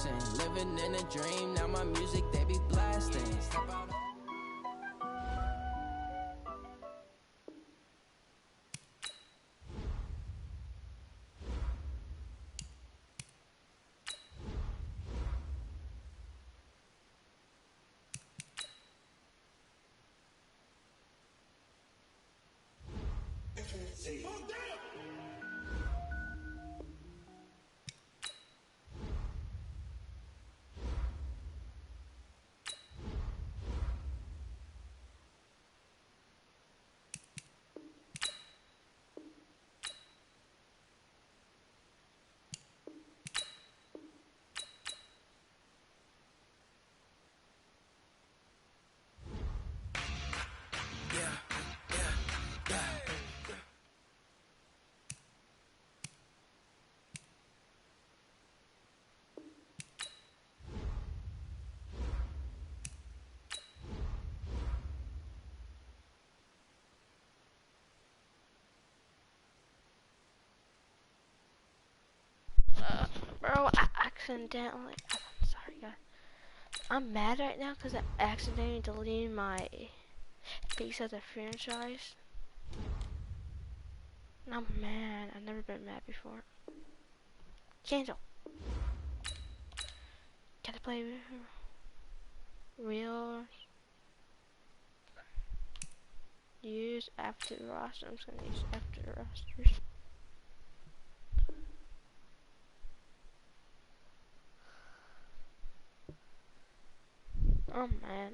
passing. Living in a dream, now my music they be blasting. Step out. Bro, I accidentally. I'm sorry, guys. I'm mad right now because I accidentally deleted my Piece of the franchise. And I'm mad. I've never been mad before. Cancel. Gotta play real. Use after roster. I'm just gonna use after rosters. Oh man,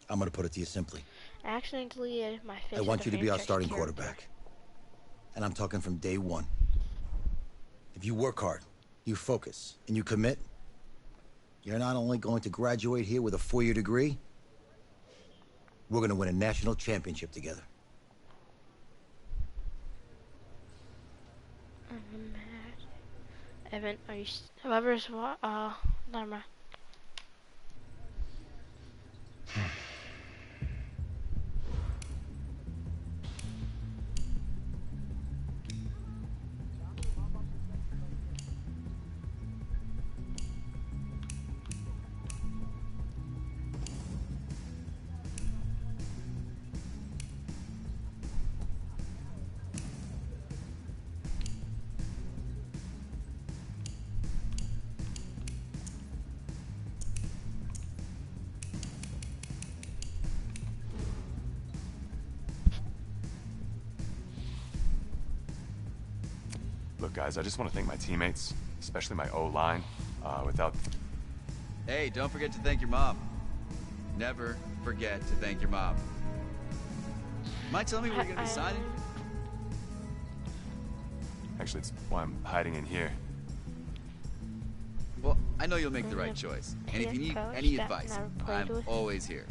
I'm gonna put it to you simply. I accidentally deleted my face. I want you to be our starting quarterback. And I'm talking from day one. If you work hard, you focus, and you commit, you're not only going to graduate here with a 4-year degree, we're gonna win a national championship together. I'm mad. Evan, are you whoever's what? Never mind. Look, guys, I just want to thank my teammates, especially my O-line. Without... Hey, don't forget to thank your mom. Never forget to thank your mom. Mind telling me where you're going to be signing? Actually, it's why I'm hiding in here. Well, I know you'll make the right choice. And if you need any advice, I'm always here.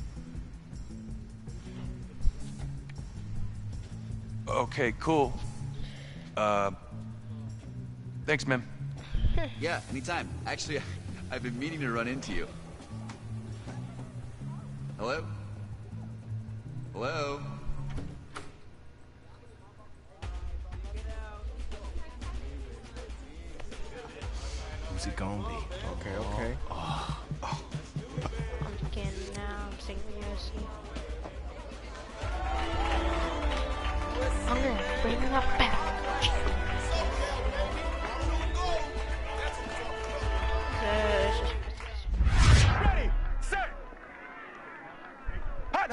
Okay, cool. Thanks, man. Yeah, anytime. Actually, I've been meaning to run into you. Hello? Hello? Who's it gonna be? Okay. I'm getting now. I'm singing USC. I'm gonna bring it up back. Ready, set, hot.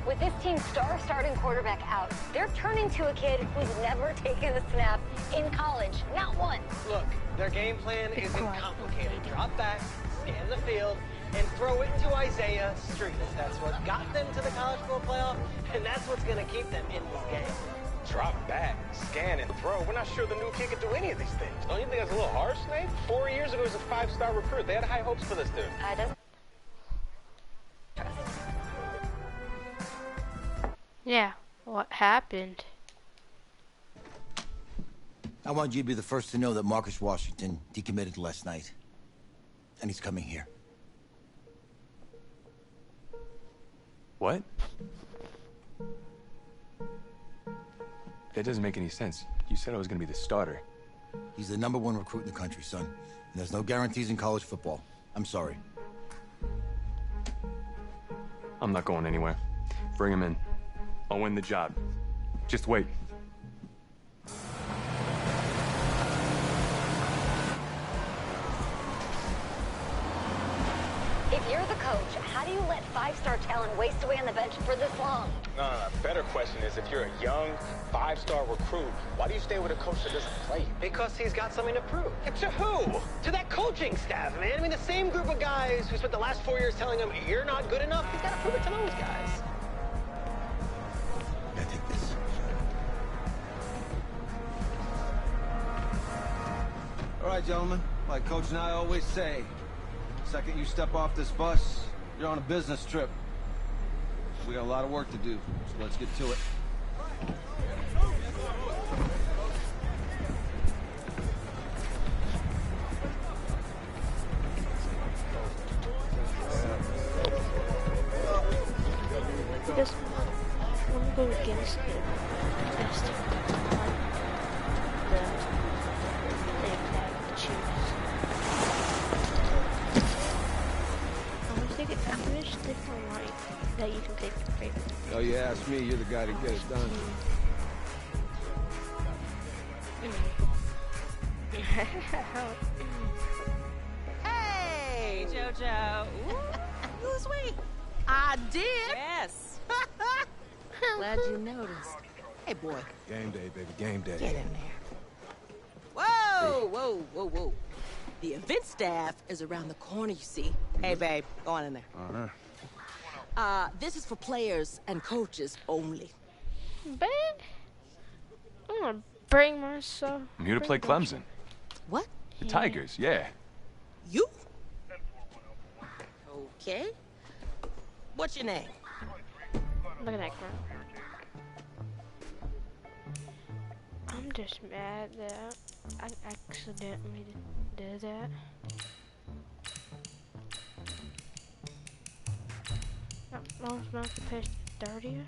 With this team's star starting quarterback out, they're turning to a kid who's never taken a snap in college. Not one. Look, their game plan isn't complicated. Drop back, scan the field, and throw it to Isaiah Street. That's what got them to the college football playoff, and that's what's going to keep them in this game. Drop back, scan, and throw. We're not sure the new kid can do any of these things. Don't you think that's a little harsh, Nate? 4 years ago, he was a 5-star recruit. They had high hopes for this dude. Doesn't Yeah, what happened? I want you to be the first to know that Marcus Washington decommitted last night. And he's coming here. What? That doesn't make any sense. You said I was gonna be the starter. He's the #1 recruit in the country, son. And there's no guarantees in college football. I'm sorry. I'm not going anywhere. Bring him in. I'll win the job. Just wait. If you're the coach, how do you let five-star talent waste away on the bench for this long? No. Better question is, if you're a young, five-star recruit, why do you stay with a coach that doesn't play you? Because he's got something to prove. To who? To that coaching staff, man. I mean, the same group of guys who spent the last 4 years telling him, you're not good enough, he's got to prove it to those guys. Yeah, take this. All right, gentlemen. Like Coach and I always say, second you step off this bus, you're on a business trip. We got a lot of work to do, so let's get to it. Because when we go against the thing that choose. I wish they were right that you can pick your favorite. Oh, you ask me, you're the guy to get it done. Hey, JoJo. Ooh, lose weight. I did. Yes. Glad you noticed. Hey, boy. Game day, baby, game day. Get in there. Whoa. The event staff is around the corner, you see. Hey, babe, go on in there. This is for players and coaches only. Babe, I'm gonna bring myself. I'm here to play Clemson. What? The Tigers, yeah. You? Okay. What's your name? Look at that girl. I'm just mad that I accidentally did that. Mom's mouth to page 30th.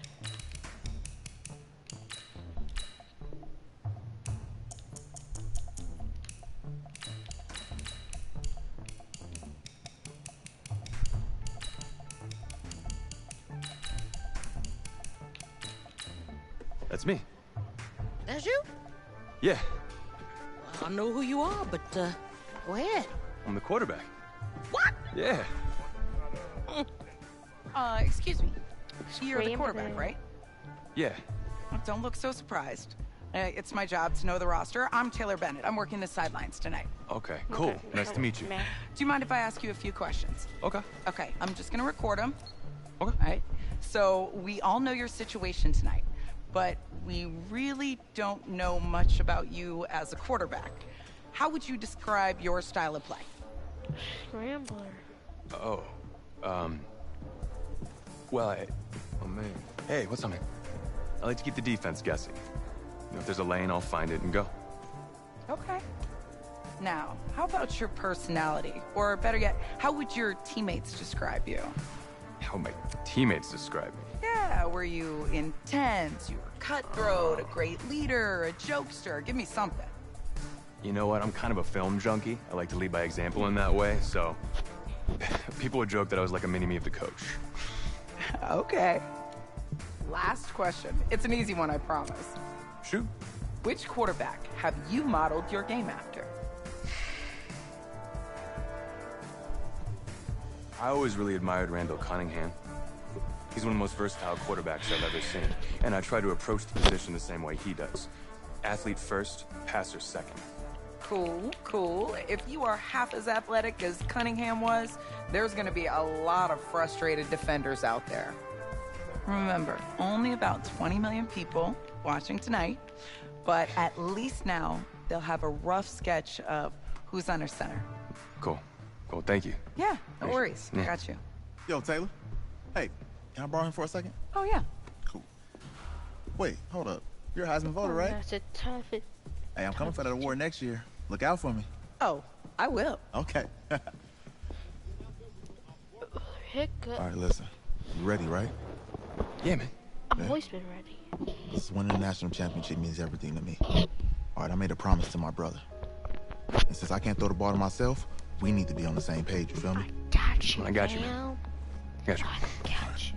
That's me. That's you? Yeah, I don't know who you are, but go ahead. I'm the quarterback. What? Yeah. Excuse me. You're the Scream quarterback, and- right? Yeah. Don't look so surprised. It's my job to know the roster. I'm Taylor Bennett. I'm working the sidelines tonight. Okay, cool. Okay. Nice to meet you. Meh. Do you mind if I ask you a few questions? Okay. Okay, I'm just gonna record them. Okay. All right. So we all know your situation tonight, but we really don't know much about you as a quarterback. How would you describe your style of play? Scrambler. Oh. Well, oh man. Hey, what's up, man? I like to keep the defense guessing. You know, if there's a lane, I'll find it and go. Okay. Now, how about your personality? Or better yet, how would your teammates describe you? How would my teammates describe me? Yeah, were you intense? You were cutthroat, a great leader, a jokester? Give me something. You know what? I'm kind of a film junkie. I like to lead by example in that way, so people would joke that I was like a mini-me of the coach. Okay. Last question. It's an easy one, I promise. Shoot. Which quarterback have you modeled your game after? I always really admired Randall Cunningham. He's one of the most versatile quarterbacks I've ever seen, and I try to approach the position the same way he does. Athlete first, passer second. Cool, cool. If you are half as athletic as Cunningham was, there's gonna be a lot of frustrated defenders out there. Remember, only about 20 million people watching tonight, but at least now they'll have a rough sketch of who's under center. Cool. Cool, thank you. Yeah, no worries. Yeah. Got you. Yo, Taylor. Hey, can I borrow him for a second? Oh, yeah. Cool. Wait, hold up. You're a Heisman voter, Oh, right? that's a tough. Hey, I'm coming for that award next year. Look out for me. Oh, I will. Okay. Hiccup. All right, listen. You ready, right? Yeah, man. I've always been ready. This winning the national championship means everything to me. All right, I made a promise to my brother. And since I can't throw the ball to myself, we need to be on the same page, you feel me? Got you, I got you, man. Got you. Got you.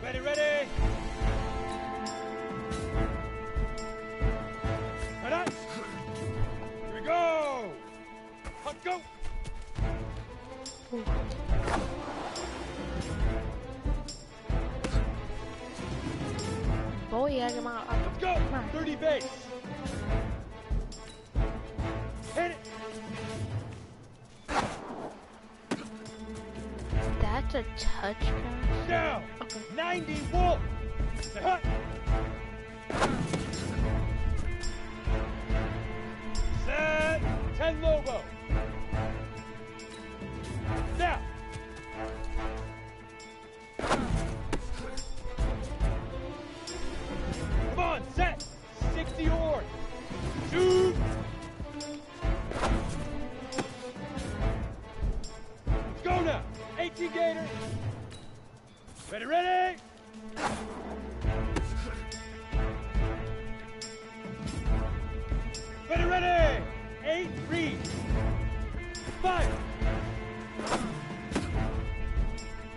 Ready, ready! Right up! Here we go! Hunt, go! Oh yeah, come on. Let's go! 30 base! Hit it! That's a touch pass. Down! Okay. 90 Wolf! Hut! Set! 10 Lobo! Down! Come on, set! 60 Ord! Shoot! Let's go now! 18 Gators! Ready, ready! Ready, ready! 8, read! 5!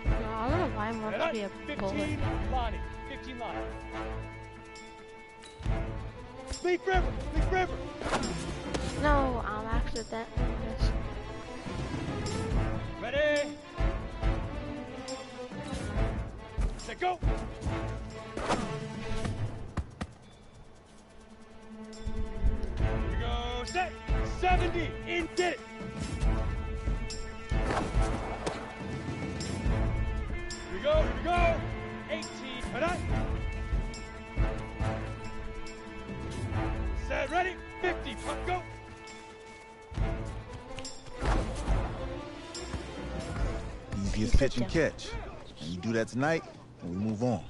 No, I don't know why I'm going to be a 15, bullet. Lonnie. 15 line. Leaf River! Leaf River! No, I'm accidentally missed. Ready? Set, go! Here we go, set! 70, in, get it! Here we go, 18, cut out! Set, ready, 50, puck, go! Easiest pitch and catch. And you do that tonight, and we move on.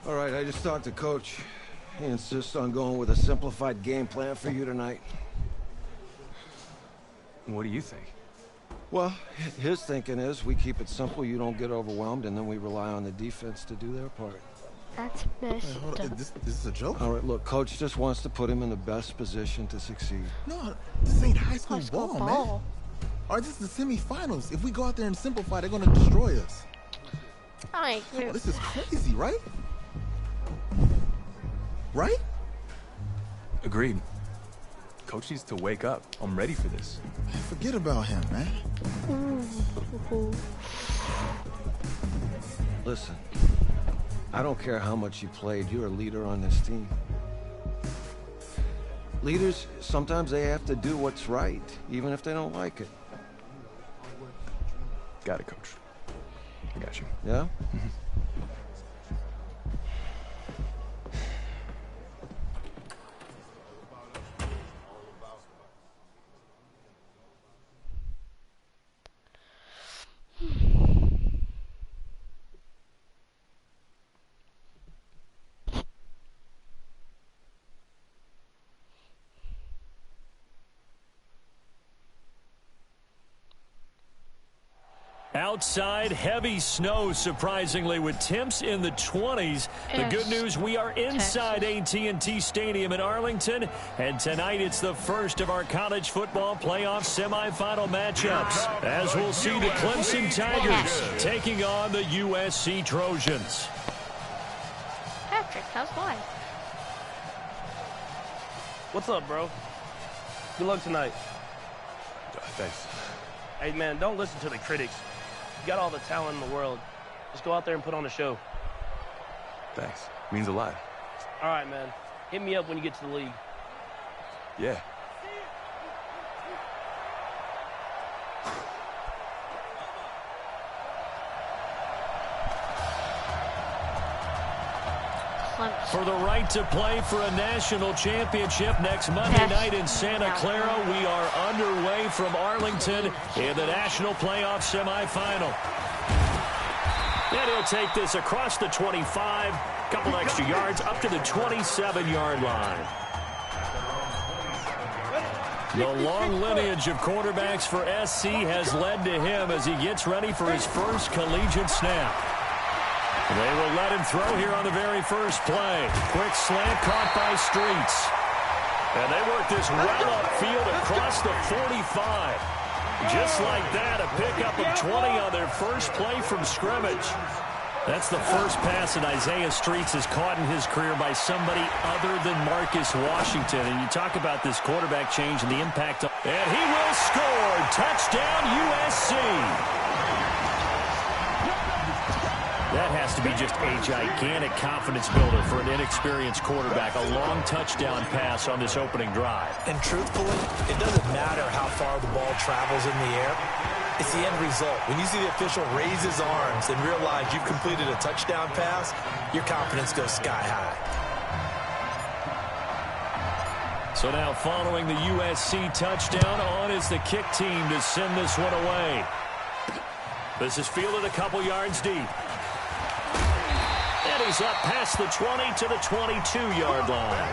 All right, I just talked to Coach. He insists on going with a simplified game plan for you tonight. What do you think? Well, his thinking is we keep it simple, you don't get overwhelmed, and then we rely on the defense to do their part. That's messed Hey, hold on. up. This is a joke? All right, look, Coach just wants to put him in the best position to succeed. No, this ain't high school, High school ball, ball. man. All right, this is the semifinals. If we go out there and simplify, they're going to destroy us. I agree. Oh, this is crazy, right? Right? Agreed. Coach needs to wake up. I'm ready for this. Man, forget about him, man. Listen, I don't care how much you played, you're a leader on this team. Leaders, sometimes they have to do what's right, even if they don't like it. Got it, Coach. I got you. Yeah? Outside, heavy snow, surprisingly, with temps in the 20s. The good news, we are inside AT&T Stadium in Arlington, and tonight it's the first of our college football playoff semifinal matchups, as we'll see the Clemson Tigers taking on the USC Trojans. Patrick. How's life? What's up, bro? Good luck tonight. Thanks. Hey, man, don't listen to the critics. You got all the talent in the world. Just go out there and put on a show. Thanks. Means a lot. All right, man. Hit me up when you get to the league. Yeah. For the right to play for a national championship next Monday night in Santa Clara, we are underway from Arlington in the national playoff semifinal. And he'll take this across the 25, couple extra yards, up to the 27-yard line. The long lineage of quarterbacks for SC has led to him as he gets ready for his first collegiate snap. They will let him throw here on the very first play. Quick slant caught by Streets. And they work this well upfield across the 45. Just like that, a pickup of 20 on their first play from scrimmage. That's the first pass that Isaiah Streets has caught in his career by somebody other than Marcus Washington. And you talk about this quarterback change and the impact. And he will score. Touchdown, USC. That has to be just a gigantic confidence builder for an inexperienced quarterback. A long touchdown pass on this opening drive. And truthfully, it doesn't matter how far the ball travels in the air. It's the end result. When you see the official raise his arms and realize you've completed a touchdown pass, your confidence goes sky high. So now following the USC touchdown, on is the kick team to send this one away. This is fielded a couple yards deep. And he's up past the 20 to the 22-yard line.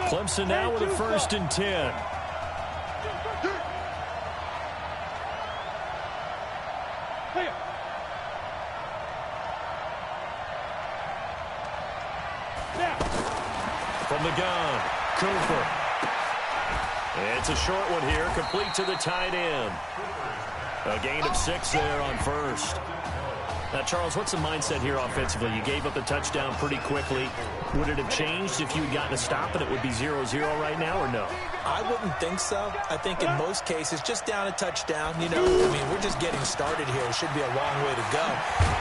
Clemson now with a 1st and 10. From the gun, Cooper. It's a short one here, complete to the tight end. A gain of 6 there on first. Now, Charles, what's the mindset here offensively? You gave up the touchdown pretty quickly. Would it have changed if you had gotten a stop and it would be 0-0 right now, or no? I wouldn't think so. I think in most cases, just down a touchdown, you know, I mean, we're just getting started here. It should be a long way to go.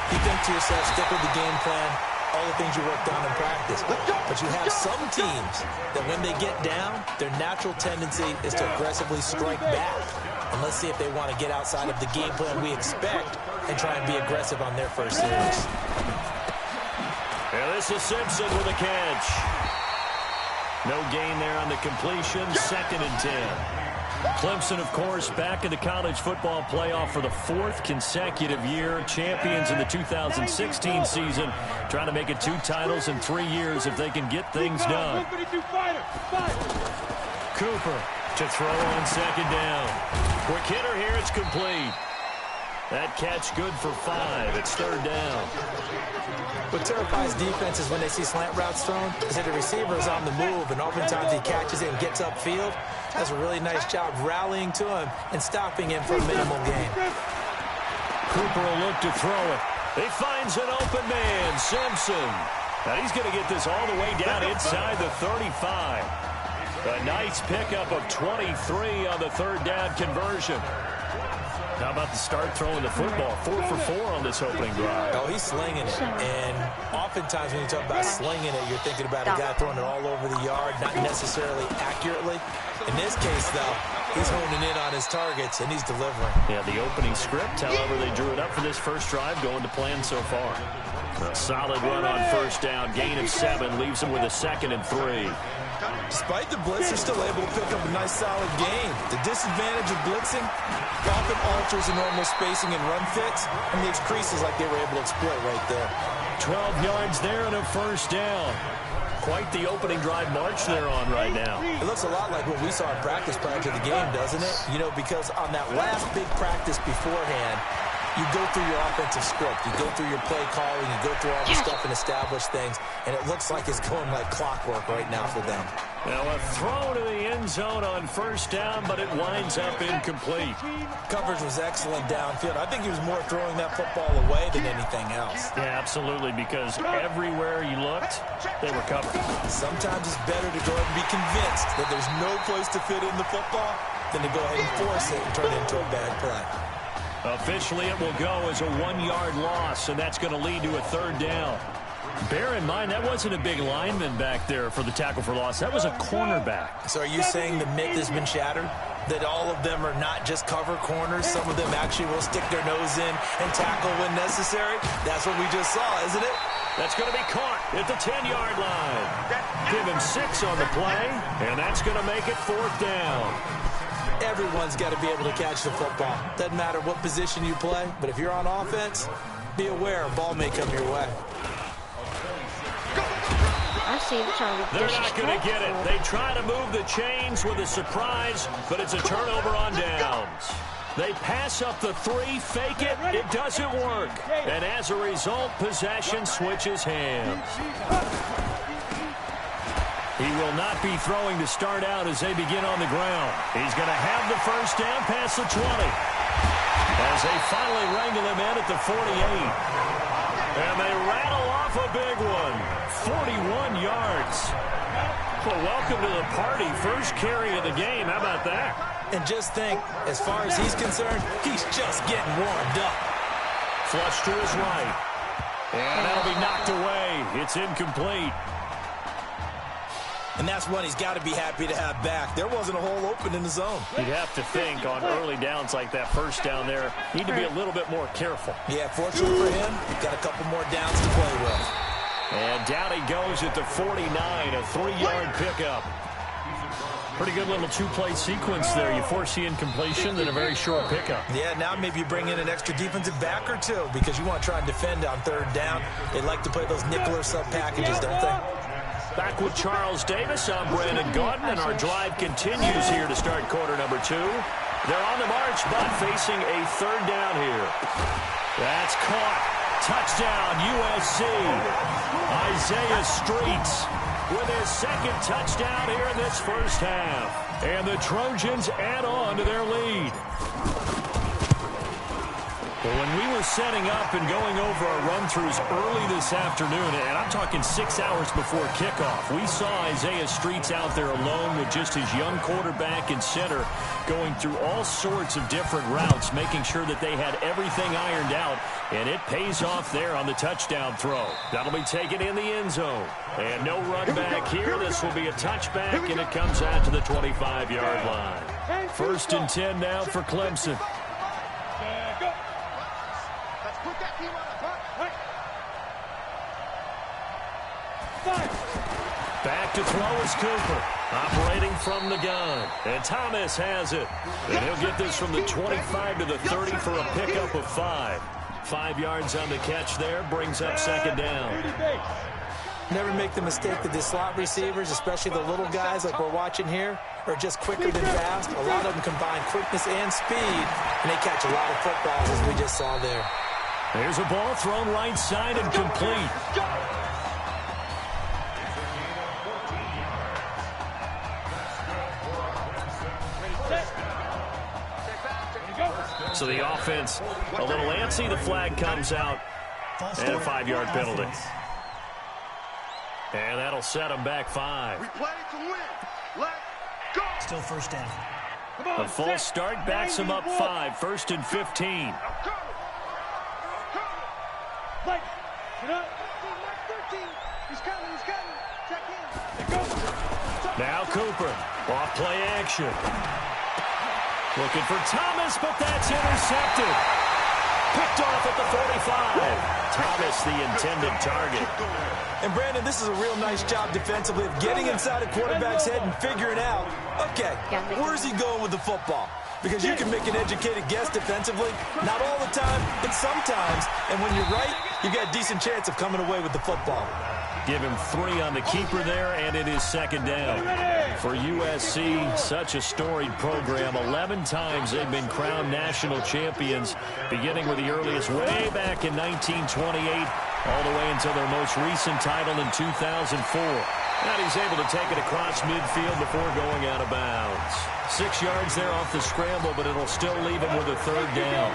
You think to yourself, stick with the game plan, all the things you worked on in practice. But you have some teams that when they get down, their natural tendency is to aggressively strike back. And let's see if they want to get outside of the game plan we expect and try and be aggressive on their first series. Yeah, this is Simpson with a catch. No gain there on the completion. 2nd and 10. Clemson, of course, back in the college football playoff for the 4th consecutive year. Champions in the 2016 season. Trying to make it 2 titles in 3 years if they can get things done. Cooper to throw on 2nd down. Quick hitter here. It's complete. That catch good for 5. It's 3rd down. What terrifies defenses when they see slant routes thrown is that the receiver is on the move, and oftentimes he catches it and gets upfield. Does a really nice job rallying to him and stopping him for a minimal gain. Cooper will look to throw it. He finds an open man, Simpson. Now he's going to get this all the way down inside the 35. A nice pickup of 23 on the 3rd down conversion. How about the start throwing the football? 4 for 4 on this opening drive. Oh, he's slinging it. And oftentimes when you talk about slinging it, you're thinking about a guy throwing it all over the yard, not necessarily accurately. In this case, though, he's honing in on his targets, and he's delivering. Yeah, the opening script, however, they drew it up for this first drive, going to plan so far. A solid run on 1st down, gain of 7, leaves him with a 2nd and 3. Despite the blitz, they're still able to pick up a nice, solid gain. The disadvantage of blitzing often alters the normal spacing and run fits and makes creases like they were able to exploit right there. 12 yards there and a 1st down. Quite the opening drive march they're on right now. It looks a lot like what we saw in practice prior to the game, doesn't it? You know, because on that last big practice beforehand, you go through your offensive script. You go through your play calling. You go through all the stuff and establish things. And it looks like it's going like clockwork right now for them. Now a throw to the end zone on first down, but it winds up incomplete. Coverage was excellent downfield. I think he was more throwing that football away than anything else. Yeah, absolutely, because everywhere you looked, they were covered. Sometimes it's better to go ahead and be convinced that there's no place to fit in the football than to go ahead and force it and turn it into a bad play. Officially, it will go as a 1-yard loss, and that's going to lead to a third down. Bear in mind, that wasn't a big lineman back there for the tackle for loss. That was a cornerback. So are you saying the myth has been shattered? That all of them are not just cover corners? Some of them actually will stick their nose in and tackle when necessary? That's what we just saw, isn't it? That's going to be caught at the 10-yard line. Give him 6 on the play, and that's going to make it fourth down. Everyone's got to be able to catch the football. Doesn't matter what position you play, but if you're on offense, be aware a ball may come your way. I see them trying to be They're not going to get it. They try to move the chains with a surprise, but it's a turnover on downs. They pass up the 3, fake it, it doesn't work. And as a result, possession switches hands. He will not be throwing to start out as they begin on the ground. He's going to have the first down past the 20. As they finally wrangle him in at the 48. And they rattle off a big one. 41 yards. Well, welcome to the party. First carry of the game. How about that? And just think, as far as he's concerned, he's just getting warmed up. Flush to his right. And that'll be knocked away. It's incomplete. And that's one he's got to be happy to have back. There wasn't a hole open in the zone. You'd have to think on early downs like that, first down there, need to be a little bit more careful. Yeah, fortunately for him, got a couple more downs to play with. And down he goes at the 49, a 3-yard pickup. Pretty good little 2-play sequence there. You force the incompletion, then a very short pickup. Yeah, now maybe you bring in an extra defensive back or two because you want to try and defend on third down. They like to play those nickel or sub packages, don't they? Back with Charles Davis, I'm Brandon Gaudin, and our drive continues here to start quarter number 2. They're on the march, but facing a third down here. That's caught. Touchdown, USC. Isaiah Streets with his second touchdown here in this first half. And the Trojans add on to their lead. Well, when we were setting up and going over our run-throughs early this afternoon, and I'm talking 6 hours before kickoff, we saw Isaiah Streets out there alone with just his young quarterback and center going through all sorts of different routes, making sure that they had everything ironed out, and it pays off there on the touchdown throw. That'll be taken in the end zone. And no run back here. This will be a touchback, and it comes out to the 25-yard line. First and 10 now for Clemson. Back to throw is Cooper, operating from the gun. And Thomas has it. And he'll get this from the 25 to the 30 for a pickup of 5. 5 yards on the catch there, brings up second down. Never make the mistake that the slot receivers, especially the little guys like we're watching here, are just quicker than fast. A lot of them combine quickness and speed, and they catch a lot of footballs, as we just saw there. There's a ball thrown right side and complete. So the offense a little antsy. The flag comes out and a 5-yard penalty. And that'll set them back 5. We play to win. Let's go. Still first down. A false start backs them up 5. First and 15. Now Cooper off play action. Looking for Thomas, but that's intercepted. Picked off at the 45. Thomas, the intended target. And Brandon, this is a real nice job defensively of getting inside a quarterback's head and figuring out, okay, where's he going with the football? Because you can make an educated guess defensively, not all the time, but sometimes. And when you're right, you've got a decent chance of coming away with the football. Give him 3 on the keeper there, and it is second down. For USC, such a storied program. 11 times they've been crowned national champions, beginning with the earliest way back in 1928, all the way until their most recent title in 2004. And he's able to take it across midfield before going out of bounds. 6 yards there off the scramble, but it'll still leave him with a third down.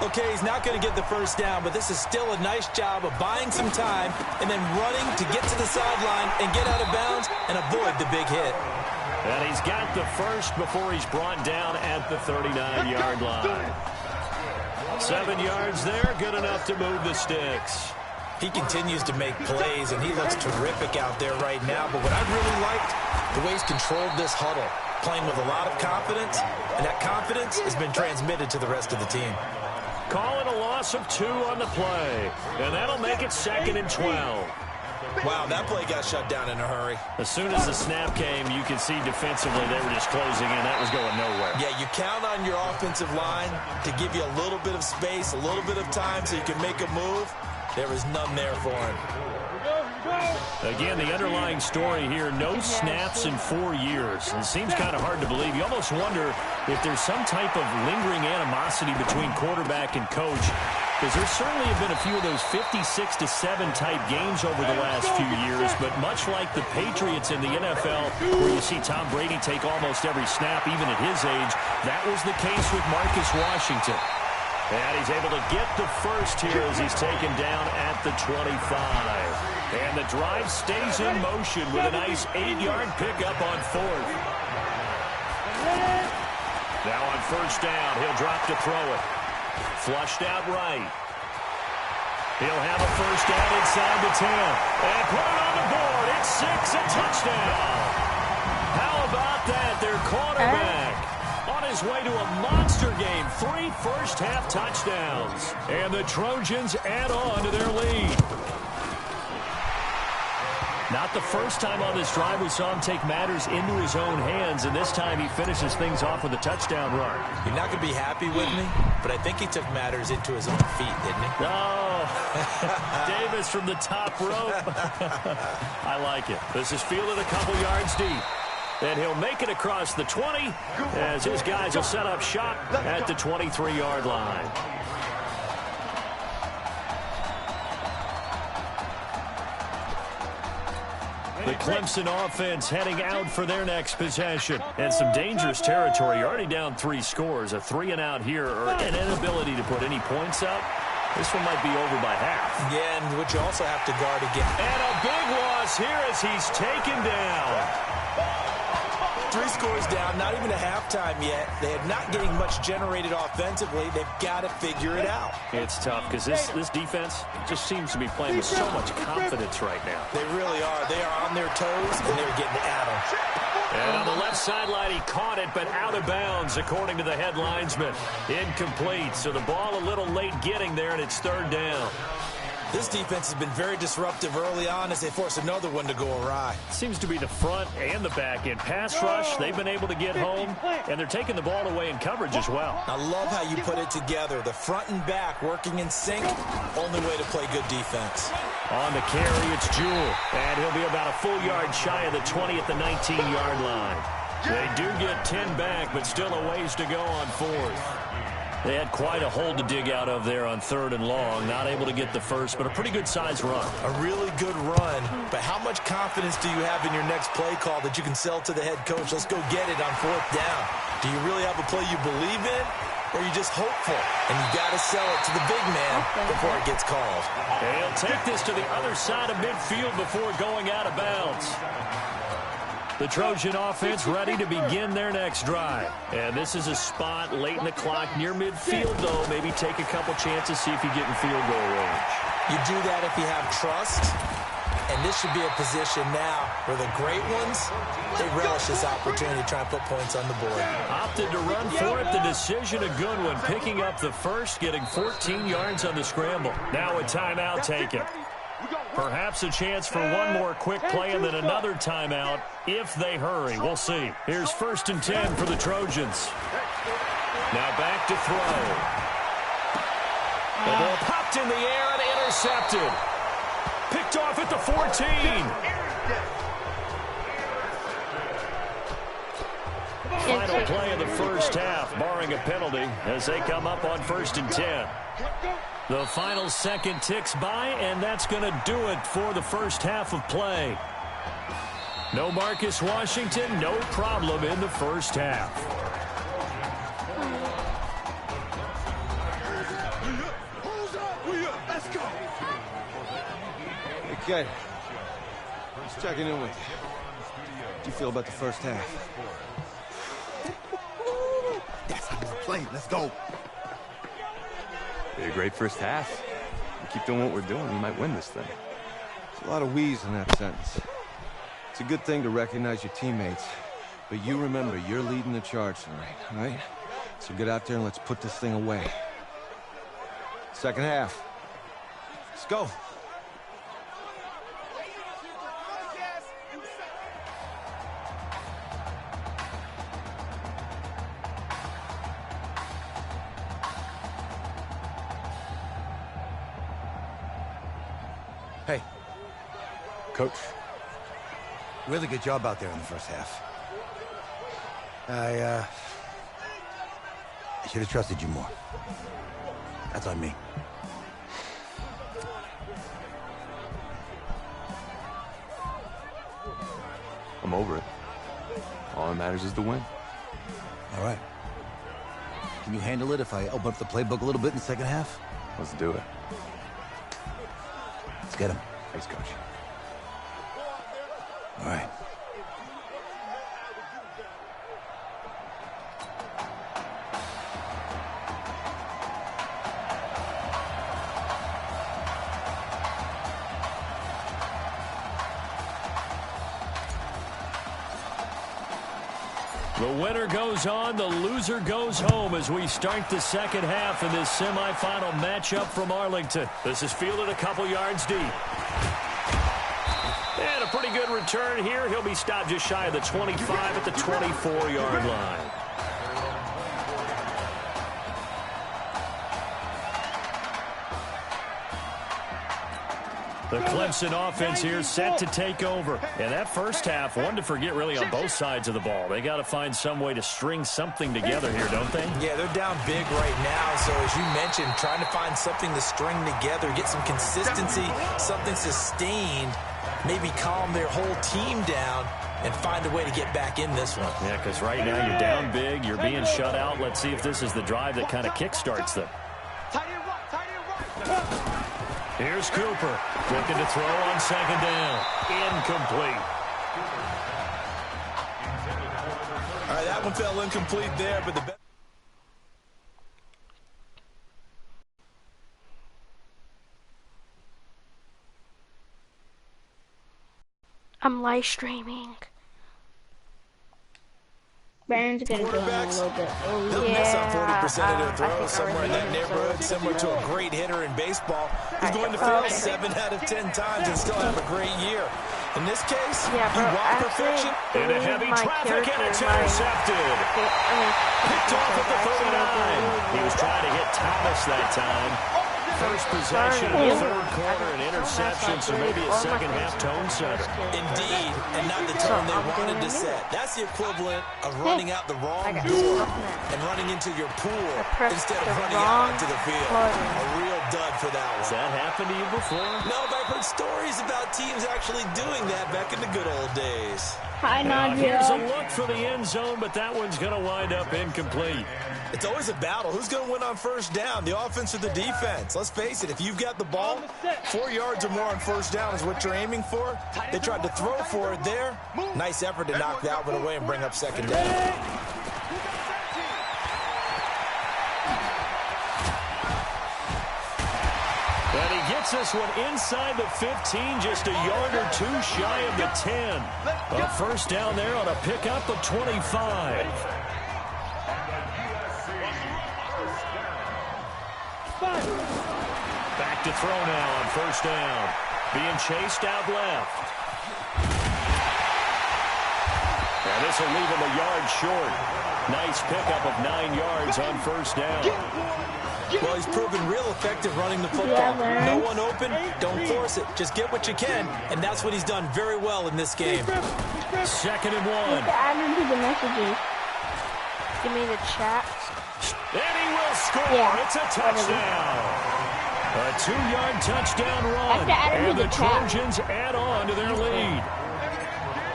Okay, he's not going to get the first down, but this is still a nice job of buying some time and then running to get to the sideline and get out of bounds and avoid the big hit. And he's got the first before he's brought down at the 39-yard line. 7 yards there, good enough to move the sticks. He continues to make plays, and he looks terrific out there right now. But what I really liked, the way he's controlled this huddle, playing with a lot of confidence, and that confidence has been transmitted to the rest of the team. Call it a loss of 2 on the play, and that'll make it 2nd and 12. Wow, that play got shut down in a hurry. As soon as the snap came, you could see defensively they were just closing in. That was going nowhere. Yeah, you count on your offensive line to give you a little bit of space, a little bit of time so you can make a move. There was none there for him. Again, the underlying story here, no snaps in 4 years. It seems kind of hard to believe. You almost wonder if there's some type of lingering animosity between quarterback and coach, because there certainly have been a few of those 56-7 type games over the last few years, but much like the Patriots in the NFL, where you see Tom Brady take almost every snap, even at his age, that was the case with Marcus Washington. And he's able to get the first here as he's taken down at the 25. And the drive stays in motion with a nice 8-yard pickup on 4th. Now on 1st down, he'll drop to throw it. Flushed out right. He'll have a 1st down inside the 10. And put it on the board. It's 6, a touchdown. How about that? Their quarterback on his way to a monster game. 3 first-half touchdowns. And the Trojans add on to their lead. Not the first time on this drive we saw him take matters into his own hands, and this time he finishes things off with a touchdown run. You're not going to be happy with me, but I think he took matters into his own feet, didn't he? Oh, Davis from the top rope. I like it. This is fielded a couple yards deep. And he'll make it across the 20 as his guys will set up shop at the 23-yard line. The Clemson offense heading out for their next possession. And some dangerous territory. You're already down 3 scores. A 3-and-out here, or an inability to put any points up. This one might be over by half. Yeah, and what you also have to guard again. And a big loss here as he's taken down. 3 scores down, not even a halftime yet. They are not getting much generated offensively. They've got to figure it out. It's tough because this defense just seems to be playing with so much confidence right now. They really are. They are on their toes, and they're getting at them. And on the left sideline, he caught it, but out of bounds, according to the head linesman. Incomplete, so the ball a little late getting there, and it's 3rd down. This defense has been very disruptive early on as they force another one to go awry. Seems to be the front and the back end. Pass rush, they've been able to get home, and they're taking the ball away in coverage as well. I love how you put it together. The front and back working in sync, only way to play good defense. On the carry, it's Jewell, and he'll be about a full yard shy of the 20 at the 19-yard line. They do get 10 back, but still a ways to go on 4th. They had quite a hole to dig out of there on 3rd and long. Not able to get the first, but a pretty good-sized run. A really good run, but how much confidence do you have in your next play call that you can sell to the head coach? Let's go get it on 4th down. Do you really have a play you believe in, or are you just hopeful? And you got to sell it to the big man before it gets called. They'll take this to the other side of midfield before going out of bounds. The Trojan offense ready to begin their next drive. And this is a spot late in the clock near midfield, though. Maybe take a couple chances, see if you get in field goal range. You do that if you have trust. And this should be a position now where the great ones, they relish this opportunity to try and put points on the board. Opted to run for it. The decision, a good one. Picking up the first, getting 14 yards on the scramble. Now a timeout taken. Perhaps a chance for one more quick play and then another timeout if they hurry. We'll see. Here's 1st and 10 for the Trojans. Now back to throw. The ball popped in the air and intercepted. Picked off at the 14. Final play of the first half, barring a penalty, as they come up on 1st and 10. The final second ticks by, and that's going to do it for the first half of play. No Marcus Washington, no problem in the first half. Let's go. Okay. Just checking in with you. How do you feel about the first half? That's how we're playing. Let's go. Be a great first half. We keep doing what we're doing, we might win this thing. There's a lot of wheeze in that sentence. It's a good thing to recognize your teammates, but you remember, you're leading the charge tonight, all right? So get out there and let's put this thing away. Second half. Let's go. Hey. Coach. Really good job out there in the first half. I should have trusted you more. That's on me. I'm over it. All that matters is the win. All right. Can you handle it if I open up the playbook a little bit in the second half? Let's do it. Let's get him. Thanks, Coach. All right. The winner goes on, the loser goes home as we start the second half in this semifinal matchup from Arlington. This is fielded a couple yards deep. And a pretty good return here. He'll be stopped just shy of the 25 at the 24-yard line. The Clemson offense here set to take over. And that first half, one to forget really on both sides of the ball. They got to find some way to string something together here, don't they? Yeah, they're down big right now. So as you mentioned, trying to find something to string together, get some consistency, something sustained, maybe calm their whole team down and find a way to get back in this one. Yeah, because right now you're down big, you're being shut out. Let's see if this is the drive that kind of kickstarts them. Here's Cooper, looking to throw on second down. Incomplete. All right, that one fell incomplete there, but the I'm live streaming. Brandon's gonna go in a little bit. Oh, they'll miss on 40% of their throws somewhere in that neighborhood, similar to a great hitter in baseball who's going to fail 7 out of 10 times and still have a great year. In this case, you want perfection. In a heavy traffic, and it's intercepted. Picked off at the 39. He was trying to hit Thomas that time. First possession in the third quarter, an interception, so maybe a second-half tone setter. Indeed, and not the tone they wanted to set. That's the equivalent of running out the wrong door and running into your pool instead of running out onto the field. A real dud for that one. Has that happened to you before? No, but I've heard stories about teams actually doing that back in the good old days. Hi, Nadia. Here's a look for the end zone, but that one's going to wind up incomplete. It's always a battle. Who's going to win on first down, the offense or the defense? Let's face it, if you've got the ball, 4 yards or more on first down is what you're aiming for. They tried to throw for it there. Nice effort to knock that one away and bring up second down. And he gets this one inside the 15, just a yard or two shy of the 10. A first down there on a pickup of 25. Back to throw now on first down. Being chased out left. And this will leave him a yard short. Nice pickup of 9 yards on first down. Well, he's proven real effective running the football. No one open, don't force it. Just get what you can, and that's what he's done very well in this game. Second and 1. Add into the messages. Give me the chat. And he will score. Yeah. It's a touchdown. A 2-yard touchdown run. And the Trojans add on to their lead.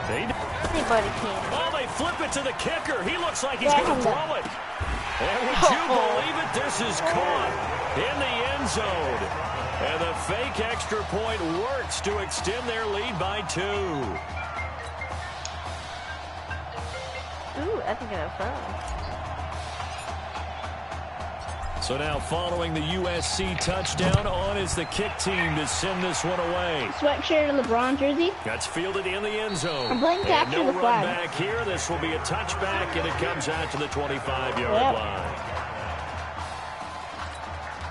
Anybody can. Oh, they flip it to the kicker. He looks like he's going to throw it. And would you believe it? This is caught in the end zone. And the fake extra point works to extend their lead by 2. Ooh, I think I have fun. So now following the USC touchdown, on is the kick team to send this one away. Sweatshirt and LeBron jersey. That's fielded in the end zone. I'm playing and no the run flag. back here. This will be a touchback, and it comes out to the 25-yard line.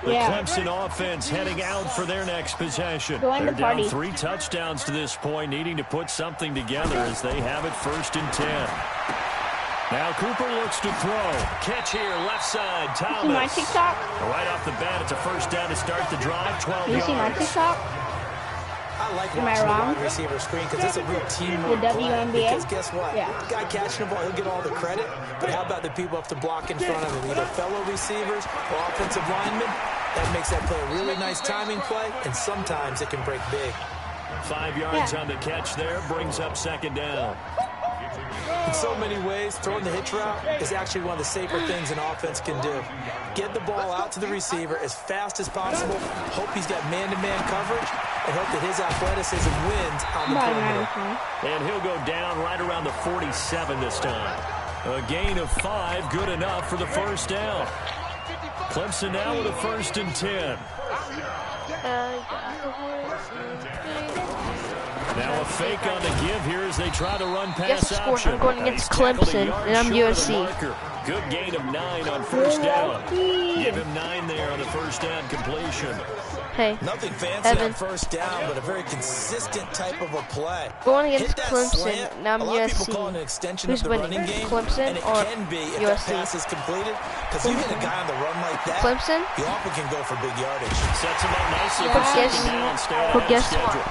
The Clemson offense heading out for their next possession. They're down 3 touchdowns to this point, needing to put something together as they have it 1st and 10. Now Cooper looks to throw. Catch here, left side, Thomas. You see my TikTok? Right off the bat, it's a 1st down to start the drive, 12 yards. You see my TikTok? I like watching the wide receiver screen because it's a real teamwork play. Because guess what? The guy catching the ball, he'll get all the credit. But how about the people up to block in front of him? Either fellow receivers or offensive linemen. That makes that play a really nice timing play, and sometimes it can break big. 5 yards on the catch there, brings up 2nd down. In so many ways, throwing the hitch route is actually one of the safer things an offense can do. Get the ball out to the receiver as fast as possible, hope he's got man-to-man coverage, and hope that his athleticism wins on the perimeter. And he'll go down right around the 47 this time. A gain of 5, good enough for the 1st down. Clemson now with a 1st and 10. Now a fake on the give here as they try to run pass option. I'm going against Clemson, and I'm USC. Good gain of 9 on 1st down. Give him 9 there on the 1st down completion. Hey, nothing fancy on 1st down, but a very consistent type of a play. Going against Clemson, and I'm USC. Who's winning, Clemson or USC? Pass is completed, because you hit a guy on the run like that, Clemson? You often can go for big yardage. Sets him up nicely for second down, staying on guess schedule.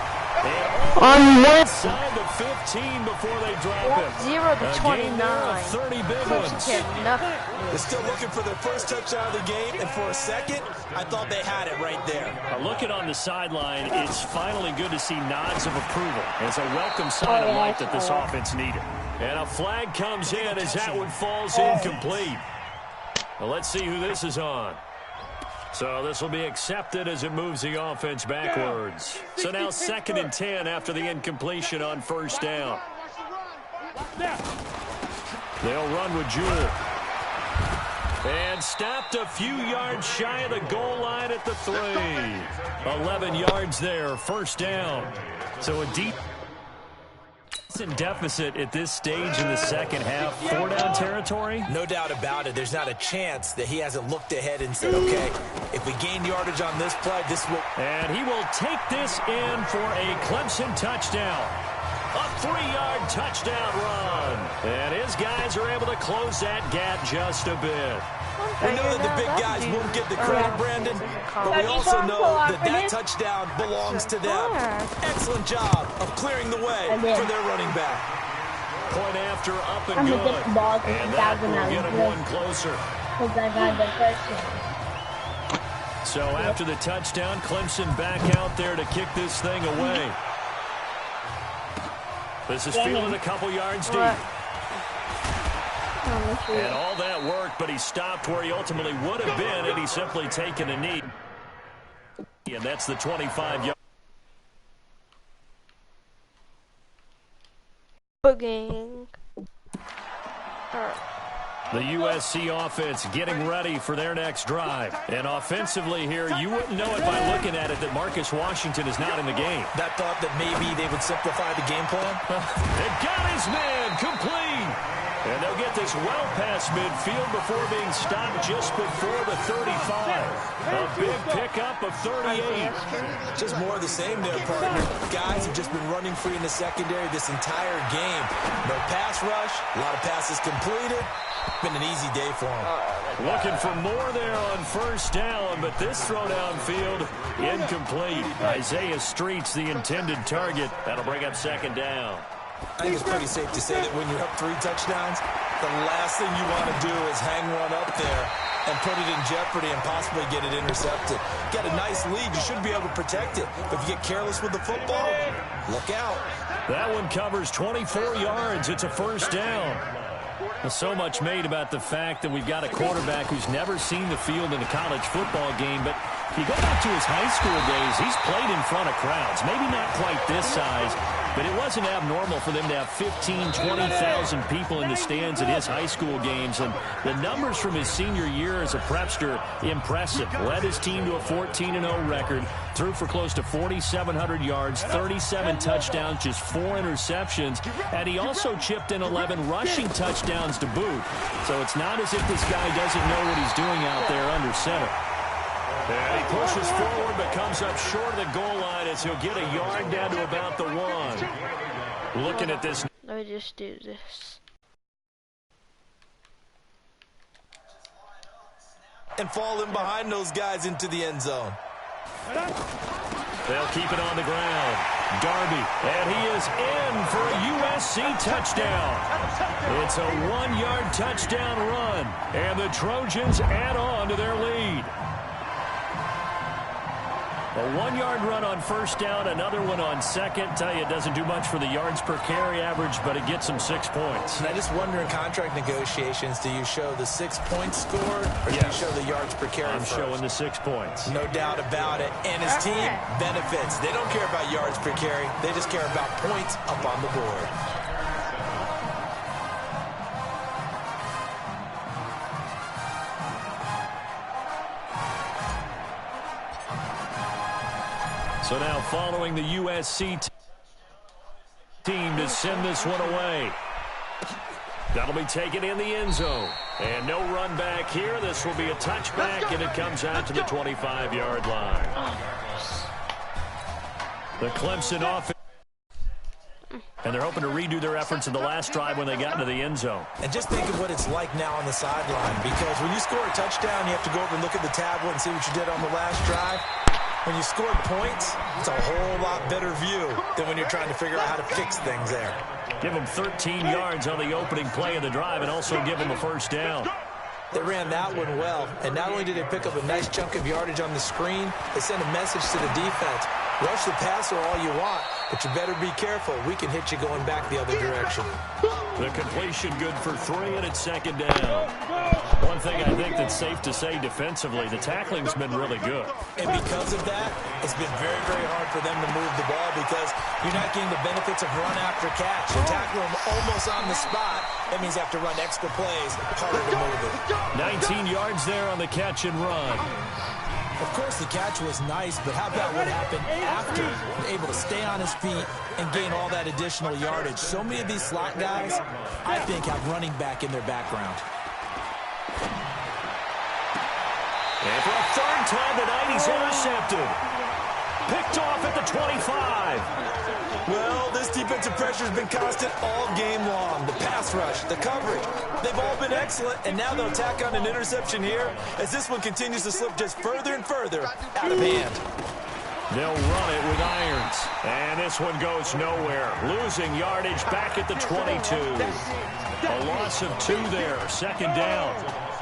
On what? Side to 15 before they drop it. 0 to 29. 30 big ones. They're still looking for their 1st touchdown of the game, and for a second, I thought they had it right there. Looking on the sideline, it's finally good to see nods of approval. It's a welcome sign of life that this offense needed. And a flag comes in as that one falls incomplete. Well, let's see who this is on. So this will be accepted as it moves the offense backwards. So now 2nd and 10 after the incompletion on 1st down. They'll run with Jewell. And stopped a few yards shy of the goal line at the 3. 11 yards there, 1st down. So a deep deficit at this stage in the 2nd half. 4-down territory? No doubt about it. There's not a chance that he hasn't looked ahead and said, okay, if we gain yardage on this play, this will... And he will take this in for a Clemson touchdown. A 3-yard touchdown run. And his guys are able to close that gap just a bit. We know that the big guys won't get the credit, Brandon, but we also know that that touchdown belongs to them. Excellent job of clearing the way for their running back. Point after, up and good. And that will get him one closer. So after the touchdown, Clemson back out there to kick this thing away. This is fielded a couple yards deep. And all that worked, but he stopped where he ultimately would have been had he simply taken a knee. And that's the 25-yard. Booging. The USC offense getting ready for their next drive. And offensively here, you wouldn't know it by looking at it that Marcus Washington is not in the game. That thought that maybe they would simplify the game plan? It got his man complete. And they'll get this well past midfield before being stopped just before the 35. A big pickup of 38. Just more of the same there, partner. Guys have just been running free in the secondary this entire game. No pass rush, a lot of passes completed. Been an easy day for them. Looking for more there on 1st down, but this throw downfield incomplete. Isaiah Street's the intended target. That'll bring up 2nd down. I think it's pretty safe to say that when you're up 3 touchdowns, The last thing you want to do is hang one up there and put it in jeopardy and possibly get it intercepted. Get a nice lead, you should be able to protect it. But if you get careless with the football, look out. That one covers 24 yards. It's a first down. Well, so much made about the fact that we've got a quarterback who's never seen the field in a college football game, but if you go back to his high school days, he's played in front of crowds. Maybe not quite this size, but it wasn't abnormal for them to have 15,000, 20,000 people in the stands at his high school games. And the numbers from his senior year as a prepster, impressive. Led his team to a 14-0 record, threw for close to 4,700 yards, 37 touchdowns, just 4 interceptions. And he also chipped in 11 rushing touchdowns to boot. So it's not as if this guy doesn't know what he's doing out there under center. And he pushes forward but comes up short of the goal line as he'll get a yard down to about the 1. Looking at this. Let me just do this. And fall in behind those guys into the end zone. They'll keep it on the ground. Darby, and he is in for a USC touchdown. It's a 1-yard touchdown run, and the Trojans add on to their lead. A 1-yard run on first down, another one on second. Tell you, it doesn't do much for the yards per carry average, but it gets them 6 points. And I just wonder in contract negotiations, do you show the 6 points scored, or do you show the yards per carry I'm first? showing the 6 points. No doubt about it. And his team benefits. They don't care about yards per carry. They just care about points up on the board. So now following the USC team to send this one away. That'll be taken in the end zone. And no run back here. This will be a touchback, and it comes out to the 25-yard line. The Clemson offense. And they're hoping to redo their efforts in the last drive when they got into the end zone. And just think of what it's like now on the sideline, because when you score a touchdown, you have to go over and look at the tablet and see what you did on the last drive. When you scored points, it's a whole lot better view than when you're trying to figure out how to fix things there. Give them 13 yards on the opening play of the drive and also give them a first down. They ran that one well, and not only did they pick up a nice chunk of yardage on the screen, they sent a message to the defense. Rush the passer all you want, but you better be careful. We can hit you going back the other direction. The completion good for 3, and it's second down. One thing I think that's safe to say defensively, the tackling's been really good. And because of that, it's been very, very hard for them to move the ball because you're not getting the benefits of run after catch. You tackle them almost on the spot. That means you have to run extra plays, harder to move it. 19 yards there on the catch and run. Of course, the catch was nice, but how about what happened after? Able to stay on his feet and gain all that additional yardage. So many of these slot guys, I think, have running back in their background. And for a third time tonight, he's intercepted. Picked off at the 25. Well, this defensive pressure has been constant all game long. The pass rush, the coverage, they've all been excellent, and now they'll tack on an interception here as this one continues to slip just further and further out of hand. They'll run it with irons, and this one goes nowhere. Losing yardage back at the 22. A loss of 2 there, second down.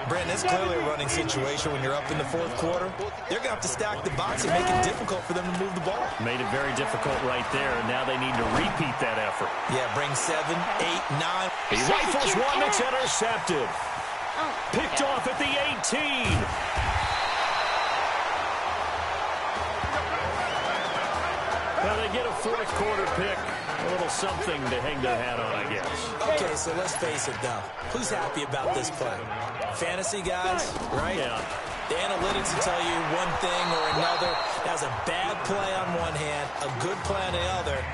Brandon, it's clearly a running situation when you're up in the fourth quarter. They're going to have to stack the box and make it difficult for them to move the ball. Made it very difficult right there, and now they need to repeat that effort. Yeah, bring 7, 8, 9. He rifles one that's intercepted. Picked off at the 18. Well, they get a fourth quarter pick. A little something to hang their hat on, I guess. Okay, so let's face it, though. Who's happy about this play? Fantasy guys, right? Yeah. The analytics will tell you one thing or another. That was a bad play on one hand, a good play on the other,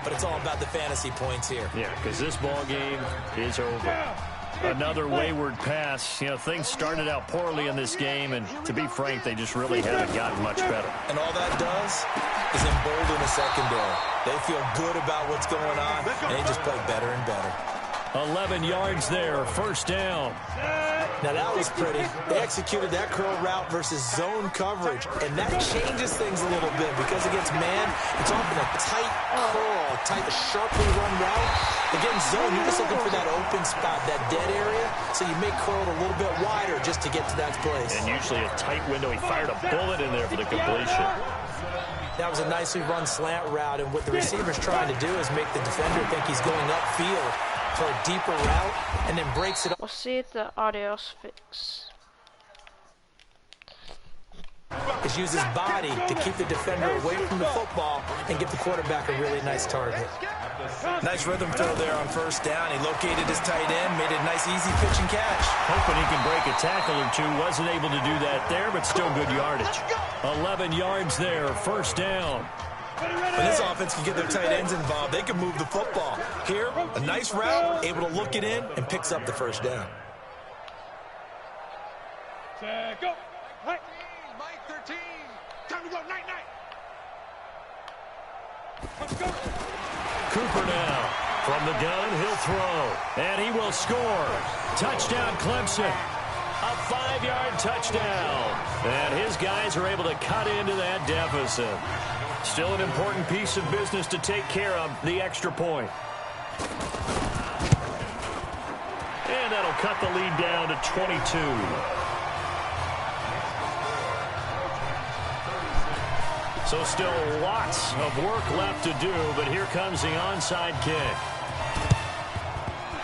but it's all about the fantasy points here. Yeah, because this ball game is over. Another wayward pass. You know, things started out poorly in this game, and to be frank, they just really haven't gotten much better. And all that does is embolden the secondary. They feel good about what's going on, and they just play better and better. 11 yards there, first down. Now that was pretty. They executed that curl route versus zone coverage, and that changes things a little bit because against man, it's often a tight curl, a sharply run route. Against zone, you're just looking for that open spot, that dead area, so you may curl it a little bit wider just to get to that place. And usually a tight window. He fired a bullet in there for the completion. That was a nicely run slant route, and what the receiver's trying to do is make the defender think he's going upfield for a deeper route, and then breaks it up. We'll see if the audio's fixed. Is use his body to keep the defender away from the football and give the quarterback a really nice target. Nice rhythm throw there on first down. He located his tight end, made a nice easy pitch and catch. Hoping he can break a tackle or two. Wasn't able to do that there, but still good yardage. 11 yards there, first down. When this offense can get their tight ends involved, they can move the football. Here, a nice route, able to look it in, and picks up the first down. Go. Mike 13. Time to go. Night. Let's go. Cooper now. From the gun, he'll throw. And he will score. Touchdown, Clemson. A 5-yard touchdown. And his guys are able to cut into that deficit. Still an important piece of business to take care of, the extra point. And that'll cut the lead down to 22. So still lots of work left to do, but here comes the onside kick.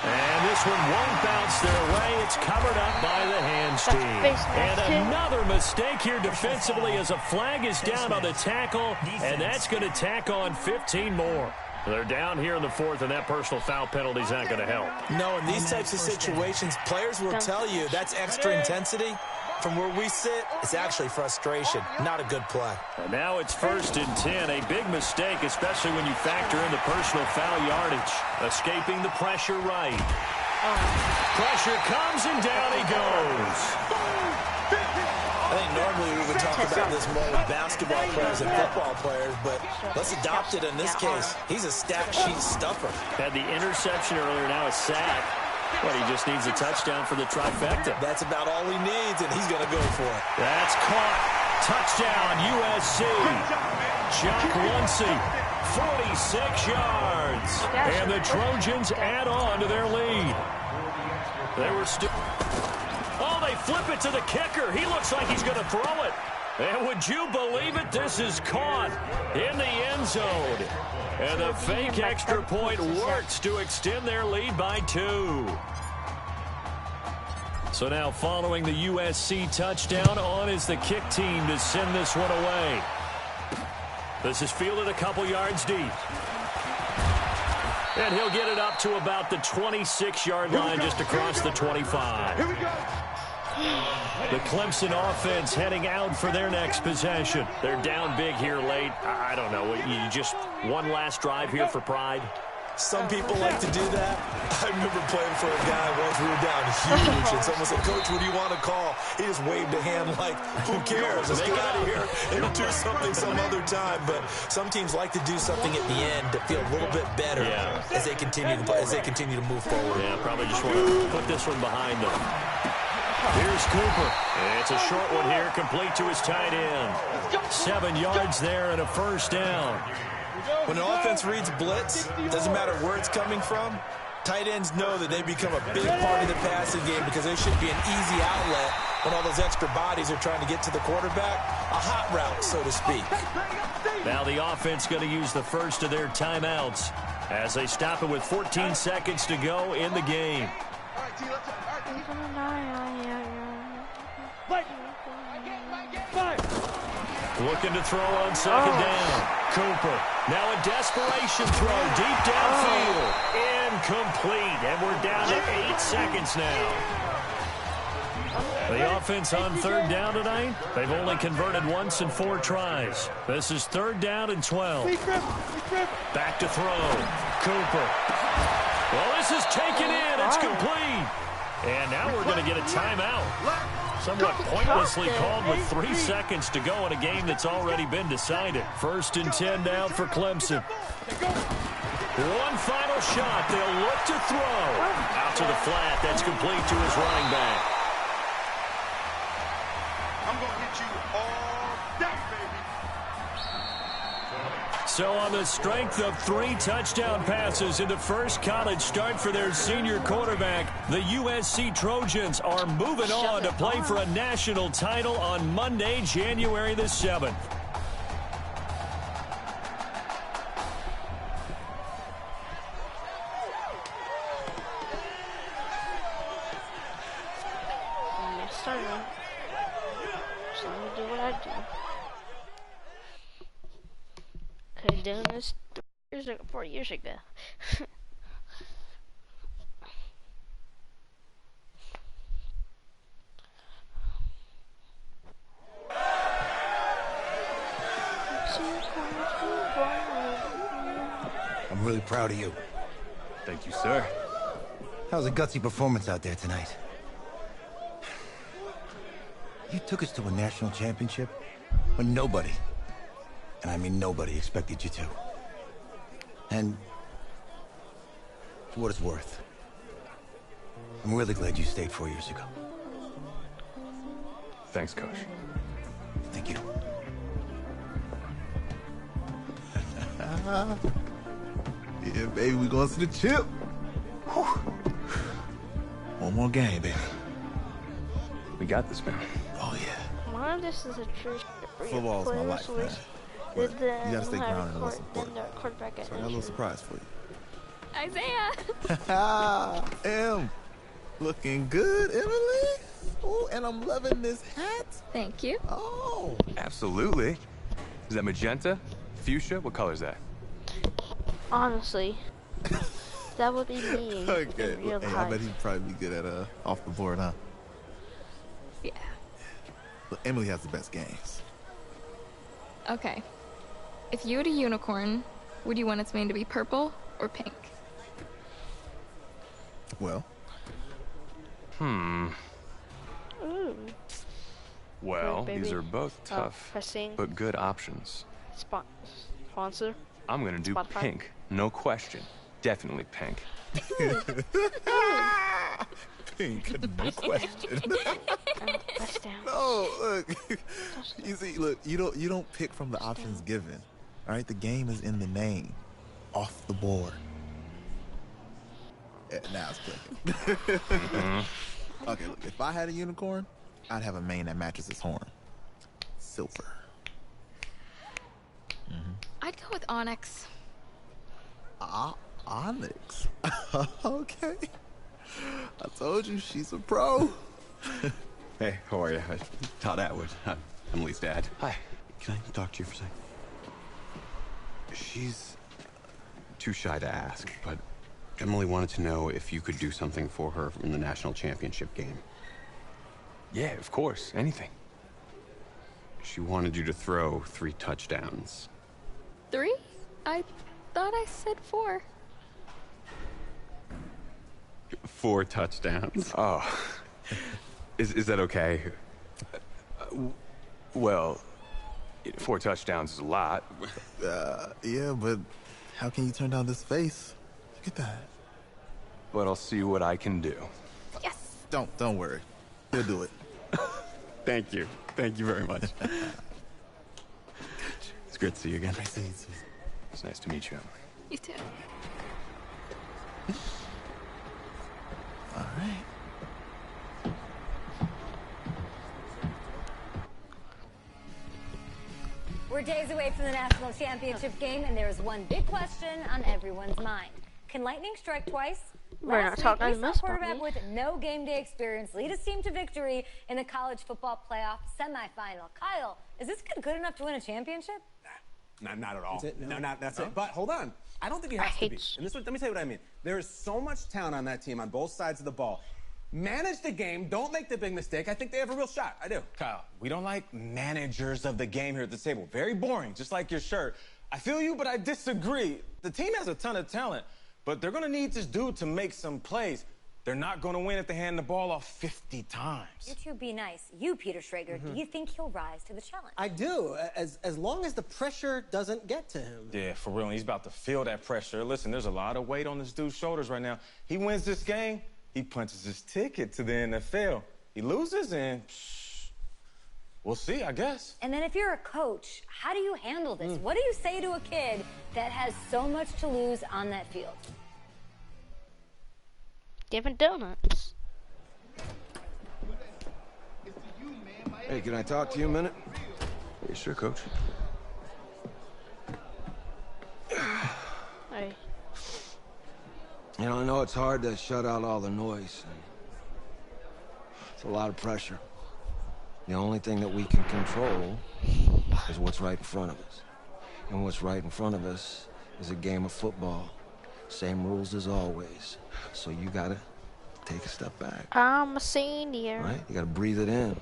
And this one won't bounce their way. It's covered up by the hand, Steve. And another mistake here defensively as a flag is down on the tackle, and that's going to tack on 15 more. They're down here in the fourth, and that personal foul penalty is not going to help. No, in these types of situations, players will tell you that's extra intensity. From where we sit, it's actually frustration, not a good play. And now it's 1st and 10. A big mistake, especially when you factor in the personal foul yardage. Escaping the pressure right. Pressure comes, and down he goes. I think normally we would talk about this more with basketball players and football players, but let's adopt it in this case. He's a stat sheet stuffer. Had the interception earlier, now a sack. But he just needs a touchdown for the trifecta. That's about all he needs, and he's going to go for it. That's caught. Touchdown, USC. Jock Luncey, 46 yards. And the Trojans add on to their lead. They were still... Oh, they flip it to the kicker. He looks like he's going to throw it. And would you believe it? This is caught in the end zone. And the fake extra point works to extend their lead by 2. So now following the USC touchdown, on is the kick team to send this one away. This is fielded a couple yards deep. And he'll get it up to about the 26-yard line just across the 25. Here we go. The Clemson offense heading out for their next possession. They're down big here late. I don't know. You just one last drive here for pride? Some people like to do that. I remember playing for a guy once. We were down huge, and someone said, "Coach, what do you want to call?" He just waved a hand like, "Who cares? Let's get out of here and do something some other time." But some teams like to do something at the end to feel a little bit better as they continue to move forward. Yeah, probably just want to put this one behind them. Here's Cooper. It's a short one here, complete to his tight end. 7 yards there and a first down. When an offense reads blitz, doesn't matter where it's coming from, tight ends know that they become a big part of the passing game because there should be an easy outlet when all those extra bodies are trying to get to the quarterback. A hot route, so to speak. Now the offense going to use the first of their timeouts as they stop it with 14 seconds to go in the game. Looking to throw on second down. Cooper. Now a desperation throw deep downfield. Incomplete. And we're down to 8 seconds now. The offense on third down tonight, they've only converted once in 4 tries. This is 3rd down and 12. Back to throw. Cooper. Well, this is taken in. It's complete. And now we're going to get a timeout. Somewhat pointlessly called with 3 seconds to go in a game that's already been decided. 1st and 10 now for Clemson. One final shot. They'll look to throw. Out to the flat. That's complete to his running back. I'm going to hit you all day, baby. So on the strength of 3 touchdown passes in the first college start for their senior quarterback, the USC Trojans are moving on to play for a national title on Monday, January the 7th. So I'm gonna do what I do. Could have done this 4 years ago. I'm really proud of you. Thank you, sir. That was a gutsy performance out there tonight. You took us to a national championship when nobody, and I mean nobody, expected you to. And for what it's worth, I'm really glad you stayed 4 years ago. Thanks, Coach. Thank you. Yeah, baby, we going to the chip. Whew. One more game, baby. We got this, man. Oh, yeah. One of this is a true Football's my life, man. But you gotta stay grounded and listen for it. So I got a little surprise for you. Isaiah! Em, looking good, Emily. Oh, and I'm loving this hat. Thank you. Oh. Absolutely. Is that magenta? Fuchsia? What color is that? Honestly, that would be me Okay. in real Hey, life. I bet he'd probably be good at off the board, huh? Yeah. Look, Emily has the best games. Okay. If you had a unicorn, would you want its mane to be purple or pink? Well. Ooh. Well, Baby. these are both tough, pressing. but good options. Sponsor. I'm gonna do Spotify. pink. No question. Definitely pink. Pink, no question. Press down. No, look. You see, look, you don't pick from the options given. All right, the game is in the name. Off the board. Now it's clicking. Okay, look, if I had a unicorn, I'd have a mane that matches its horn. Silver. I'd go with Onyx. Onyx. Okay. I told you she's a pro. Hey, how are you? Todd Atwood. I'm Emily's dad. Hi. Can I talk to you for a second? She's too shy to ask, but Emily wanted to know if you could do something for her in the national championship game. Yeah, of course. Anything. She wanted you to throw 3 touchdowns. 3? I thought I said 4. 4 touchdowns. Oh. Is that okay? Well, 4 touchdowns is a lot. Yeah, but how can you turn down this face? Look at that. But I'll see what I can do. Yes. Don't worry. He'll do it. Thank you. Thank you very much. It's great to see you again. Nice to meet you. It's nice to meet you, Emily. You too. All right. We're days away from the national championship game, and there is one big question on everyone's mind. Can lightning strike twice? We're not Last talking week, we saw this a quarterback about with no game day experience lead his team to victory in the college football playoff semifinal. Kyle, is this kid good enough to win a championship? Not at all. That's it? No, that's No? it. But hold on. I don't think he has to be. And let me tell you what I mean. There is so much talent on that team on both sides of the ball. Manage the game. Don't make the big mistake. I think they have a real shot. I do. Kyle, we don't like managers of the game here at the table. Very boring, just like your shirt. I feel you, but I disagree. The team has a ton of talent, but they're going to need this dude to make some plays. They're not going to win if they hand the ball off 50 times. You two be nice. You, Peter Schrager, do you think he'll rise to the challenge? I do, as long as the pressure doesn't get to him. Yeah, for real. He's about to feel that pressure. Listen, there's a lot of weight on this dude's shoulders right now. He wins this game, he punches his ticket to the NFL. He loses, and we'll see, I guess. And then if you're a coach, how do you handle this? What do you say to a kid that has so much to lose on that field? Different donuts. Hey, can I talk to you a minute? Yeah, sure, Coach. Hey. You know, I know it's hard to shut out all the noise. It's a lot of pressure. The only thing that we can control is what's right in front of us. And what's right in front of us is a game of football. Same rules as always. So you gotta take a step back. I'm a senior. Right? You gotta breathe it in.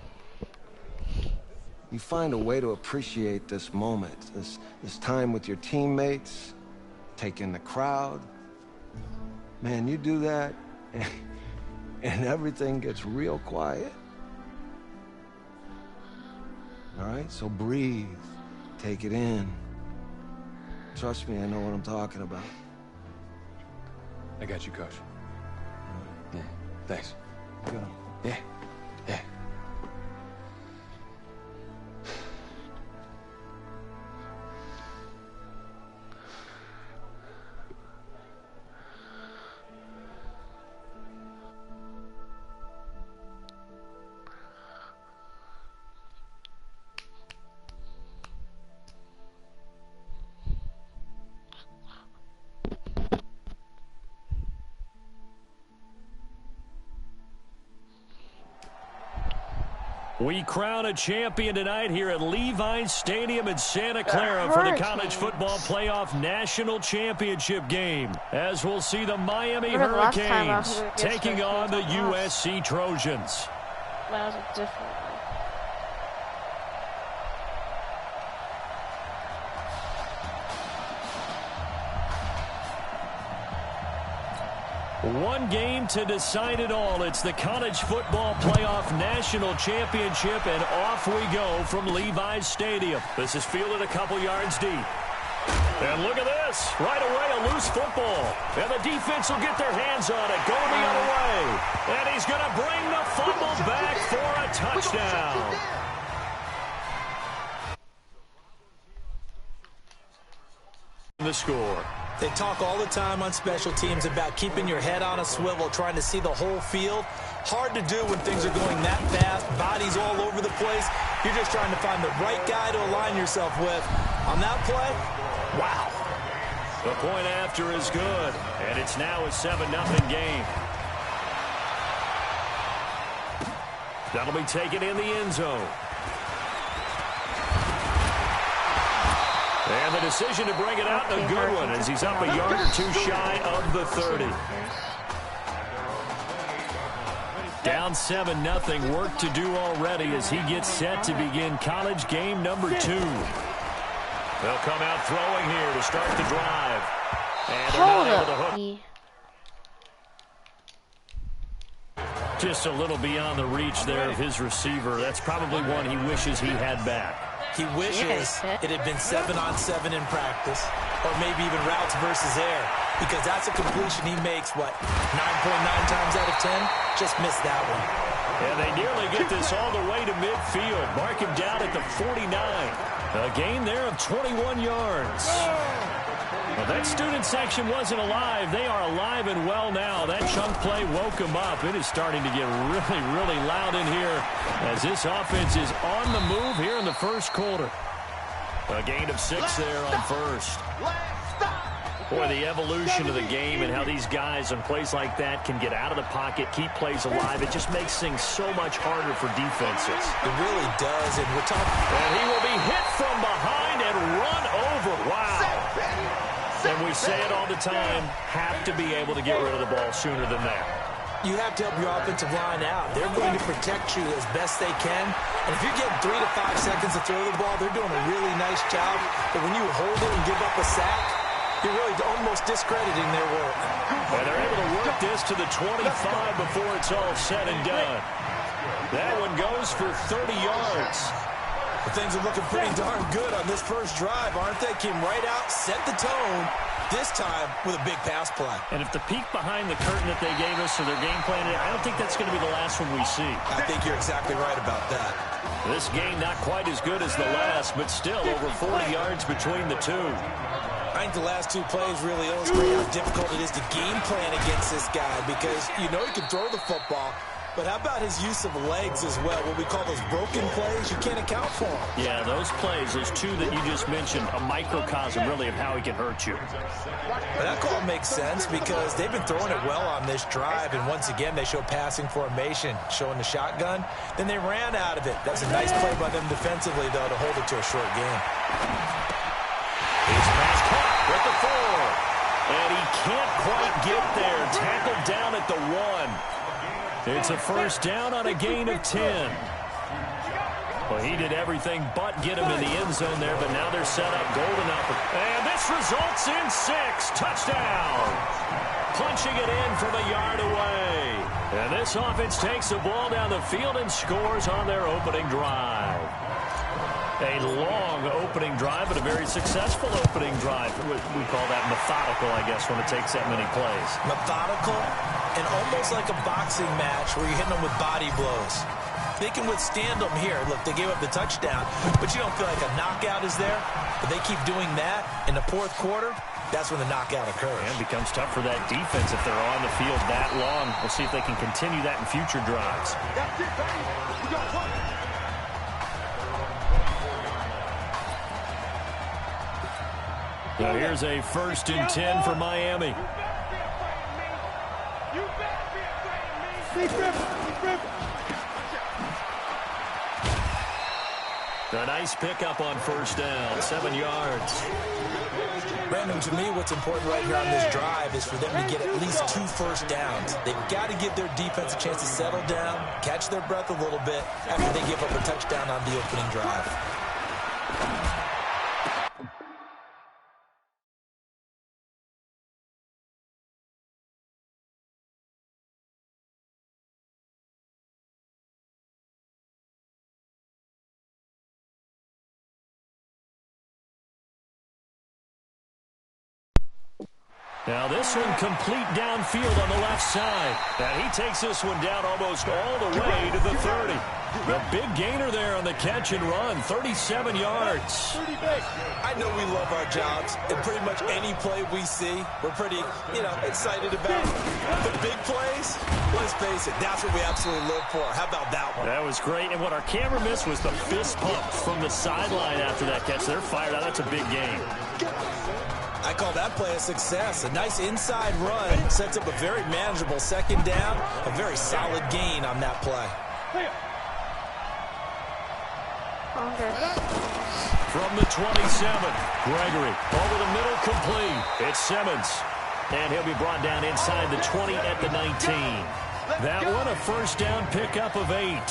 You find a way to appreciate this moment, this time with your teammates, take in the crowd. Man, you do that, and everything gets real quiet. All right? So breathe. Take it in. Trust me, I know what I'm talking about. I got you, Coach. Yeah, thanks. Good. Yeah, yeah. We crown a champion tonight here at Levi's Stadium in Santa Clara for the College Football Playoff National Championship game, as we'll see the Miami Hurricanes taking on the USC Trojans. That was a different one. One game to decide it all. It's the College Football Playoff National Championship, and off we go from Levi's Stadium. This is fielded a couple yards deep. And look at this. Right away, a loose football. And the defense will get their hands on it. Going the other way. And he's going to bring the fumble back for a touchdown. The score. They talk all the time on special teams about keeping your head on a swivel, trying to see the whole field. Hard to do when things are going that fast, bodies all over the place. You're just trying to find the right guy to align yourself with. On that play, wow. The point after is good, and it's now a 7-0 game. That'll be taken in the end zone. And the decision to bring it out, a good one, as he's up a yard or two shy of the 30. Down 7-0, work to do already as he gets set to begin college game number 2. They'll come out throwing here to start the drive. And they're not able to hook. Just a little beyond the reach there of his receiver. That's probably one he wishes he had back. He wishes it had been 7-on-7 in practice, or maybe even routes versus air, because that's a completion he makes, 9.9 times out of 10? Just missed that one. And they nearly get this all the way to midfield. Mark him down at the 49. A gain there of 21 yards. Well, that student section wasn't alive. They are alive and well now. That chunk play woke them up. It is starting to get really, really loud in here as this offense is on the move here in the first quarter. A gain of 6 there on first. Boy, the evolution of the game and how these guys on plays like that can get out of the pocket, keep plays alive, it just makes things so much harder for defenses. It really does, and we're talking... And he will be hit from behind and run over. Wow. And we say it all the time, have to be able to get rid of the ball sooner than that. You have to help your offensive line out. They're going to protect you as best they can. And if you're getting 3 to 5 seconds to throw the ball, they're doing a really nice job. But when you hold it and give up a sack, You're really almost discrediting their work. And they're able to work this to the 25 before it's all said and done. That one goes for 30 yards. Well, things are looking pretty darn good on this first drive, aren't they? Came right out, set the tone, this time with a big pass play. And if the peek behind the curtain that they gave us or their game plan, I don't think that's going to be the last one we see. I think you're exactly right about that. This game not quite as good as the last, but still over 40 yards between the two. I think the last two plays really illustrate how difficult it is to game plan against this guy because you know he can throw the football, but how about his use of legs as well? What we call those broken plays, you can't account for them. Yeah, those plays, those two that you just mentioned, a microcosm really of how he can hurt you. But that call makes sense because they've been throwing it well on this drive, and once again they show passing formation, showing the shotgun. Then they ran out of it. That's a nice play by them defensively, though, to hold it to a short game. It's pass caught with the 4. And he can't quite get there. Tackled down at the 1. It's a first down on a gain of 10. Well, he did everything but get him in the end zone there, but now they're set up golden up. And this results in 6. Touchdown. Punching it in from a yard away. And this offense takes the ball down the field and scores on their opening drive. A long opening drive, but a very successful opening drive. We call that methodical, I guess, when it takes that many plays. Methodical and almost like a boxing match where you're hitting them with body blows. They can withstand them here. Look, they gave up the touchdown, but you don't feel like a knockout is there. But they keep doing that in the fourth quarter. That's when the knockout occurs. And it becomes tough for that defense if they're on the field that long. We'll see if they can continue that in future drives. Now here's a 1st and 10 for Miami. A nice pickup on first down, 7 yards. Brandon, to me, what's important right here on this drive is for them to get at least 2 first downs. They've got to give their defense a chance to settle down, catch their breath a little bit after they give up a touchdown on the opening drive. Now this one complete downfield on the left side. And he takes this one down almost all the way to the 30. The big gainer there on the catch and run, 37 yards. I know we love our jobs, and pretty much any play we see, we're pretty, excited about. The big plays, let's face it, that's what we absolutely live for. How about that one? That was great, and what our camera missed was the fist pump from the sideline after that catch. They're fired out. That's a big game. I call that play a success. A nice inside run sets up a very manageable second down. A very solid gain on that play. From the 27, Gregory over the middle, complete. It's Simmons, and he'll be brought down inside the 20 at the 19. That one a first down pickup of 8.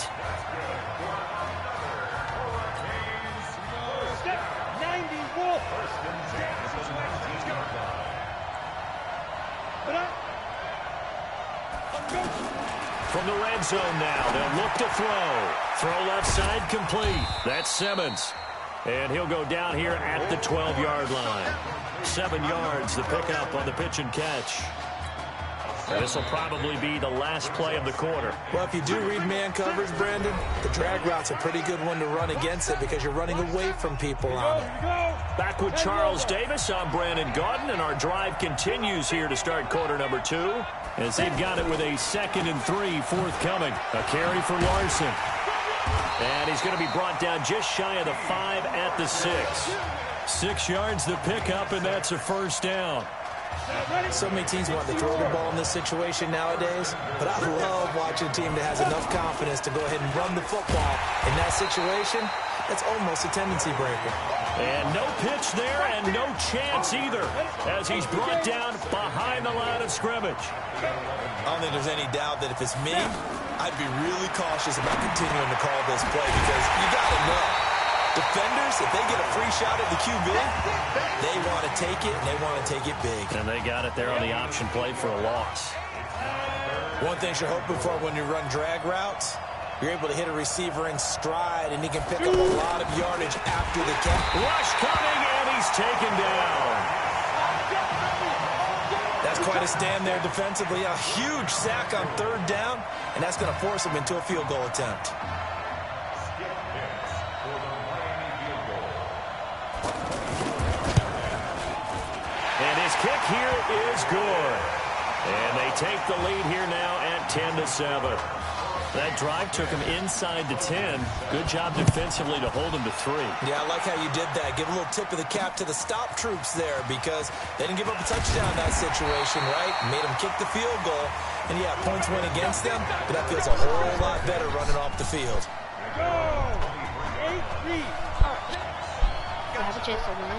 From the red zone now, they'll look to throw. Throw left side, complete. That's Simmons. And he'll go down here at the 12-yard line. 7 yards, the pickup on the pitch and catch. And this will probably be the last play of the quarter. Well, if you do read man coverage, Brandon, the drag route's a pretty good one to run against it because you're running away from people on it. Back with Charles Davis, I'm Brandon Gaudin, and our drive continues here to start quarter number 2. As they've got it with a 2nd and 3 forthcoming. A carry for Larson. And he's going to be brought down just shy of the 5 at the 6. 6 yards the pickup, and that's a first down. So many teams want to throw the ball in this situation nowadays, but I love watching a team that has enough confidence to go ahead and run the football. In that situation, that's almost a tendency breaker. And no pitch there and no chance either as he's brought down behind the line of scrimmage. I don't think there's any doubt that if it's me, I'd be really cautious about continuing to call this play because you got to know Defenders, if they get a free shot at the QB, they want to take it, and they want to take it big. And they got it there on the option play for a loss. One thing you're hoping for when you run drag routes, you're able to hit a receiver in stride, and he can pick up a lot of yardage after the catch. Rush coming, and he's taken down. That's quite a stand there defensively. A huge sack on 3rd down, and that's going to force him into a field goal attempt. And his kick here is good. And they take the lead here now at 10-7. That drive took him inside to 10. Good job defensively to hold him to 3. Yeah, I like how you did that. Give a little tip of the cap to the stop troops there because they didn't give up a touchdown in that situation, right? Made them kick the field goal. And, yeah, points went against them, but that feels a whole lot better running off the field. Do I have a chance to win?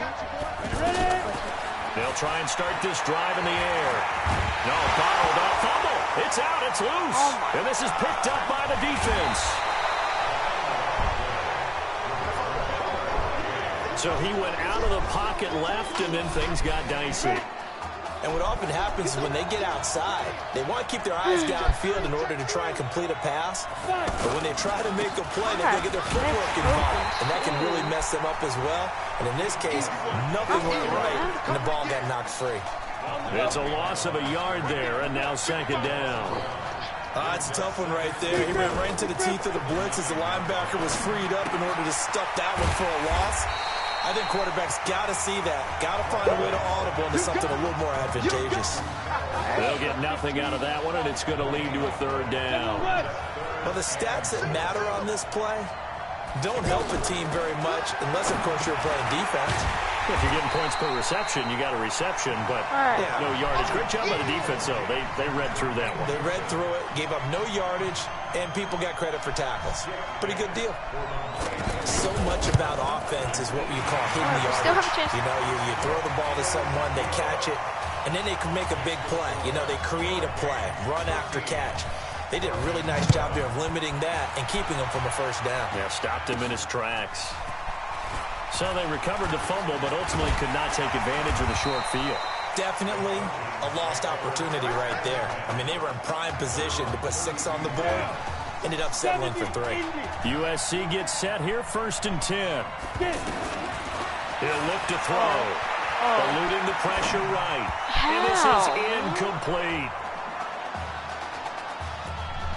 They'll try and start this drive in the air. No, bottled up. Fumble. It's out. It's loose. And this is picked up by the defense. So he went out of the pocket left, and then things got dicey. And what often happens is when they get outside, they want to keep their eyes downfield in order to try and complete a pass. But when they try to make a play, they get their footwork involved, and that can really mess them up as well. And in this case, nothing went right, and the ball got knocked free. It's a loss of a yard there, and now 2nd down. It's a tough one right there. He ran right into the teeth of the blitz as the linebacker was freed up in order to stuff that one for a loss. I think quarterbacks got to see that. Got to find a way to audible into something a little more advantageous. They'll get nothing out of that one, and it's going to lead to a 3rd down. Well, the stats that matter on this play don't help a team very much unless, of course, you're playing defense. If you're getting points per reception, you got a reception, but no yardage. Great job by the defense, though. They read through that one. They read through it, gave up no yardage, and people got credit for tackles. Pretty good deal. So much about offense is what you call hidden yardage. You know, you throw the ball to someone, they catch it, and then they can make a big play. You know, they create a play, run after catch. They did a really nice job there of limiting that and keeping him from a 1st down. Yeah, stopped him in his tracks. So they recovered the fumble, but ultimately could not take advantage of the short field. Definitely a lost opportunity right there. I mean, they were in prime position to put 6 on the board. Ended up settling for 3. USC gets set here, 1st and 10. He'll look to throw. Eluding the pressure right. And this is incomplete.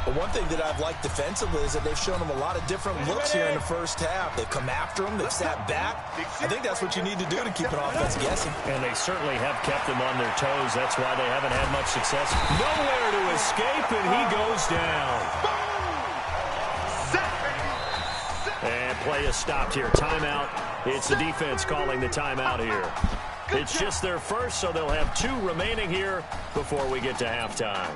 But one thing that I've liked defensively is that they've shown them a lot of different looks here in the 1st half. They've come after them. They've sat back. I think that's what you need to do to keep an offense guessing. And they certainly have kept them on their toes. That's why they haven't had much success. Nowhere to escape, and he goes down. And play is stopped here. Timeout. It's the defense calling the timeout here. It's just their first, so they'll have 2 remaining here before we get to halftime.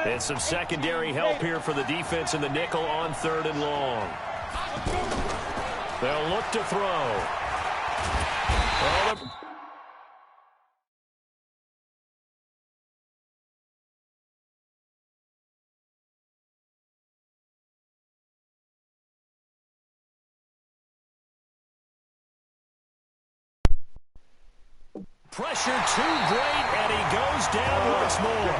And some secondary help here for the defense in the nickel on 3rd and long. They'll look to throw. Pressure too great, and he goes down once more.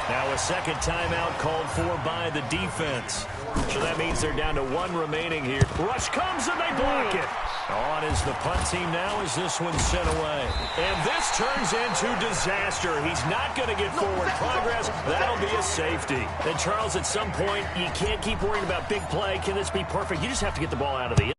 Now a 2nd timeout called for by the defense. So that means they're down to 1 remaining here. Rush comes and they block it. On is the punt team now as this one's sent away. And this turns into disaster. He's not going to get forward progress. That'll be a safety. And Charles, at some point, you can't keep worrying about big play. Can this be perfect? You just have to get the ball out of the end.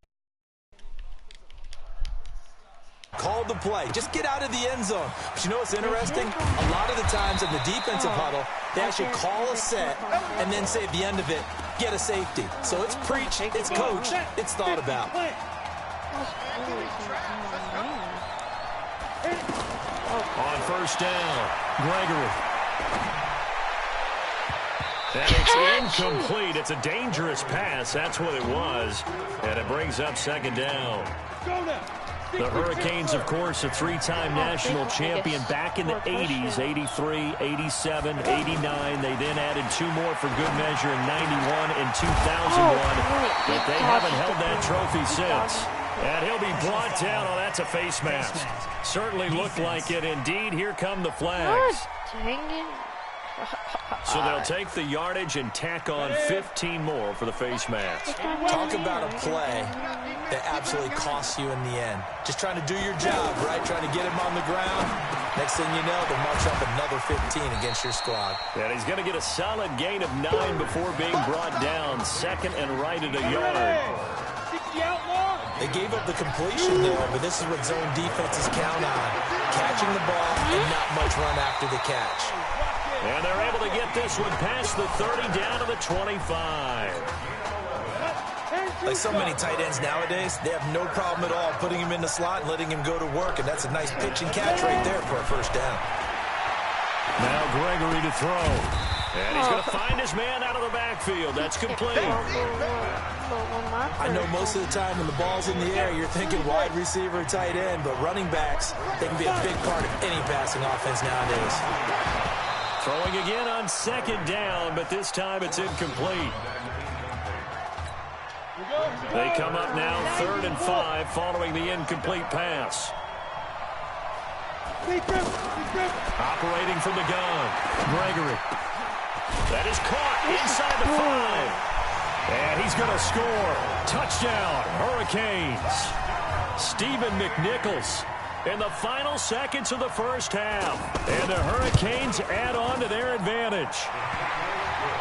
Called the play. Just get out of the end zone. But you know what's interesting? A lot of the times in the defensive huddle, they actually call a set and then say at the end of it, get a safety. So it's preached, it's coached, it's thought about. On 1st down, Gregory. And it's incomplete. It's a dangerous pass. That's what it was. And it brings up 2nd down. The Hurricanes, of course, a three-time national champion back in the 80s, 83, 87, 89. They then added 2 more for good measure in 91 and 2001. But they haven't held that trophy since. And he'll be brought down. Oh, that's a face mask. Certainly looked like it. Indeed, here come the flags. Dang it. So they'll take the yardage and tack on 15 more for the face mask. Talk about a play that absolutely costs you in the end. Just trying to do your job, right? Trying to get him on the ground. Next thing you know, they'll march up another 15 against your squad. And he's going to get a solid gain of 9 before being brought down. Second and right at a yard. They gave up the completion there, but this is what zone defenses count on. Catching the ball and not much run after the catch. And they're able to get this one past the 30 down to the 25. Like so many tight ends nowadays, they have no problem at all putting him in the slot and letting him go to work, and that's a nice pitch and catch right there for a first down. Now Gregory to throw. And he's going to find his man out of the backfield. That's complete. I know most of the time when the ball's in the air, you're thinking wide receiver, tight end, but running backs, they can be a big part of any passing offense nowadays. Throwing again on second down, but this time it's incomplete. They come up now 3rd and 5 following the incomplete pass. Operating from the gun, Gregory. That is caught inside the 5. And he's going to score. Touchdown, Hurricanes. Stephen McNichols in the final seconds of the first half. And the Hurricanes add on to their advantage.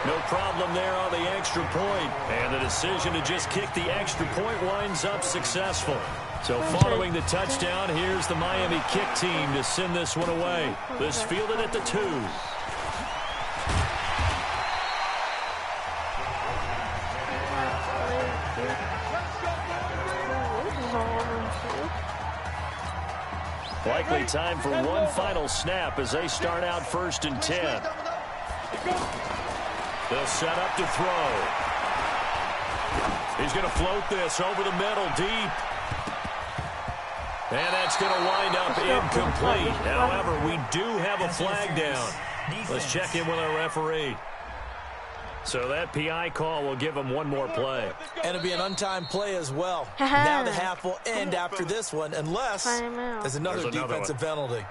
No problem there on the extra point. And the decision to just kick the extra point winds up successful. So following the touchdown, here's the Miami kick team to send this one away. This fielded at the 2. Likely time for one final snap as they start out 1st and 10. They'll set up to throw. He's going to float this over the middle deep. And that's going to wind up incomplete. However, we do have a flag down. Let's check in with our referee. So that PI call will give him one more play. And it'll be an untimed play as well. Now the half will end after this one, unless there's another defensive penalty.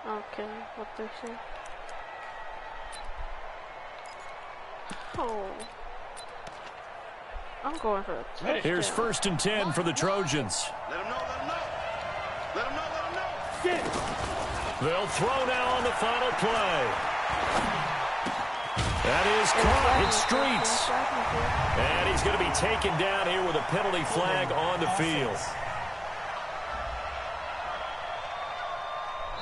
Okay, what they say? Oh. I'm going for it. Here's 1st and 10 for the Trojans. Let him know, let him know. Let him know, let him know. Get it. They'll throw now on the final play. That is caught. It's Streets. And he's going to be taken down here with a penalty flag on the field.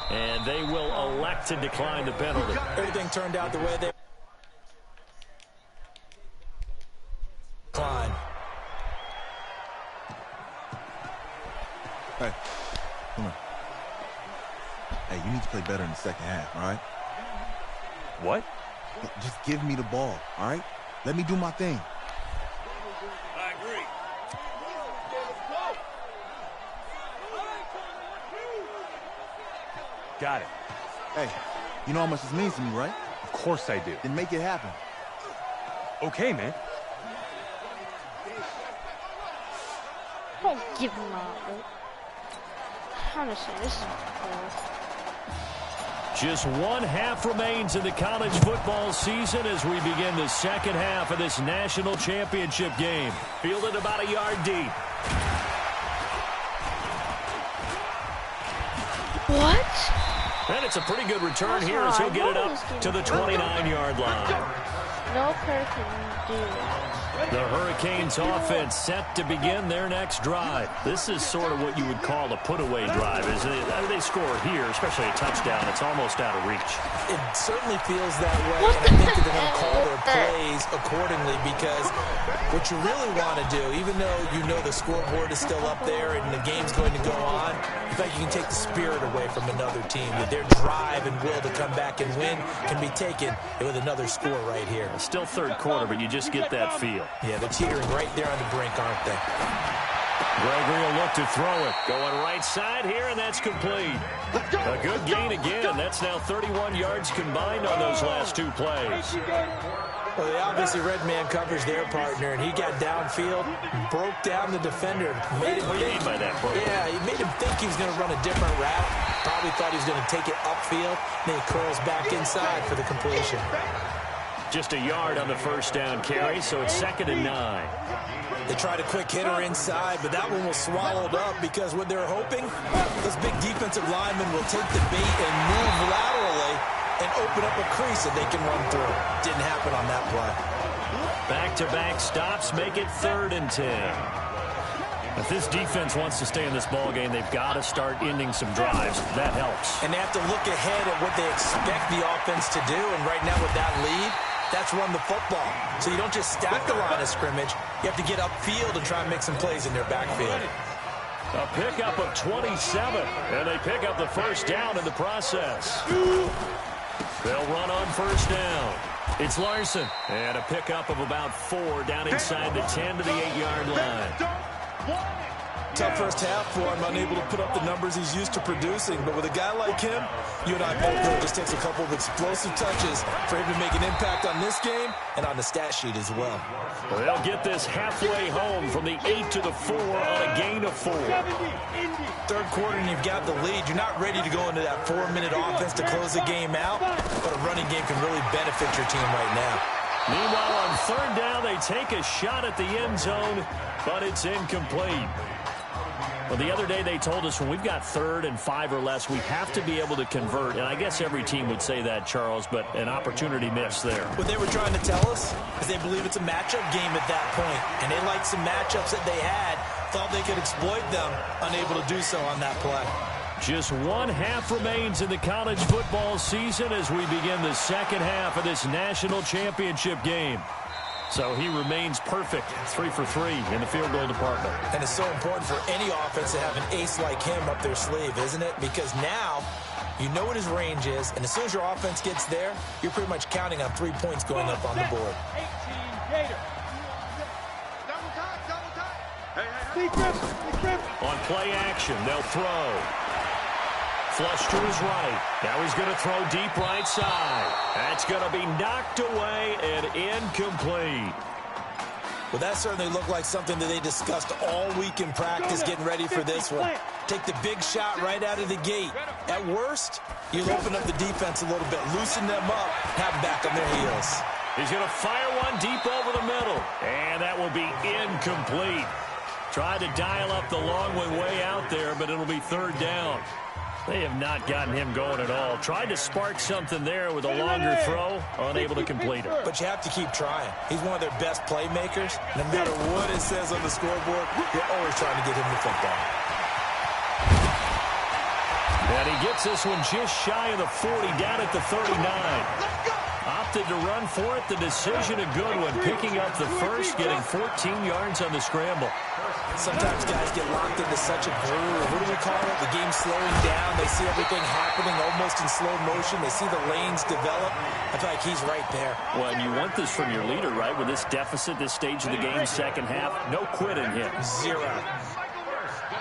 And they will elect to decline the penalty. Everything turned out the way they declined. Hey, come on. Hey, you need to play better in the second half, all right? What? Just give me the ball, all right? Let me do my thing. I agree. Got it. Hey, you know how much this means to me, right? Of course I do. Then make it happen. Okay, man. Don't give him out. Honestly, this is Just one half remains in the college football season as we begin the second half of this national championship game. Fielded about a yard deep. What? And it's a pretty good return here as he'll get it up to the 29-yard line. No player can do that. The Hurricanes offense set to begin their next drive. This is sort of what you would call a put-away drive, isn't it? I mean, they score here, especially a touchdown. It's almost out of reach. It certainly feels that way, and I think they're going to call their plays accordingly because what you really want to do, even though you know the scoreboard is still up there and the game's going to go on, in fact, you can take the spirit away from another team. Their drive and will to come back and win can be taken with another score right here. It's still third quarter, but you just get that feel. Yeah, they're teetering right there on the brink, aren't they? Gregory will look to throw it. Going right side here, and that's complete. A good gain again. That's now 31 yards combined on those last two plays. Well, they obviously read man coverage their partner, and he got downfield, broke down the defender. Made him what do you mean by that, bro? Yeah, he made him think he was going to run a different route. Probably thought he was going to take it upfield. Then he curls back inside for the completion. Just a yard on the first down carry, so it's 2nd and 9. They tried a quick hitter inside, but that one was swallowed up because what they're hoping, this big defensive lineman will take the bait and move laterally and open up a crease that they can run through. Didn't happen on that play. Back-to-back stops make it 3rd and 10. If this defense wants to stay in this ball game, they've got to start ending some drives. That helps. And they have to look ahead at what they expect the offense to do, and right now with that lead, that's run the football. So you don't just stack the line of scrimmage. You have to get upfield and try and make some plays in their backfield. A pickup of 27, and they pick up the first down in the process. They'll run on first down. It's Larson, and a pickup of about 4 down inside the 10 to the 8-yard line. Tough first half for him, unable to put up the numbers he's used to producing. But with a guy like him, you and I both know it just takes a couple of explosive touches for him to make an impact on this game and on the stat sheet as well. They'll get this halfway home from the 8 to the 4 on a gain of 4. Third quarter and you've got the lead. You're not ready to go into that 4-minute offense to close the game out, but a running game can really benefit your team right now. Meanwhile, on 3rd down, they take a shot at the end zone, but it's incomplete. Well, the other day they told us when we've got 3rd and 5 or less, we have to be able to convert. And I guess every team would say that, Charles, but an opportunity missed there. What they were trying to tell us is they believe it's a matchup game at that point. And they liked some matchups that they had, thought they could exploit them, unable to do so on that play. Just 1 half remains in the college football season as we begin the 2nd half of this national championship game. So he remains perfect, 3 for 3 in the field goal department. And it's so important for any offense to have an ace like him up their sleeve, isn't it? Because now you know what his range is, and as soon as your offense gets there, you're pretty much counting on 3 points going up on the board. 18 Gator. On play action, they'll throw. Flush to his right. Now he's going to throw deep right side. That's going to be knocked away and incomplete. Well, that certainly looked like something that they discussed all week in practice getting ready for this one. Take the big shot right out of the gate. At worst, you'll open up the defense a little bit, loosen them up, have them back on their heels. He's going to fire one deep over the middle, and that will be incomplete. Tried to dial up the long one way out there, but it'll be 3rd down. They have not gotten him going at all. Tried to spark something there with a longer throw, unable to complete it. But you have to keep trying. He's one of their best playmakers. No matter what it says on the scoreboard, you're always trying to get him the football. And he gets this one just shy of the 40, down at the 39. Opted to run for it. The decision a good one. Picking up the first, getting 14 yards on the scramble. Sometimes guys get locked into such a groove. What do we call it? The game's slowing down. They see everything happening almost in slow motion. They see the lanes develop. I feel like he's right there. Well, and you want this from your leader, right? With this deficit, this stage of the game, 2nd half, no quit in him. 0.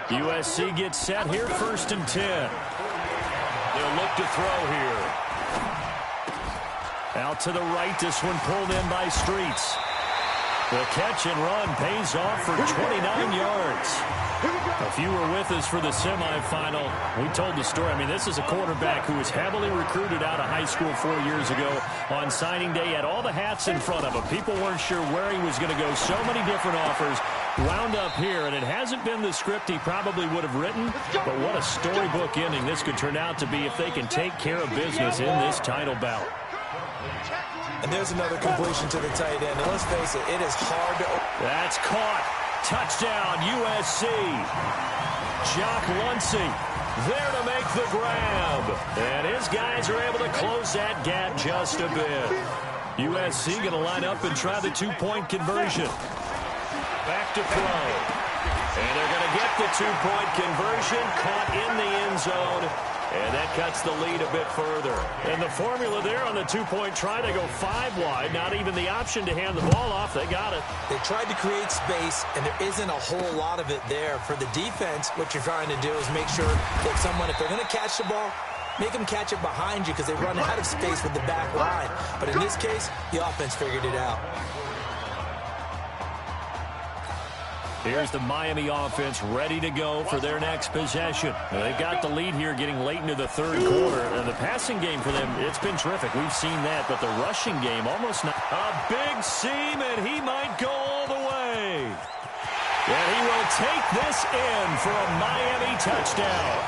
USC gets set here, 1st and 10. They'll look to throw here. Out to the right, this one pulled in by Streets. The catch and run pays off for 29 yards. If you were with us for the semifinal, we told the story. I mean, this is a quarterback who was heavily recruited out of high school 4 years ago. On signing day, had all the hats in front of him. People weren't sure where he was going to go. So many different offers. Wound up here, and it hasn't been the script he probably would have written, but what a storybook ending this could turn out to be if they can take care of business in this title bout. And there's another completion to the tight end. And let's face it, it is hard to... That's caught. Touchdown, USC. Jock Luncey there to make the grab. And his guys are able to close that gap just a bit. USC going to line up and try the 2-point conversion. Back to throw. And they're going to get the 2-point conversion. Caught in the end zone. And that cuts the lead a bit further. And the formula there on the two-point try to go 5 wide. Not even the option to hand the ball off. They got it. They tried to create space, and there isn't a whole lot of it there. For the defense, what you're trying to do is make sure that someone, if they're going to catch the ball, make them catch it behind you because they run out of space with the back line. But in this case, the offense figured it out. Here's the Miami offense ready to go for their next possession. They've got the lead here getting late into the third quarter. And the passing game for them, it's been terrific. We've seen that. But the rushing game almost not. A big seam, and he might go all the way. And he will take this in for a Miami touchdown.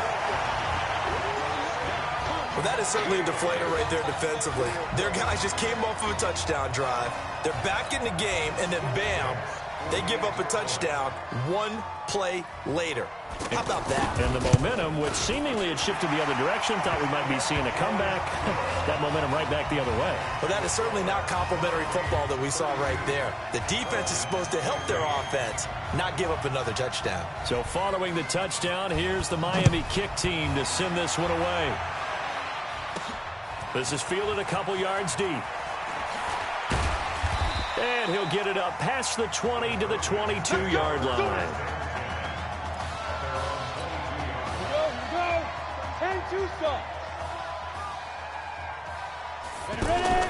Well, that is certainly a deflator right there defensively. Their guys just came off of a touchdown drive. They're back in the game, and then bam, they give up a touchdown 1 play later. How about that? And the momentum, which seemingly had shifted the other direction, thought we might be seeing a comeback. That momentum right back the other way. But that is certainly not complimentary football that we saw right there. The defense is supposed to help their offense, not give up another touchdown. So following the touchdown, here's the Miami kick team to send this one away. This is fielded a couple yards deep. And he'll get it up past the 20 to the 22-yard line. Go. 10-2 stop. Ready?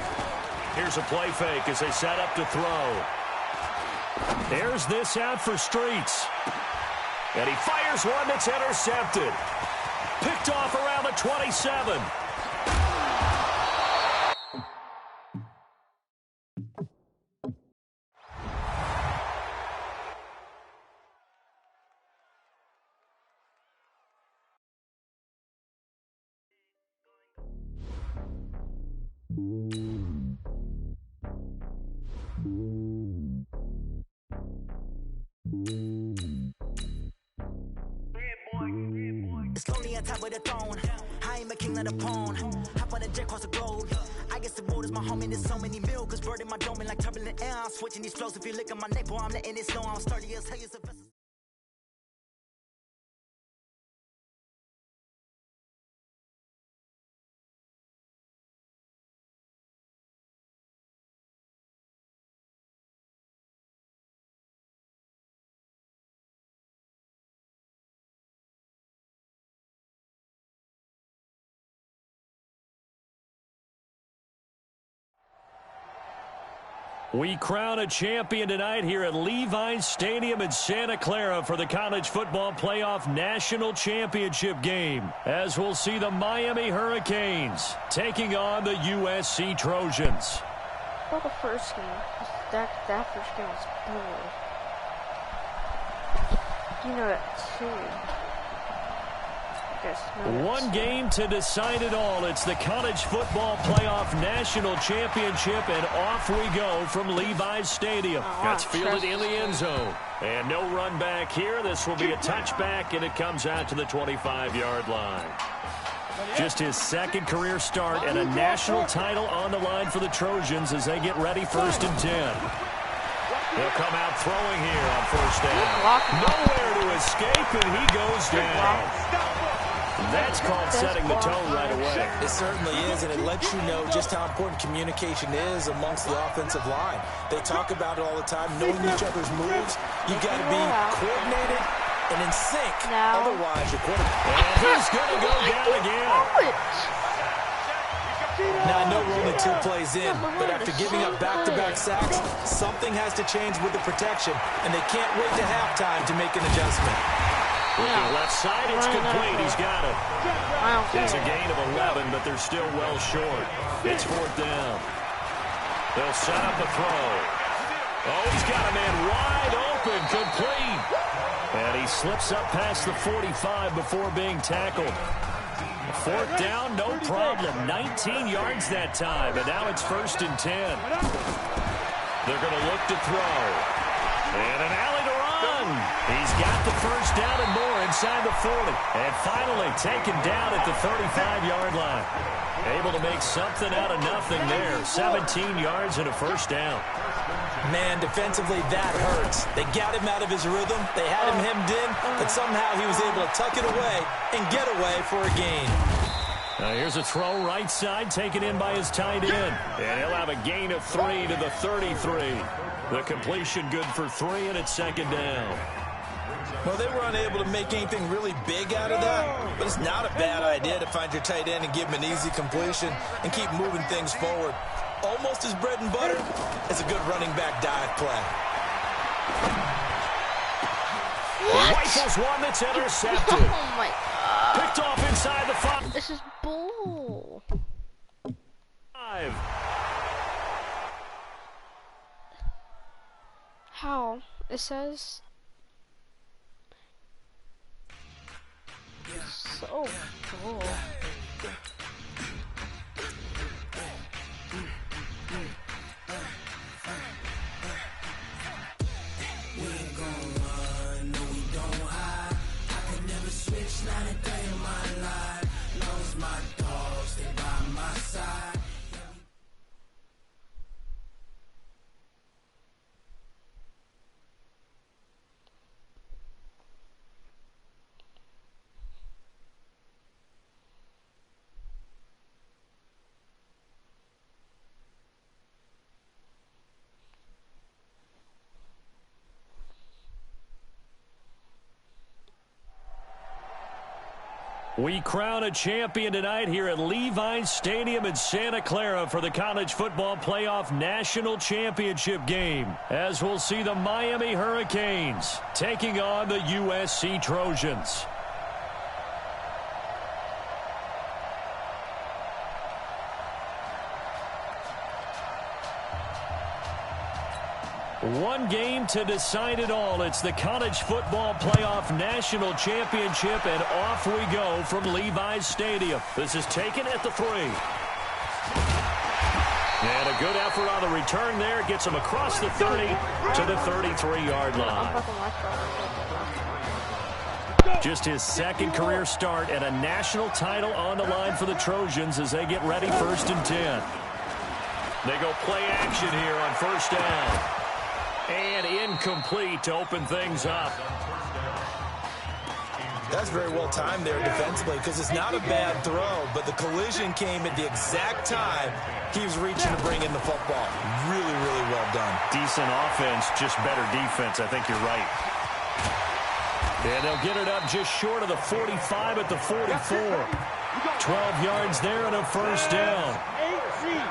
Here's a play fake as they set up to throw. There's this out for Streets. And he fires one that's intercepted. Picked off around the 27. It's lonely on top of the throne. I am a king of the pawn. Hop on a jet across the globe. I guess the world is my home and there's so many milk. Bird in my dome and like turbulent air. I'm switching these flows. If you look at my neck, boy, I'm letting it snow. I'm sturdy as hell as a vessel. We crown a champion tonight here at Levi's Stadium in Santa Clara for the College Football Playoff National Championship game, as we'll see the Miami Hurricanes taking on the USC Trojans. Well, the first game, that first game was boring. You know that too. One game to decide it all. It's the College Football Playoff National Championship, and off we go from Levi's Stadium. That's fielded in the end zone. And no run back here. This will be a touchback, and it comes out to the 25-yard line. Just his second career start and a national title on the line for the Trojans as they get ready 1st and 10. He'll come out throwing here on 1st down. Nowhere to escape, and he goes down. That's called setting the tone right away. It certainly is, and it lets you know just how important communication is amongst the offensive line. They talk about it all the time, knowing each other's moves. You've got to be coordinated and in sync. Otherwise, your quarterback. And he's going to go down again. Now, I know we're only 2 plays in, but after giving up back-to-back sacks, something has to change with the protection, and they can't wait to halftime to make an adjustment. Looking left side, it's complete. He's got it. It's a gain of 11, but they're still well short. It's 4th down. They'll set up a throw. Oh, he's got a man wide open, complete. And he slips up past the 45 before being tackled. 4th down, no problem. 19 yards that time, and now it's 1st and 10. They're going to look to throw. And an alley to run. He's got the 1st down and more inside the 40. And finally taken down at the 35-yard line. Able to make something out of nothing there. 17 yards and a 1st down. Man, defensively, that hurts. They got him out of his rhythm. They had him hemmed in, but somehow he was able to tuck it away and get away for a gain. Here's a throw right side, taken in by his tight end. And he'll have a gain of 3 to the 33. The completion good for 3, and it's second down. Well, they were unable to make anything really big out of that, but it's not a bad idea to find your tight end and give him an easy completion and keep moving things forward. Almost as bread and butter as a good running back dive play. Rifles one that's intercepted. Oh my God. Picked off inside the 5. This is bull. 5. How? It says... So cool. We ain't gon' run, no we don't hide. I can never switch, not a day in my life. Lost my dogs, they by my side. We crown a champion tonight here at Levi's Stadium in Santa Clara for the College Football Playoff National Championship game, as we'll see the Miami Hurricanes taking on the USC Trojans. One game to decide it all. It's the College Football Playoff National Championship, and off we go from Levi's Stadium. This is taken at the 3. And a good effort on the return there. Gets him across the 30 to the 33-yard line. Just his second career start and a national title on the line for the Trojans as they get ready 1st and 10. They go play action here on 1st down. And incomplete to open things up. That's very well timed there defensively because it's not a bad throw, but the collision came at the exact time he was reaching to bring in the football. Really, really well done. Decent offense, just better defense. I think you're right. And they'll get it up just short of the 45 at the 44. 12 yards there and a 1st down.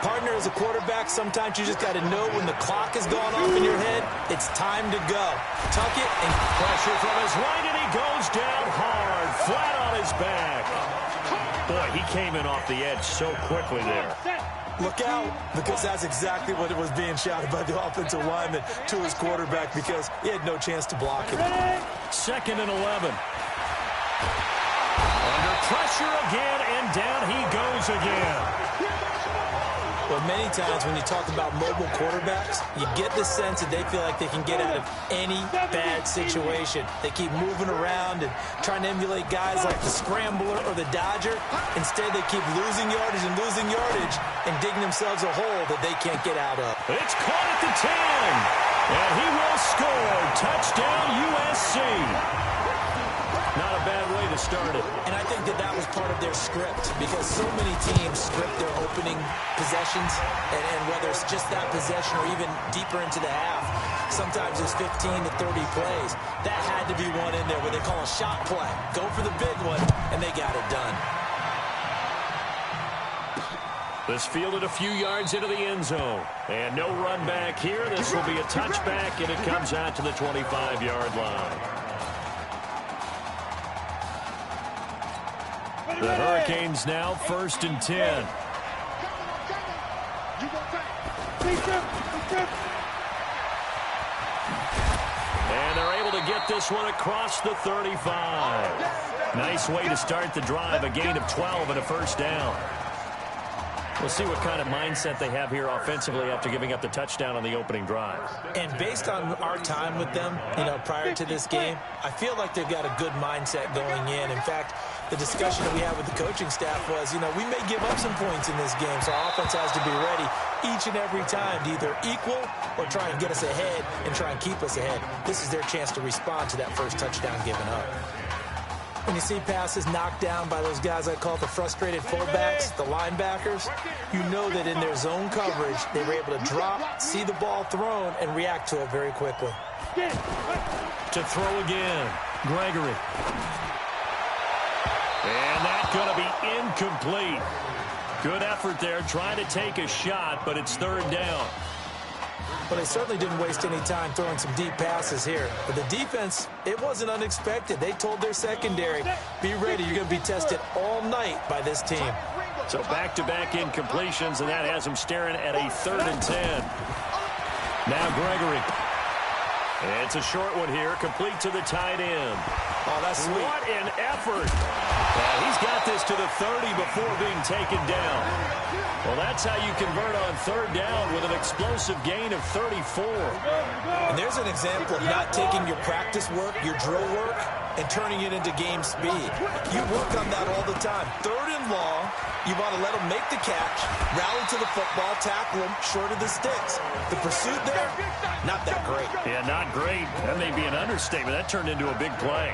Partner, as a quarterback, sometimes you just got to know when the clock has gone off in your head, it's time to go. Tuck it and pressure from his right, and he goes down hard, flat on his back. Boy, he came in off the edge so quickly there. Look out, because that's exactly what it was being shouted by the offensive lineman to his quarterback because he had no chance to block it. 2nd and 11. Under pressure again, and down he goes again. Well, many times when you talk about mobile quarterbacks, you get the sense that they feel like they can get out of any bad situation. They keep moving around and trying to emulate guys like the Scrambler or the Dodger. Instead, they keep losing yardage and digging themselves a hole that they can't get out of. It's caught at the 10, and he will score. Touchdown, USC. Not a bad way to start it. And I think that was part of their script because so many teams script their opening possessions, and whether it's just that possession or even deeper into the half, sometimes it's 15 to 30 plays. That had to be one in there where they call a shot play. Go for the big one, and they got it done. This fielded a few yards into the end zone. And no run back here. This will be a touchback, and it comes out to the 25-yard line. The Hurricanes now 1st and 10. And they're able to get this one across the 35. Nice way to start the drive. A gain of 12 and a 1st down. We'll see what kind of mindset they have here offensively after giving up the touchdown on the opening drive. And based on our time with them, prior to this game, I feel like they've got a good mindset going in. In fact, the discussion that we had with the coaching staff was, we may give up some points in this game, so our offense has to be ready each and every time to either equal or try and get us ahead and try and keep us ahead. This is their chance to respond to that first touchdown given up. When you see passes knocked down by those guys I call the frustrated fullbacks, the linebackers, you know that in their zone coverage, they were able to drop, see the ball thrown, and react to it very quickly. To throw again, Gregory. And that's going to be incomplete. Good effort there, trying to take a shot, but it's third down. Well, they certainly didn't waste any time throwing some deep passes here. But the defense, it wasn't unexpected. They told their secondary, be ready, you're going to be tested all night by this team. So back-to-back incompletions, and that has them staring at a 3rd and 10. Now Gregory. It's a short one here, complete to the tight end. Oh, that's sweet. What an effort. He's got this to the 30 before being taken down. Well, that's how you convert on 3rd down with an explosive gain of 34. And there's an example of not taking your practice work, your drill work, and turning it into game speed. You work on that all the time. 3rd and long, you want to let them make the catch, rally to the football, tackle them short of the sticks. The pursuit there, not that great. Yeah, not great. That may be an understatement. That turned into a big play.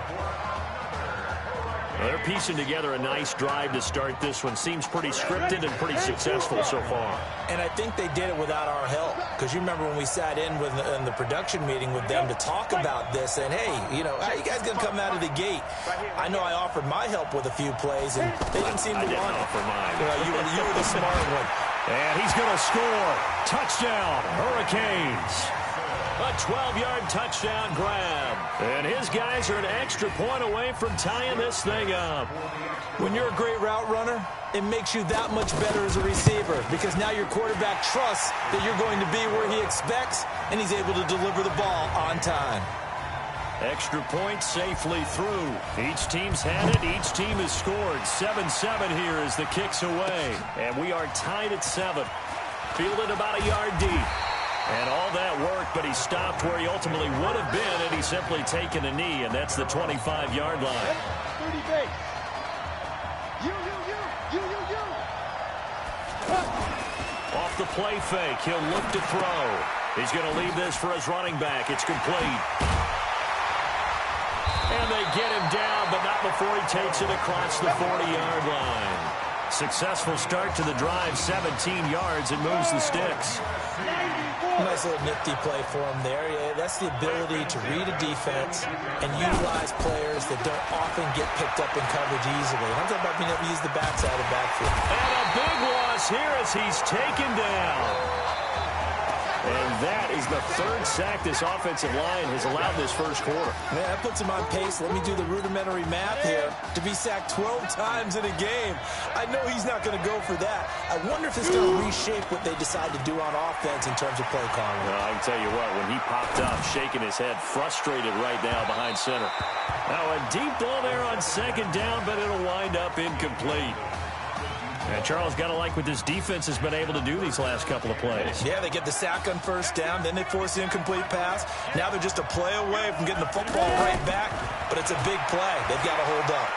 Well, they're piecing together a nice drive to start this one. Seems pretty scripted and pretty successful so far. And I think they did it without our help. Because you remember when we sat in the production meeting with them to talk about this, and hey, you know, how you guys going to come out of the gate? I know I offered my help with a few plays, and they didn't seem to want it. I didn't offer mine. You were the smart one. And he's going to score. Touchdown, Hurricanes. A 12-yard touchdown grab. And his guys are an extra point away from tying this thing up. When you're a great route runner, it makes you that much better as a receiver because now your quarterback trusts that you're going to be where he expects, and he's able to deliver the ball on time. Extra point safely through. Each team's had it. Each team has scored. 7-7 here as the kick's away. And we are tied at 7. Fielded about a yard deep. And all that worked, but he stopped where he ultimately would have been, and he's simply taken a knee, and that's the 25-yard line. 30 base. You. Off the play fake, he'll look to throw. He's going to leave this for his running back. It's complete. And they get him down, but not before he takes it across the 40-yard line. Successful start to the drive, 17 yards, and moves the sticks. Nice little nifty play for him there. Yeah, that's the ability to read a defense and utilize players that don't often get picked up in coverage easily. I'm talking about being able to use the backside of backfield. And a big loss here as he's taken down. And that is the 3rd sack this offensive line has allowed this first quarter. Yeah, that puts him on pace. Let me do the rudimentary math here. To be sacked 12 times in a game, I know he's not going to go for that. I wonder if it's going to reshape what they decide to do on offense in terms of play calling. Well, I can tell you what, when he popped up, shaking his head, frustrated right now behind center. Now a deep ball there on 2nd down, but it'll wind up incomplete. And Charles, got to like what this defense has been able to do these last couple of plays. Yeah, they get the sack on 1st down, then they force the incomplete pass. Now they're just a play away from getting the football right back, but it's a big play. They've got to hold up.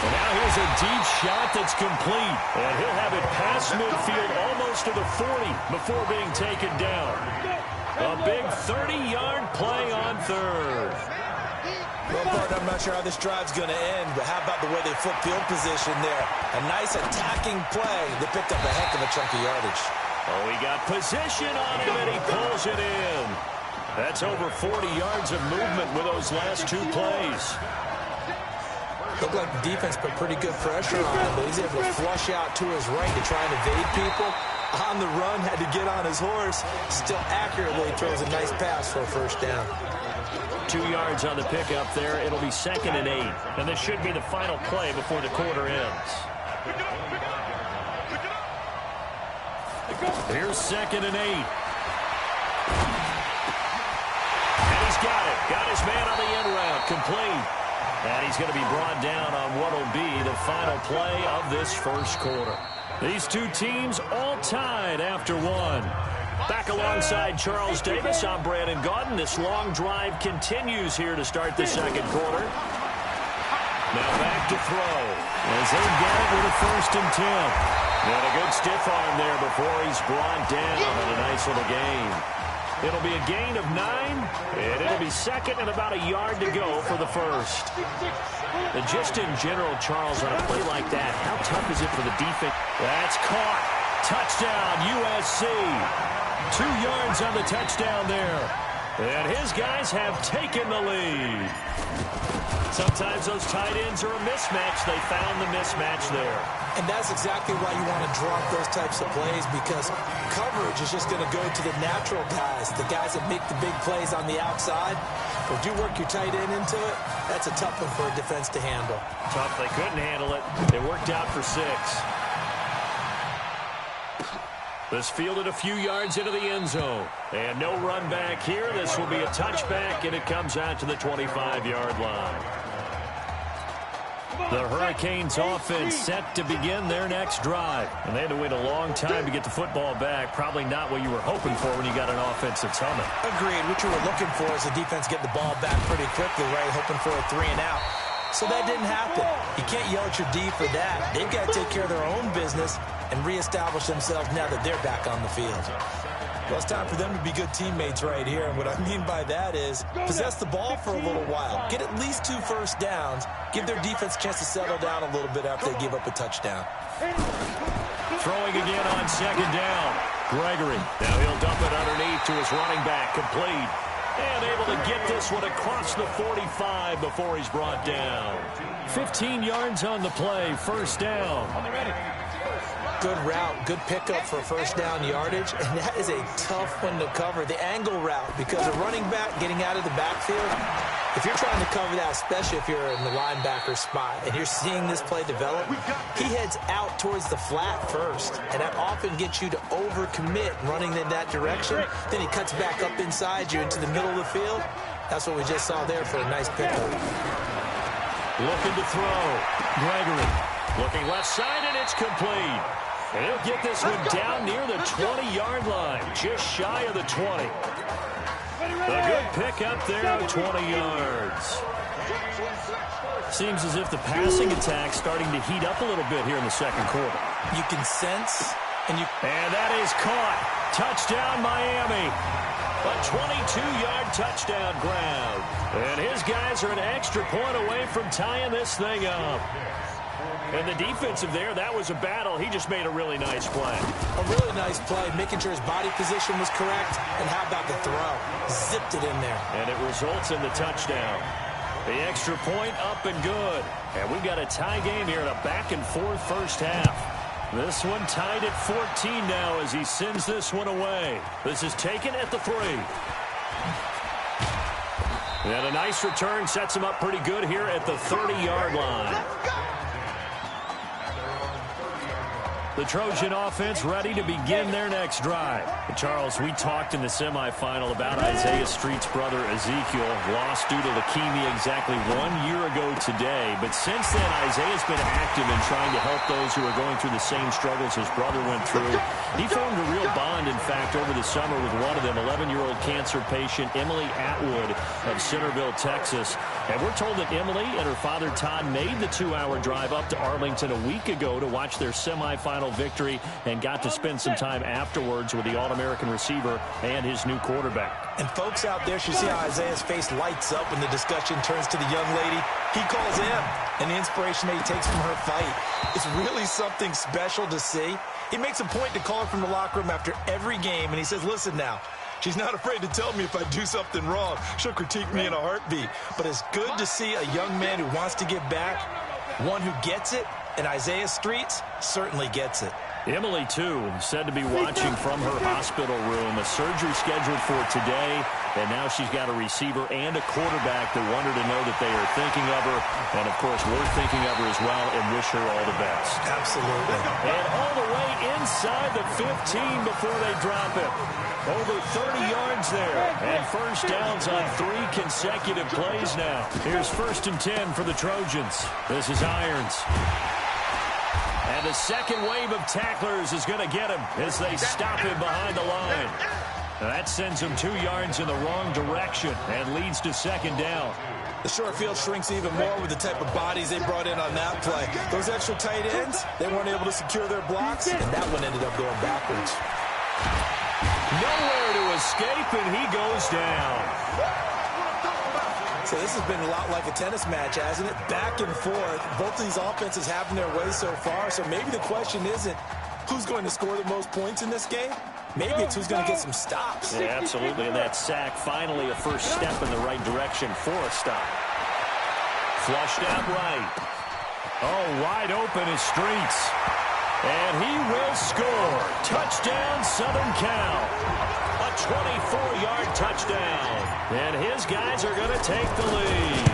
Well, now here's a deep shot that's complete, and he'll have it past midfield almost to the 40 before being taken down. A big 30-yard play on 3rd. Well, Bart, I'm not sure how this drive's going to end, but how about the way they flip field position there? A nice attacking play that picked up a heck of a chunk of yardage. Oh, he got position on him, and he pulls it in. That's over 40 yards of movement with those last 2 plays. Looked like the defense put pretty good pressure on him, but he's able to flush out to his right to try and evade people. On the run, had to get on his horse. Still accurately throws a nice pass for a 1st down. 2 yards on the pickup there. It'll be 2nd and 8. And this should be the final play before the quarter ends. Here's 2nd and 8. And he's got it. Got his man on the end route. Complete. And he's going to be brought down on what will be the final play of this first quarter. These 2 teams all tied after 1. Back alongside Charles Davis, I'm Brandon Gaudin. This long drive continues here to start the 2nd quarter. Now back to throw as they get it with a 1st and 10. And a good stiff arm there before he's brought down in a nice little gain. It'll be a gain of 9, and it'll be second and about a yard to go for the first. And just in general, Charles, on a play like that, how tough is it for the defense? That's caught. Touchdown, USC. 2 yards on the touchdown there. And his guys have taken the lead. Sometimes those tight ends are a mismatch. They found the mismatch there. And that's exactly why you want to drop those types of plays, because coverage is just going to go to the natural guys, the guys that make the big plays on the outside. But if you work your tight end into it, that's a tough one for a defense to handle. Tough. They couldn't handle it. It worked out for 6. This fielded a few yards into the end zone. And no run back here. This will be a touchback, and it comes out to the 25-yard line. The Hurricanes offense set to begin their next drive. And they had to wait a long time to get the football back. Probably not what you were hoping for when you got an offense that's humming. Agreed. What you were looking for is the defense get the ball back pretty quickly, right? Hoping for a 3 and out. So that didn't happen. You can't yell at your D for that. They've got to take care of their own business and reestablish themselves now that they're back on the field. Well, it's time for them to be good teammates right here. And what I mean by that is possess the ball for a little while. Get at least 2 first downs. Give their defense a chance to settle down a little bit after they give up a touchdown. Throwing again on second down. Gregory. Now he'll dump it underneath to his running back. Complete. And able to get this one across the 45 before he's brought down. 15 yards on the play. First down. Good route, good pickup for first down yardage, and that is a tough one to cover, the angle route, because a running back getting out of the backfield, if you're trying to cover that, especially if you're in the linebacker spot, and you're seeing this play develop, he heads out towards the flat first, and that often gets you to overcommit running in that direction. Then he cuts back up inside you into the middle of the field. That's what we just saw there for a nice pickup. Looking to throw. Gregory looking left side, and it's complete. And he'll get this one down near the 20-yard line, just shy of the 20. A good pick up there, 20 yards. Seems as if the passing attack's starting to heat up a little bit here in the second quarter. You can sense, and that is caught. Touchdown, Miami. A 22-yard touchdown grab. And his guys are an extra point away from tying this thing up. And the defensive there, that was a battle. He just made a really nice play. A really nice play, making sure his body position was correct. And how about the throw? Zipped it in there. And it results in the touchdown. The extra point up and good. And we've got a tie game here in a back-and-forth first half. This one tied at 14 now as he sends this one away. This is taken at the 3. And a nice return sets him up pretty good here at the 30-yard line. The Trojan offense ready to begin their next drive. Charles, we talked in the semifinal about Isaiah Street's brother Ezekiel, lost due to leukemia exactly 1 year ago today. But since then, Isaiah's been active in trying to help those who are going through the same struggles his brother went through. He formed a real bond, in fact, over the summer with one of them, 11-year-old cancer patient Emily Atwood of Centerville, Texas. And we're told that Emily and her father Todd made the 2-hour drive up to Arlington a week ago to watch their semifinal victory and got to spend some time afterwards with the All-American receiver and his new quarterback. And folks out there should see how Isaiah's face lights up when the discussion turns to the young lady he calls him, and the inspiration that he takes from her fight. It's really something special to see. He makes a point to call her from the locker room after every game, and he says, listen now, she's not afraid to tell me if I do something wrong. She'll critique me in a heartbeat. But it's good to see a young man who wants to give back, one who gets it, and Isaiah Streets certainly gets it. Emily, too, said to be watching from her hospital room. A surgery scheduled for today, and now she's got a receiver and a quarterback that want her to know that they are thinking of her. And, of course, we're thinking of her as well and wish her all the best. Absolutely. And all the way inside the 15 before they drop it. Over 30 yards there. And first downs on 3 consecutive plays now. Here's 1st and 10 for the Trojans. This is Irons. And the second wave of tacklers is going to get him as they stop him behind the line. That sends him 2 yards in the wrong direction and leads to second down. The short field shrinks even more with the type of bodies they brought in on that play. Those extra tight ends, they weren't able to secure their blocks, and that one ended up going backwards. Nowhere to escape, and he goes down. So this has been a lot like a tennis match, hasn't it? Back and forth. Both of these offenses having their way so far, so maybe the question isn't who's going to score the most points in this game. Maybe it's who's going to get some stops. Yeah, absolutely. And that sack, finally a first step in the right direction for a stop. Flushed out right. Oh, wide open is Streets. And he will score. Touchdown, Southern Cal. A 24-yard touchdown. And his guys are going to take the lead.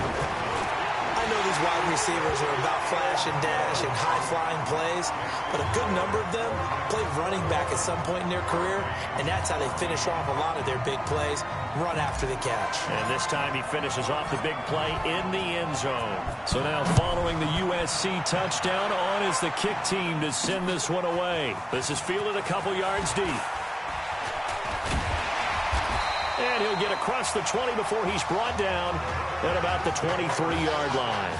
I know these wide receivers are about flash and dash and high-flying plays, but a good number of them played running back at some point in their career, and that's how they finish off a lot of their big plays, run after the catch. And this time he finishes off the big play in the end zone. So now following the USC touchdown, on is the kick team to send this one away. This is fielded a couple yards deep. And he'll get across the 20 before he's brought down at about the 23-yard line.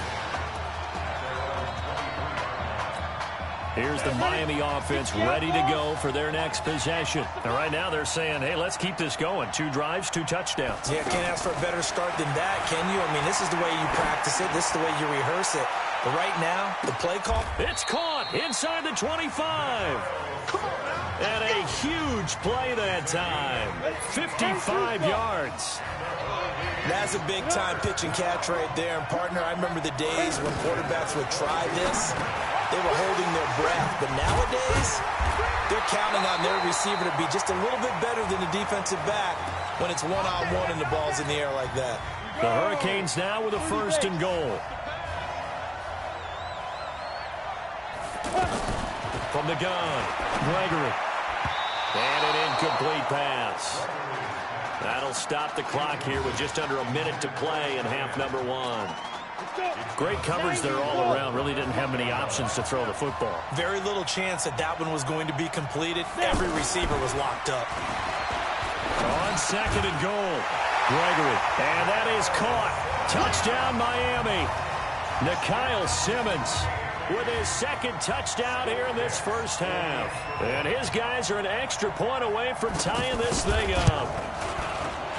Here's the Miami offense ready to go for their next possession. And right now they're saying, hey, let's keep this going. 2 drives, 2 touchdowns. Yeah, can't ask for a better start than that, can you? I mean, this is the way you practice it. This is the way you rehearse it. But right now, the play call. It's caught inside the 25. And a huge play that time. 55 yards. That's a big-time pitch and catch right there. And, partner, I remember the days when quarterbacks would try this. They were holding their breath. But nowadays, they're counting on their receiver to be just a little bit better than the defensive back when it's one-on-one and the ball's in the air like that. The Hurricanes now with a 1st and goal. From the gun, Gregory. And an incomplete pass. That'll stop the clock here with just under a minute to play in half number 1. Great coverage there all around. Really didn't have many options to throw the football. Very little chance that that one was going to be completed. Every receiver was locked up. On 2nd and goal, Gregory. And that is caught. Touchdown, Miami. Nikhil Simmons with his 2nd touchdown here in this first half. And his guys are an extra point away from tying this thing up.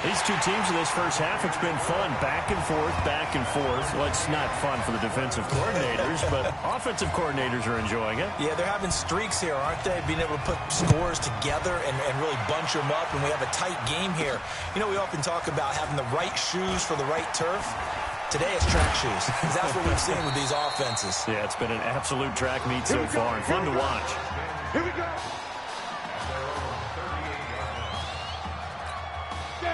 These two teams in this first half, it's been fun. Back and forth, back and forth. Well, it's not fun for the defensive coordinators, but offensive coordinators are enjoying it. Yeah, they're having streaks here, aren't they? Being able to put scores together and really bunch them up, and we have a tight game here. You know, we often talk about having the right shoes for the right turf. Today it's track shoes. That's what we've seen with these offenses. Yeah, it's been an absolute track meet so far and fun to watch. Here we go.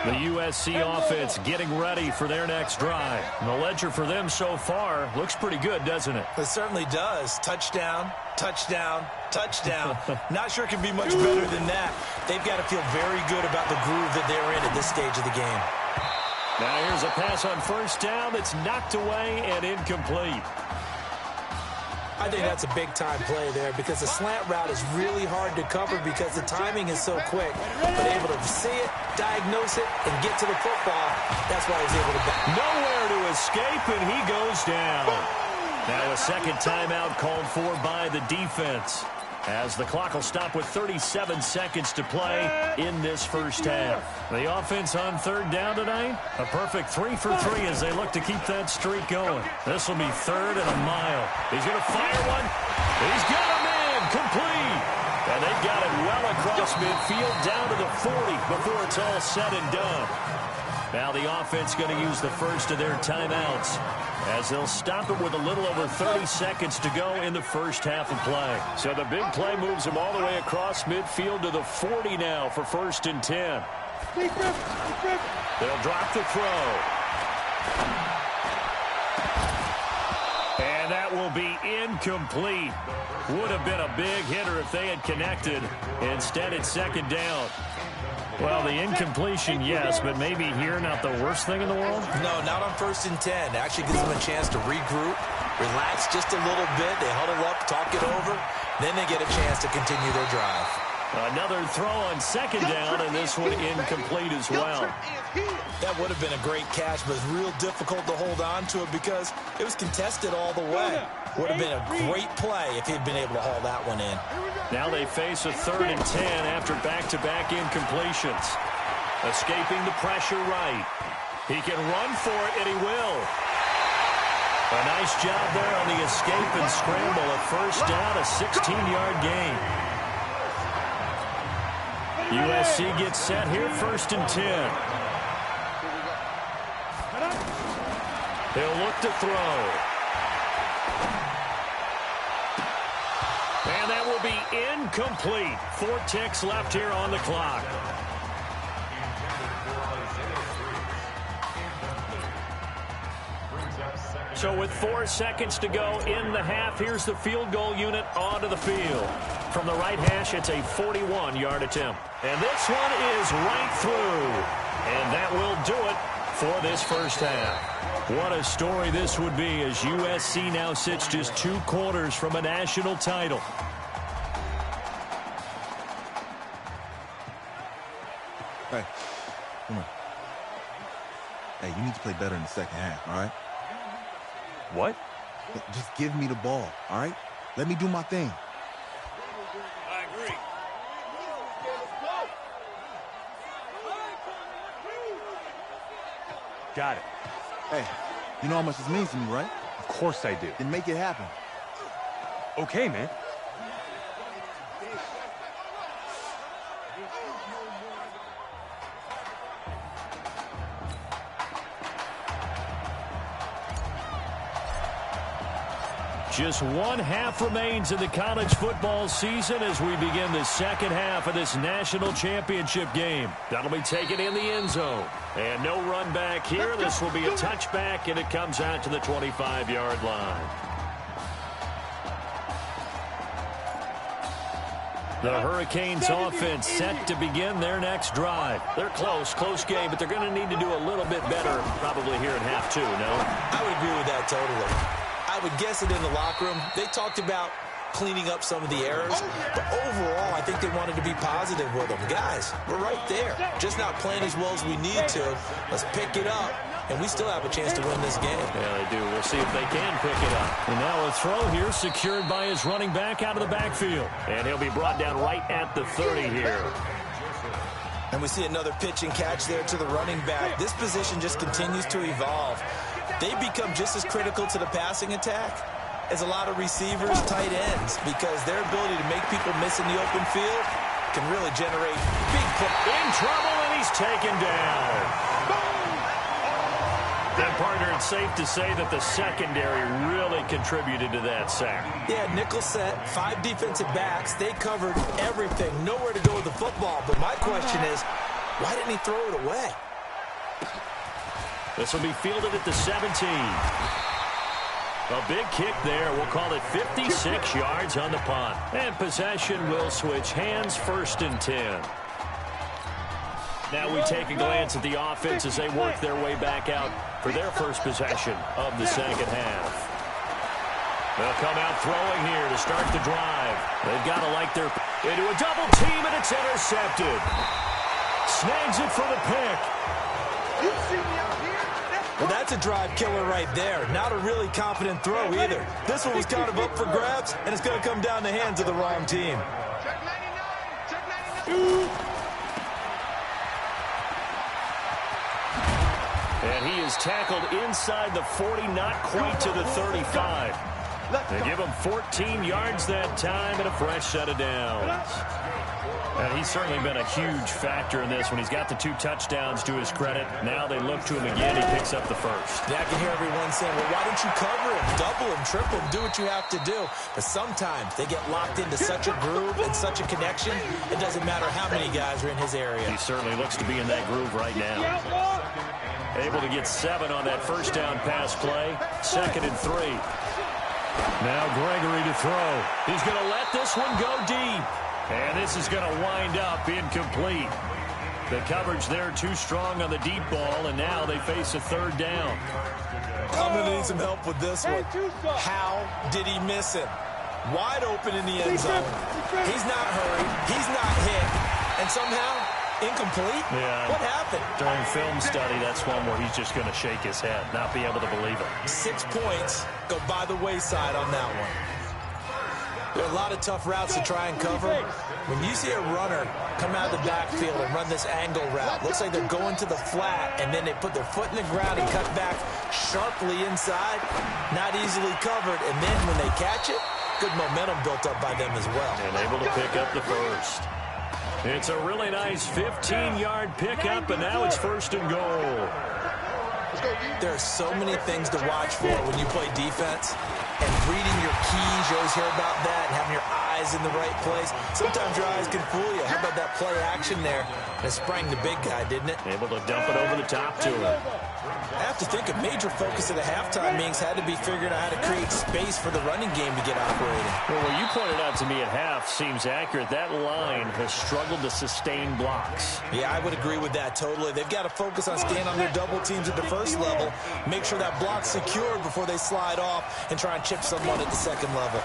The USC offense getting ready for their next drive. And the ledger for them so far looks pretty good, doesn't it? It certainly does. Touchdown, touchdown, touchdown. Not sure it can be much better than that. They've got to feel very good about the groove that they're in at this stage of the game. Now here's a pass on 1st down that's knocked away and incomplete. I think that's a big-time play there because the slant route is really hard to cover because the timing is so quick. But able to see it, diagnose it, and get to the football, that's why he's able to back. Nowhere to escape, and he goes down. Now a 2nd timeout called for by the defense, as the clock will stop with 37 seconds to play in this first half. The offense on 3rd down tonight, a perfect 3 for 3 as they look to keep that streak going. This will be 3rd and a mile. He's going to fire one. He's got a man complete. And they've got it well across midfield down to the 40 before it's all said and done. Now the offense going to use the first of their timeouts as they'll stop it with a little over 30 seconds to go in the first half of play. So the big play moves them all the way across midfield to the 40 now for 1st and 10. They'll drop the throw. And that will be incomplete. Would have been a big hitter if they had connected. Instead, it's 2nd down. Well, the incompletion, yes, but maybe here not the worst thing in the world? No, not on 1st and 10. Actually gives them a chance to regroup, relax just a little bit. They huddle up, talk it over. Then they get a chance to continue their drive. Another throw on second down, and this one incomplete as well. That would have been a great catch, but it's real difficult to hold on to it because it was contested all the way. Would have been a great play if he'd been able to haul that one in. Now they face a 3rd and 10 after back-to-back incompletions. Escaping the pressure right. He can run for it, and he will. A nice job there on the escape and scramble. A first down, a 16-yard gain. USC gets set here, 1st and 10. He'll look to throw. And that will be incomplete. 4 ticks left here on the clock. So with 4 seconds to go in the half, here's the field goal unit onto the field. From the right hash, it's a 41-yard attempt. And this one is right through. And that will do it for this first half. What a story this would be as USC now sits just 2 quarters from a national title. Hey, come on. Hey, you need to play better in the second half, all right? What? Just give me the ball, all right? Let me do my thing. I agree. Got it. Hey, you know how much this means to me, right? Of course I do. Then make it happen. Okay, man. Just 1 half remains in the college football season as we begin the second half of this national championship game. That'll be taken in the end zone. And no run back here. This will be a touchback, and it comes out to the 25-yard line. The Hurricanes offense set to begin their next drive. They're close game, but they're going to need to do a little bit better probably here in half 2, no? I would agree with that totally. I would guess it in the locker room. They talked about cleaning up some of the errors, but overall, I think they wanted to be positive with them. Guys, we're right there. Just not playing as well as we need to. Let's pick it up, and we still have a chance to win this game. Yeah, they do. We'll see if they can pick it up. And now a throw here secured by his running back out of the backfield. And he'll be brought down right at the 30 here. And we see another pitch and catch there to the running back. This position just continues to evolve. They become just as critical to the passing attack as a lot of receivers, tight ends, because their ability to make people miss in the open field can really generate big plays. In trouble, and he's taken down. And, partner, it's safe to say that the secondary really contributed to that sack. Yeah, nickel set, 5 defensive backs. They covered everything. Nowhere to go with the football. But my question is, why didn't he throw it away? This will be fielded at the 17. A big kick there. We'll call it 56 yards on the punt. And possession will switch hands, 1st and 10. Now we take a glance at the offense as they work their way back out for their first possession of the second half. They'll come out throwing here to start the drive. They've got to like their... into a double team, and it's intercepted. Snags it for the pick. You see me out here? Well, that's a drive killer right there. Not a really confident throw either. This one was kind of up for grabs, and it's going to come down the hands of the wrong team. Check 99. And he is tackled inside the 40, not quite to the 35. They give him 14 yards that time and a fresh set of downs. And he's certainly been a huge factor in this when he's got the 2 touchdowns to his credit. Now they look to him again. He picks up the first. Yeah, I can hear everyone saying, well, why don't you cover him, double him, triple him, do what you have to do. But sometimes they get locked into such a groove and such a connection, it doesn't matter how many guys are in his area. He certainly looks to be in that groove right now. Able to get 7 on that first down pass play. 2nd and 3. Now Gregory to throw. He's going to let this one go deep. And this is going to wind up incomplete. The coverage there too strong on the deep ball, and now they face a 3rd down. I'm going to need some help with this one. How did he miss it? Wide open in the end zone. He's not hurried. He's not hit. somehow incomplete? Yeah. What happened? During film study, that's one where he's just going to shake his head, not be able to believe it. 6 points go by the wayside on that one. There are a lot of tough routes to try and cover. When you see a runner come out of the backfield and run this angle route, looks like they're going to the flat, and then they put their foot in the ground and cut back sharply inside, not easily covered, and then when they catch it, good momentum built up by them as well. And able to pick up the first. It's a really nice 15-yard pickup, and now it's 1st and goal. There are so many things to watch for when you play defense. And reading your keys, you always hear about that, and having your eyes in the right place. Sometimes your eyes can fool you. How about that play action there? And it sprang the big guy, didn't it? Able to dump it over the top to him. I have to think a major focus at the halftime meetings had to be figuring out how to create space for the running game to get operating. Well, what you pointed out to me at half seems accurate. That line has struggled to sustain blocks. Yeah, I would agree with that totally. They've got to focus on staying on their double teams at the first level, make sure that block's secured before they slide off and try and chip someone at the second level.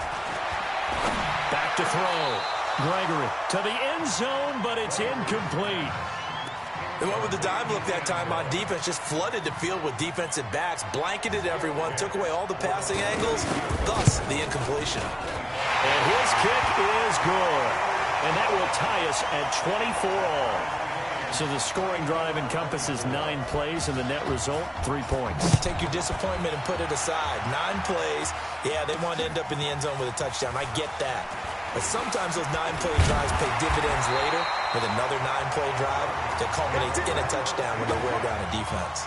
Back to throw. Gregory to the end zone, but it's incomplete. The one with the dime look that time on defense just flooded the field with defensive backs, blanketed everyone, took away all the passing angles, thus the incompletion. And his kick is good. And that will tie us at 24 all. So the scoring drive encompasses 9 plays, and the net result, 3 points. Take your disappointment and put it aside. 9 plays. Yeah, they want to end up in the end zone with a touchdown. I get that. But sometimes those 9-play drives pay dividends later with another 9-play drive that culminates in a touchdown when they wear down a defense.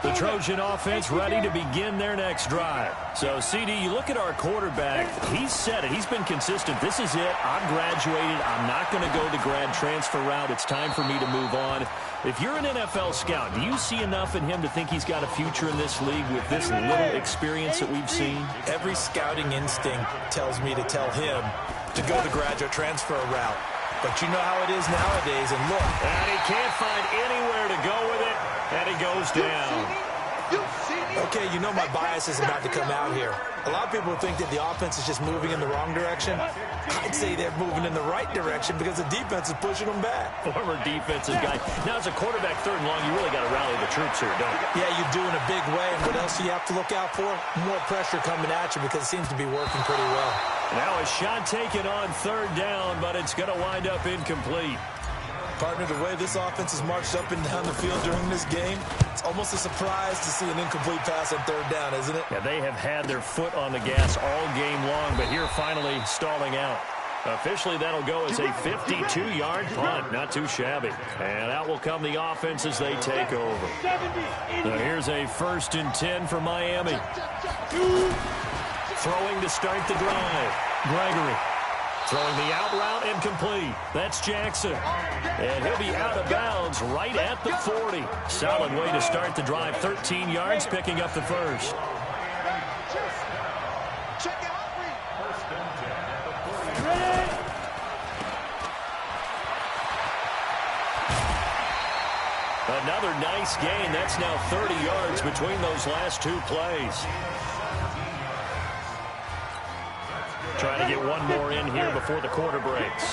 The Trojan offense ready to begin their next drive. So, CD, you look at our quarterback. He's said it. He's been consistent. This is it. I'm graduated. I'm not going to go the grad transfer route. It's time for me to move on. If you're an NFL scout, do you see enough in him to think he's got a future in this league with this little experience that we've seen? Every scouting instinct tells me to tell him to go the graduate transfer route. But you know how it is nowadays, and look. And he can't find anywhere to go with it, and he goes down. Okay, you know my bias is about to come out here. A lot of people think that the offense is just moving in the wrong direction. I'd say they're moving in the right direction because the defense is pushing them back. Former defensive guy. Now, as a quarterback 3rd and long, you really got to rally the troops here, don't you? Yeah, you do in a big way. And what else do you have to look out for? More pressure coming at you because it seems to be working pretty well. Now a shot taken on 3rd down, but it's going to wind up incomplete. Partner, the way this offense has marched up and down the field during this game, it's almost a surprise to see an incomplete pass on 3rd down, isn't it? Yeah, they have had their foot on the gas all game long, but here finally stalling out. Officially, that'll go as a 52-yard punt. Not too shabby. And out will come the offense as they take over. Now here's a 1st and 10 for Miami. Throwing to start the drive. Gregory. Throwing the out route incomplete. That's Jackson. And he'll be out of bounds right at the 40. Solid way to start the drive. 13 yards, picking up the first. Another nice gain. That's now 30 yards between those last 2 plays. Trying to get one more in here before the quarter breaks.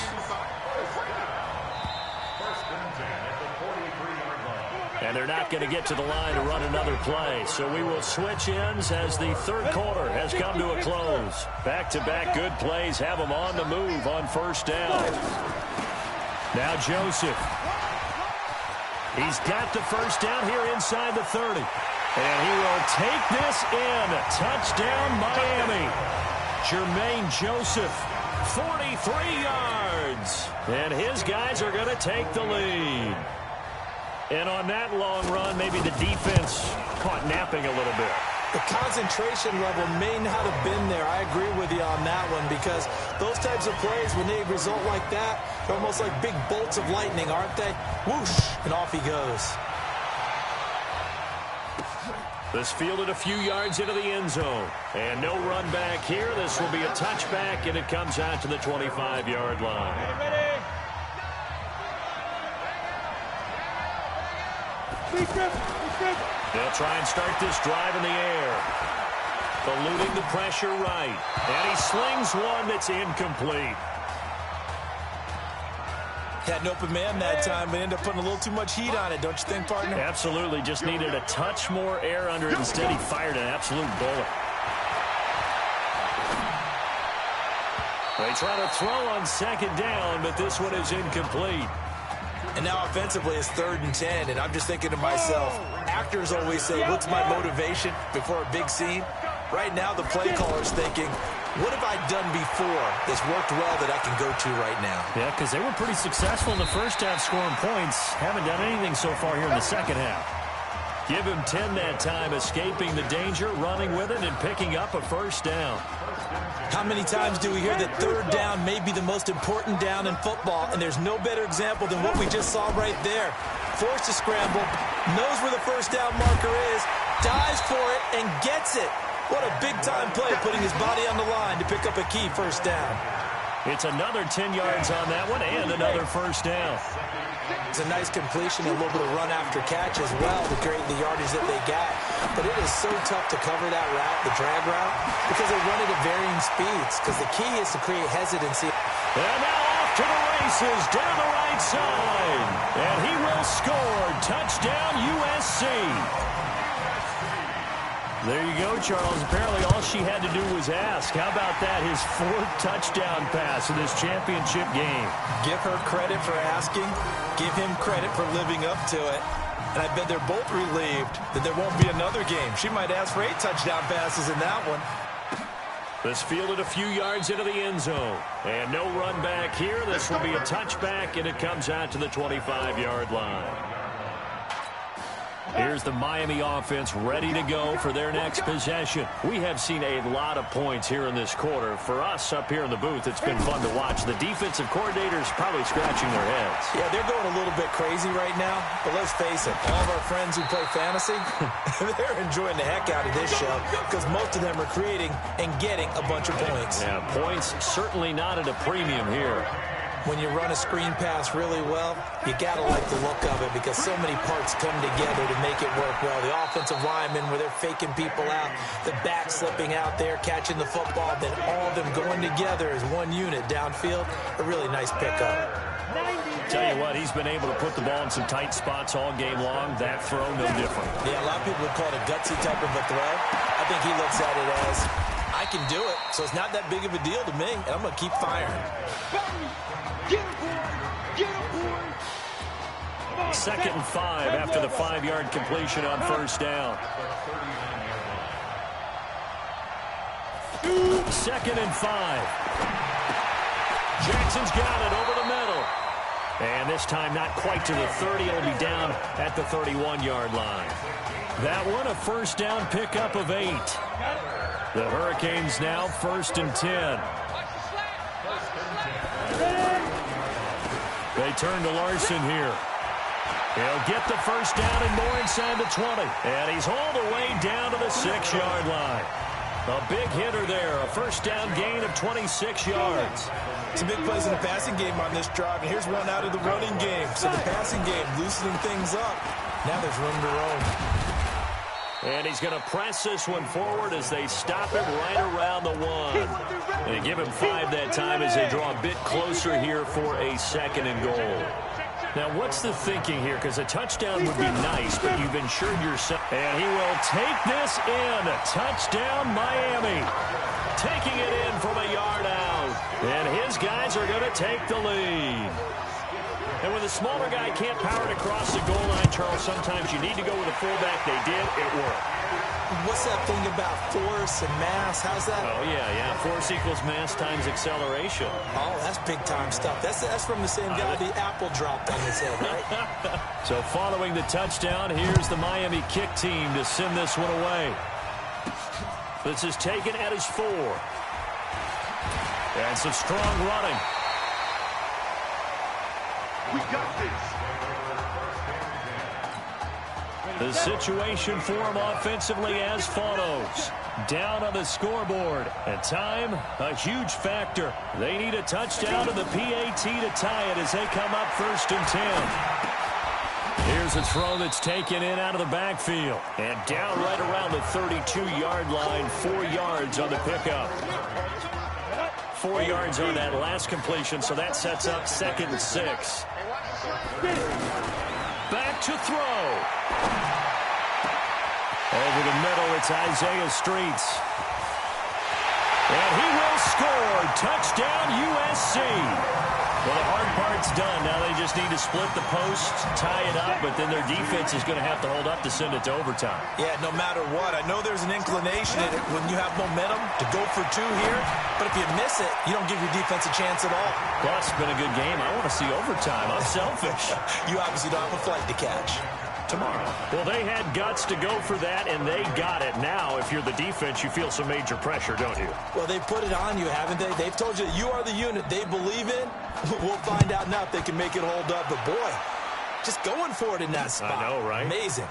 And they're not going to get to the line to run another play. So we will switch ends as the 3rd quarter has come to a close. Back-to-back good plays have them on the move on 1st down. Now Joseph. He's got the 1st down here inside the 30. And he will take this in. Touchdown, Miami. Jermaine Joseph, 43 yards. And his guys are going to take the lead. And on that long run, maybe the defense caught napping a little bit. The concentration level may not have been there. I agree with you on that one because those types of plays, when they result like that, they're almost like big bolts of lightning, aren't they? Whoosh, and off he goes. This fielded a few yards into the end zone. And no run back here. This will be a touchback, and it comes out to the 25-yard line. They'll try and start this drive in the air. eluding the pressure right. And he slings one that's incomplete. Had an open man that time, but ended up putting a little too much heat on it, don't you think, partner? Absolutely. Just needed a touch more air under it. Instead, he fired an absolute bullet. They try to throw on second down, but this one is incomplete. And now offensively it's 3rd and 10, and I'm just thinking to myself, actors always say, what's my motivation before a big scene? Right now the play caller's thinking, what have I done before that's worked well that I can go to right now? Yeah, because they were pretty successful in the first half scoring points. Haven't done anything so far here in the second half. Give him 10 that time, escaping the danger, running with it, and picking up a first down. How many times do we hear that 3rd down may be the most important down in football, and there's no better example than what we just saw right there. Forced to scramble, knows where the first down marker is, dives for it, and gets it. What a big-time play, putting his body on the line to pick up a key first down. It's another 10 yards on that one, and another first down. It's a nice completion, a little bit of run after catch as well to create the yardage that they got. But it is so tough to cover that route, the drag route, because they run it at varying speeds. Because the key is to create hesitancy. And now off to the races down the right side. And he will score. Touchdown USC. There you go, Charles. Apparently all she had to do was ask. How about that? His 4th touchdown pass in this championship game. Give her credit for asking. Give him credit for living up to it. And I bet they're both relieved that there won't be another game. She might ask for 8 touchdown passes in that one. This fielded a few yards into the end zone. And no run back here. This will be a touchback, and it comes out to the 25-yard line. Here's the Miami offense ready to go for their next possession. We have seen a lot of points here in this quarter. For us up here in the booth, it's been fun to watch. The defensive coordinators probably scratching their heads. Yeah, they're going a little bit crazy right now. But let's face it, all of our friends who play fantasy, they're enjoying the heck out of this show because most of them are creating and getting a bunch of points. Yeah, points certainly not at a premium here. When you run a screen pass really well, you got to like the look of it because so many parts come together to make it work well. The offensive linemen, where they're faking people out, the back slipping out there, catching the football, then all of them going together as one unit downfield. A really nice pickup. Tell you what, he's been able to put the ball in some tight spots all game long. That throw, no different. Yeah, a lot of people would call it a gutsy type of a throw. I think he looks at it as, I can do it, so it's not that big of a deal to me, and I'm going to keep firing. 2nd and 5 after the 5-yard completion on first down. 2nd and 5. Jackson's got it over the middle. And this time not quite to the 30. It'll be down at the 31-yard line. That one a first down pickup of 8. The Hurricanes now 1st and 10. They turn to Larson here. He'll get the first down and more inside the 20. And he's all the way down to the 6-yard line. A big hitter there. A first down gain of 26 yards. Some big plays in the passing game on this drive. And here's one out of the running game. So the passing game loosening things up. Now there's room to roam. And he's going to press this one forward as they stop it right around the 1. And they give him 5 that time as they draw a bit closer here for a 2nd and goal. Now, what's the thinking here? Because a touchdown would be nice, but you've insured yourself. And he will take this in. Touchdown, Miami. Taking it in from a yard out. And his guys are going to take the lead. And when the smaller guy can't power it across the goal line, Charles, sometimes you need to go with a fullback. They did. It worked. What's that thing about force and mass? How's that? Oh, yeah. Force equals mass times acceleration. Oh, that's big-time stuff. That's from the same guy the apple dropped on his head, right? So following the touchdown, here's the Miami kick team to send this one away. This is taken at his 4. And some strong running. We got this. The situation for him offensively as follows. Down on the scoreboard. And time, a huge factor. They need a touchdown to the PAT to tie it as they come up 1st and 10. Here's Here's a throw that's taken in out of the backfield. And down right around the 32-yard line, 4 yards on the pickup. 4 yards on that last completion, so that sets up 2nd and 6. Back to throw. Over the middle, it's Isaiah Streets. And he will score. Touchdown, USC. Well, the hard part's done. Now they just need to split the post, tie it up, but then their defense is going to have to hold up to send it to overtime. Yeah, no matter what. I know there's an inclination in it when you have momentum to go for 2 here, but if you miss it, you don't give your defense a chance at all. Plus, it's been a good game. I want to see overtime. I'm selfish. You obviously don't have a flight to catch. Tomorrow. Well, they had guts to go for that, and they got it. Now, if you're the defense, you feel some major pressure, don't you? Well, they put it on you, haven't they? They've told you that you are the unit they believe in. We'll find out now if they can make it hold up. But, boy, just going for it in that spot. I know, right? Amazing.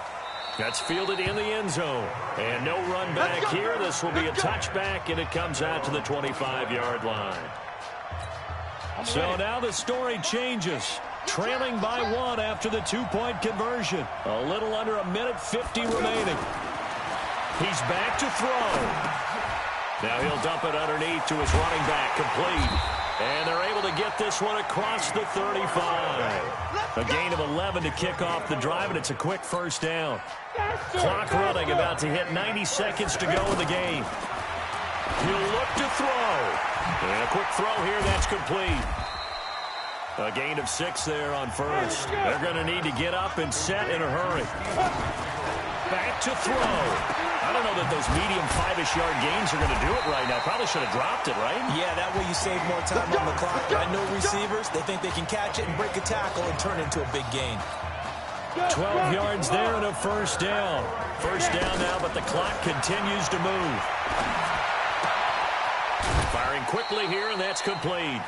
That's fielded in the end zone. And no run back here. This will be a touchback, and it comes out to the 25-yard line. So now the story changes. Trailing by 1 after the 2-point conversion. A little under a minute 50 remaining. He's back to throw. Now he'll dump it underneath to his running back, complete. And they're able to get this one across the 35. A gain of 11 to kick off the drive, and it's a quick first down. Clock running, about to hit 90 seconds to go in the game. He'll look to throw. And a quick throw here, that's complete. A gain of 6 there on first. They're going to need to get up and set in a hurry. Back to throw. I don't know that those medium 5-ish yard gains are going to do it right now. Probably should have dropped it, right? Yeah, that way you save more time on the clock. But I know receivers, they think they can catch it and break a tackle and turn it into a big gain. 12 yards there and a first down. First down now, but the clock continues to move. Firing quickly here, and that's complete.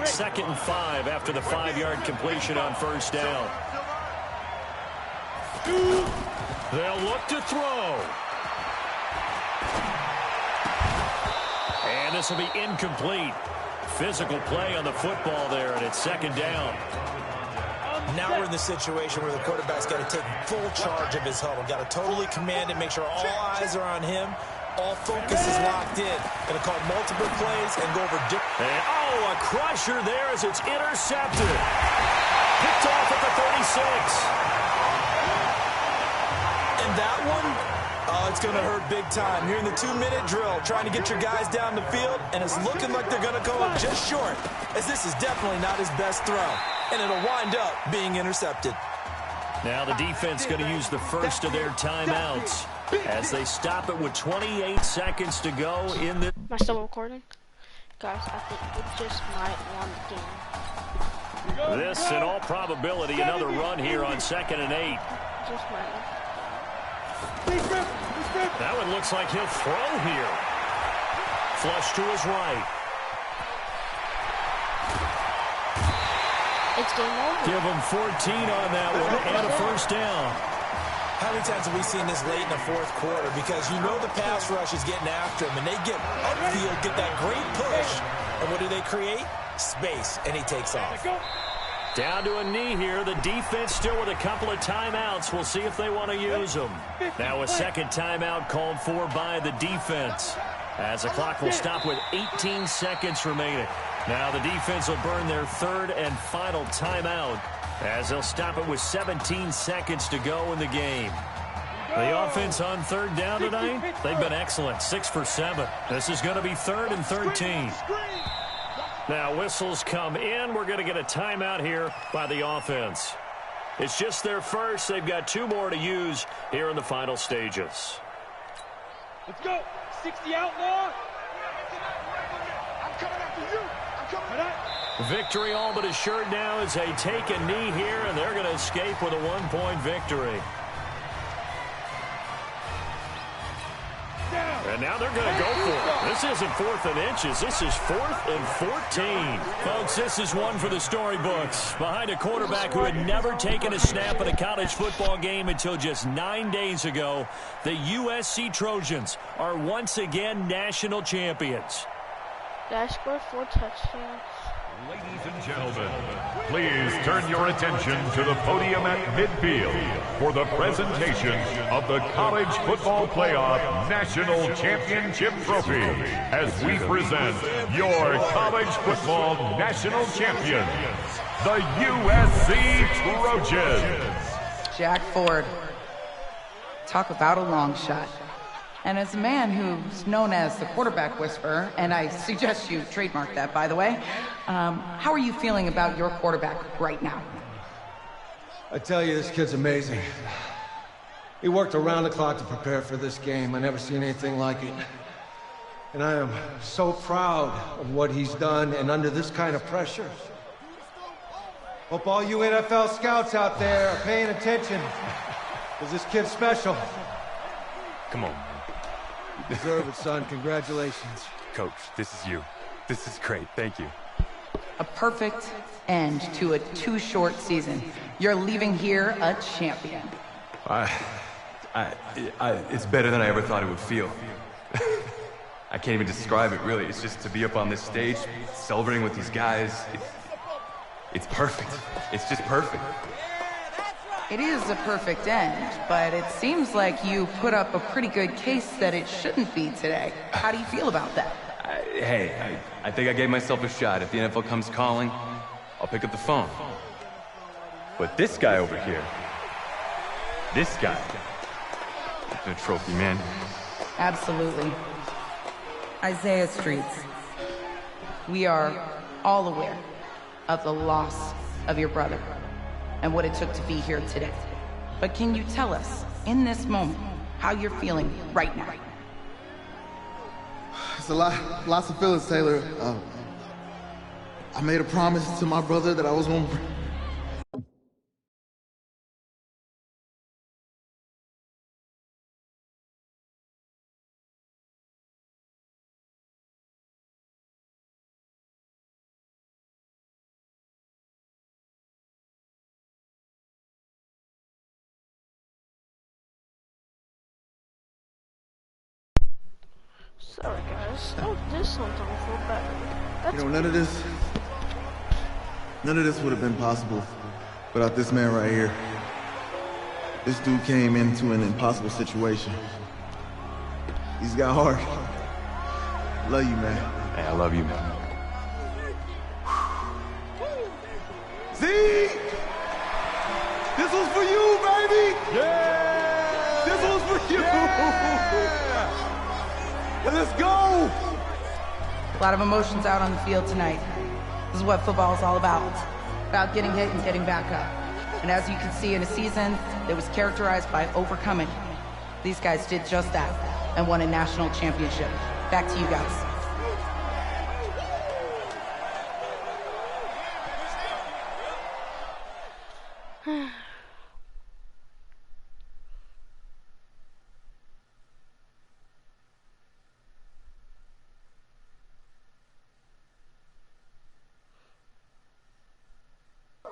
Second and 5 after the 5-yard completion on first down. They'll look to throw. And this will be incomplete. Physical play on the football there, and it's second down. Now we're in the situation where the quarterback's got to take full charge of his huddle. Got to totally command it, make sure all eyes are on him. All focus is locked in. Going to call multiple plays and go over different. Oh, a crusher there as it's intercepted. Picked off at the 36. And that one, oh, it's going to hurt big time. You're in the 2-minute drill, trying to get your guys down the field, and it's looking like they're going to come up just short, as this is definitely not his best throw. And it'll wind up being intercepted. Now the defense going to use the first of their timeouts as they stop it with 28 seconds to go in the... Am I still recording? Guys, I think we just might won the game. This, in all probability, another run here on 2nd and 8. Just might. That one looks like he'll throw here. Flush to his right. It's game over. Give him 14 on that one and a first down. How many times have we seen this late in the fourth quarter? Because you know the pass rush is getting after him, and they get upfield, get that great push, and what do they create? Space, and he takes off. Down to a knee here. The defense still with a couple of timeouts. We'll see if they want to use them. Now a second timeout called for by the defense, as the clock will stop with 18 seconds remaining. Now the defense will burn their third and final timeout, as they'll stop it with 17 seconds to go in the game. The offense on third down tonight, they've been excellent, 6 for 7. This is going to be 3rd and 13. Now whistles come in. We're going to get a timeout here by the offense. It's just their first. They've got 2 more to use here in the final stages. Let's go. 60 outlaw. I'm coming after you. Victory all but assured now as they take a knee here, and they're going to escape with a 1-point victory. And now they're going to go for it. This isn't 4th and inches. This is 4th and 14. Folks, this is one for the storybooks. Behind a quarterback who had never taken a snap at a college football game until just 9 days ago, the USC Trojans are once again national champions. Guy scored 4 touchdowns. Ladies and gentlemen, please turn your attention to the podium at midfield for the presentation of the College Football Playoff National Championship Trophy as we present your college football national champions, the USC Trojans. Jack Ford. Talk about a long shot. And as a man who's known as the quarterback whisperer, and I suggest you trademark that, by the way, how are you feeling about your quarterback right now? I tell you, this kid's amazing. He worked around the clock to prepare for this game. I never seen anything like it. And I am so proud of what he's done, and under this kind of pressure. Hope all you NFL scouts out there are paying attention, because this kid's special. Come on. You deserve it, son. Congratulations. Coach, this is you. This is great. Thank you. A perfect end to a too short season. You're leaving here a champion. It's better than I ever thought it would feel. I can't even describe it, really. It's just to be up on this stage, celebrating with these guys. It's perfect. It's just perfect. It is a perfect end, but it seems like you put up a pretty good case that it shouldn't be today. How do you feel about that? I think I gave myself a shot. If the NFL comes calling, I'll pick up the phone. But this guy over here, this guy, the trophy, man. Absolutely. Isaiah Streets, we are all aware of the loss of your brother and what it took to be here today. But can you tell us, in this moment, how you're feeling right now? It's lots of feelings, Taylor. I made a promise to my brother that I was going to... Sorry guys, don't do something for better. You know, none of this would have been possible without this man right here. This dude came into an impossible situation. He's got heart. Love you, man. Hey, I love you, man. Z! This was for you, baby! Yeah! This was for you! Yeah! Let's go! A lot of emotions out on the field tonight. This is what football is all about getting hit and getting back up. And as you can see, in a season that was characterized by overcoming, these guys did just that and won a national championship. Back to you guys.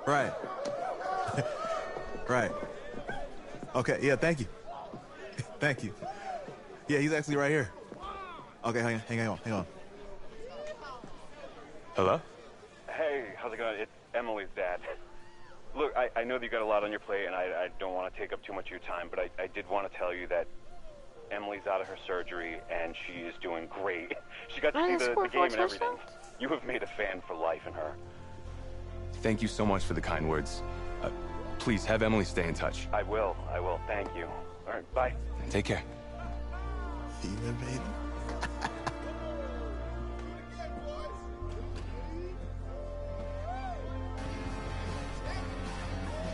Right. Right. Okay, yeah, thank you. Thank you. Yeah, he's actually right here. Okay, hang on. Hello? Hey, how's it going? It's Emily's dad. Look, I know that you got a lot on your plate, and I don't want to take up too much of your time, but I did want to tell you that Emily's out of her surgery, and she is doing great. She got to see the game and everything. You have made a fan for life in her. Thank you so much for the kind words. Please, have Emily stay in touch. I will. Thank you. All right, bye. Take care. Even, baby.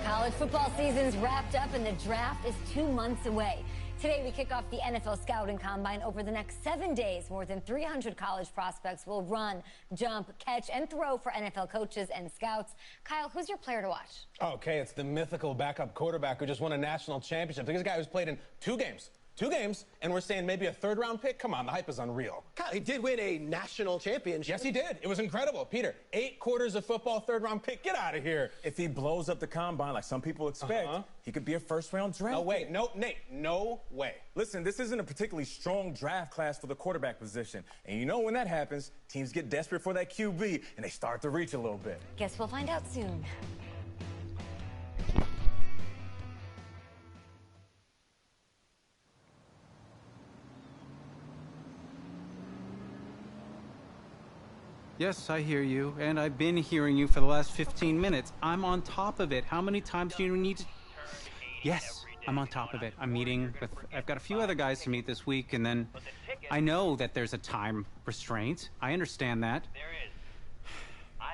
College football season's wrapped up and the draft is 2 months away. Today, we kick off the NFL Scouting Combine. Over the next 7 days, more than 300 college prospects will run, jump, catch, and throw for NFL coaches and scouts. Kyle, who's your player to watch? Okay, it's the mythical backup quarterback who just won a national championship. This guy who's played in 2 games 2 games, and we're saying maybe a 3rd-round pick? Come on, the hype is unreal. Kyle, he did win a national championship. Yes, he did. It was incredible. Peter, 8 quarters of football, 3rd-round pick. Get out of here. If he blows up the combine like some people expect, he could be a 1st-round draft No way. pick. No, Nate, no way. Listen, this isn't a particularly strong draft class for the quarterback position. And you know when that happens, teams get desperate for that QB, and they start to reach a little bit. Guess we'll find out soon. Yes, I hear you, and I've been hearing you for the last 15 minutes. I'm on top of it. How many times do you need to... Yes, I'm on top of it. I'm meeting with... I've got a few other guys to meet this week, and then I know that there's a time restraint. I understand that.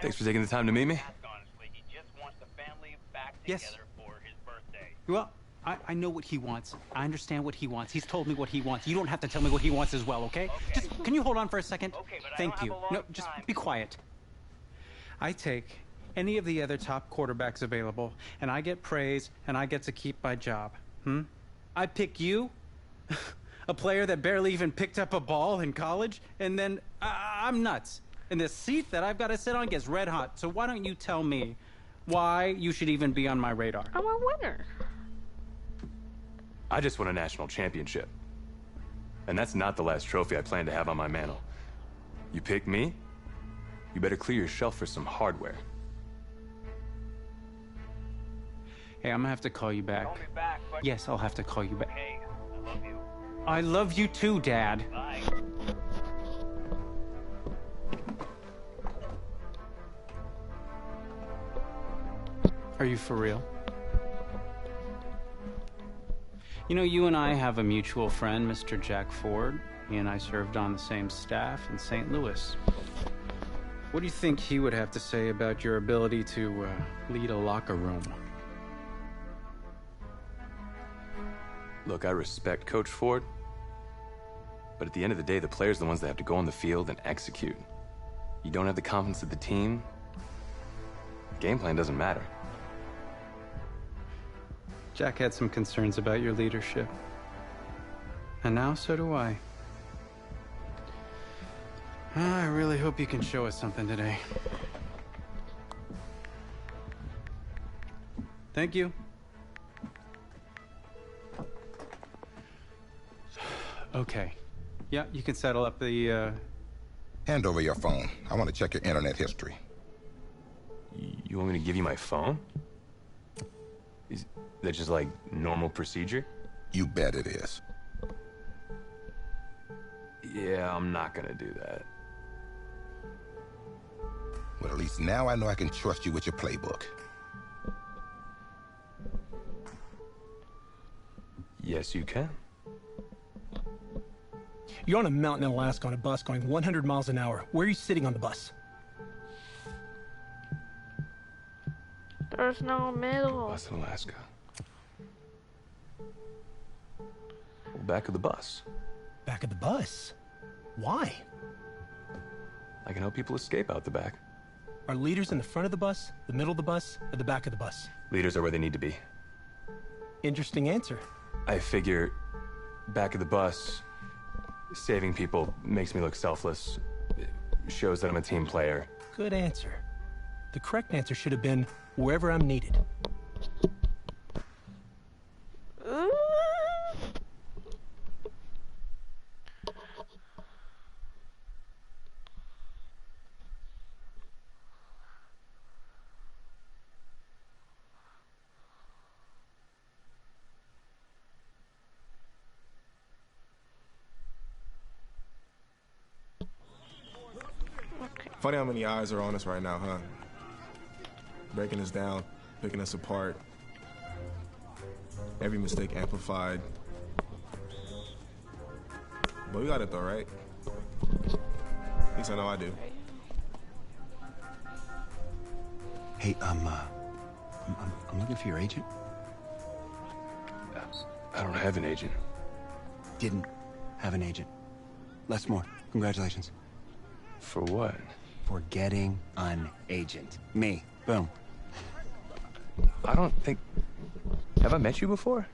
Thanks for taking the time to meet me. Yes. Well, I know what he wants. I understand what he wants. He's told me what he wants. You don't have to tell me what he wants as well, okay? Just, can you hold on for a second? Thank you. No, just be quiet. I take any of the other top quarterbacks available, and I get praise, and I get to keep my job. I pick you, a player that barely even picked up a ball in college, and then I'm nuts. And the seat that I've got to sit on gets red hot. So why don't you tell me why you should even be on my radar? I'm a winner. I just won a national championship. And that's not the last trophy I plan to have on my mantle. You pick me, you better clear your shelf for some hardware. Hey, I'm gonna have to call you back. Call me back, but... Yes, I'll have to call you back. Hey, I love you. I love you too, Dad. Bye. Are you for real? You know, you and I have a mutual friend, Mr. Jack Ford. He and I served on the same staff in St. Louis. What do you think he would have to say about your ability to lead a locker room? Look, I respect Coach Ford, but at the end of the day, the players are the ones that have to go on the field and execute. You don't have the confidence of the team, the game plan doesn't matter. Jack had some concerns about your leadership. And now so do I. I really hope you can show us something today. Thank you. Okay. Yeah, you can settle up the, Hand over your phone. I want to check your internet history. You want me to give you my phone? Is that just like normal procedure? You bet it is. Yeah, I'm not gonna do that. Well, at least now I know I can trust you with your playbook. Yes, you can. You're on a mountain in Alaska on a bus going 100 miles an hour. Where are you sitting on the bus? There's no middle. Bus in Alaska. Well, back of the bus. Back of the bus? Why? I can help people escape out the back. Are leaders in the front of the bus, the middle of the bus, or the back of the bus? Leaders are where they need to be. Interesting answer. I figure back of the bus, saving people makes me look selfless. It shows that I'm a team player. Good answer. The correct answer should have been wherever I'm needed. Funny how many eyes are on us right now, huh? Breaking us down, picking us apart. Every mistake amplified. But we got it though, right? At least I know I do. Hey, I'm looking for your agent. I don't have an agent. Didn't have an agent. Les Moore, congratulations. For what? For getting an agent. Me. Boom. I don't think... Have I met you before?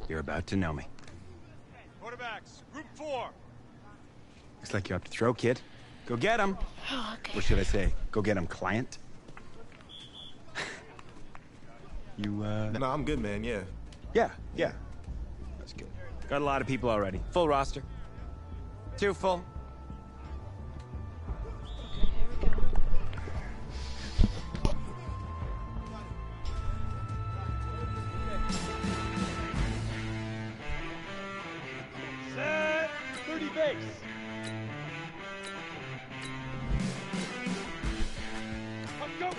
You're about to know me. Quarterbacks, group 4. Looks like you're up to throw, kid. Go get him. Oh, okay. Or should I say, go get him, client? You, No, I'm good, man, yeah. Yeah. That's good. Got a lot of people already. Full roster. 2 full. Set 30 base. Up, go.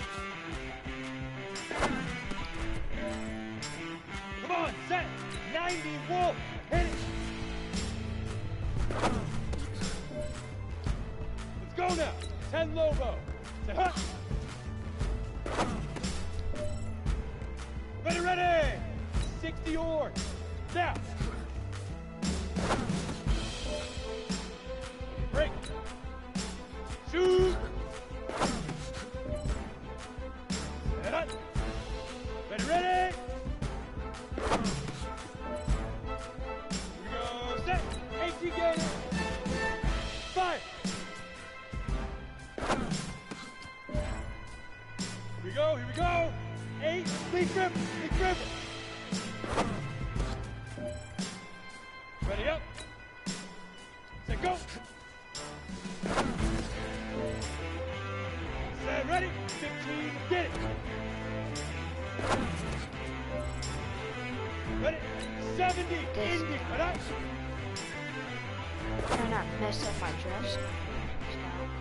Come on, set 90 Wolf. Hit it. Let's go now. 10 Lobo. Say hut. Ready. 60 Orc. Now. Break. Shoot. Set up. Ready. Here we go. Set. 18 Gator. Fire. Here we go. 8. Leaf River. Ready up. Set go. Set ready. 15. Get it. Ready. 70. Indy. Cut up. Try not mess up my dress.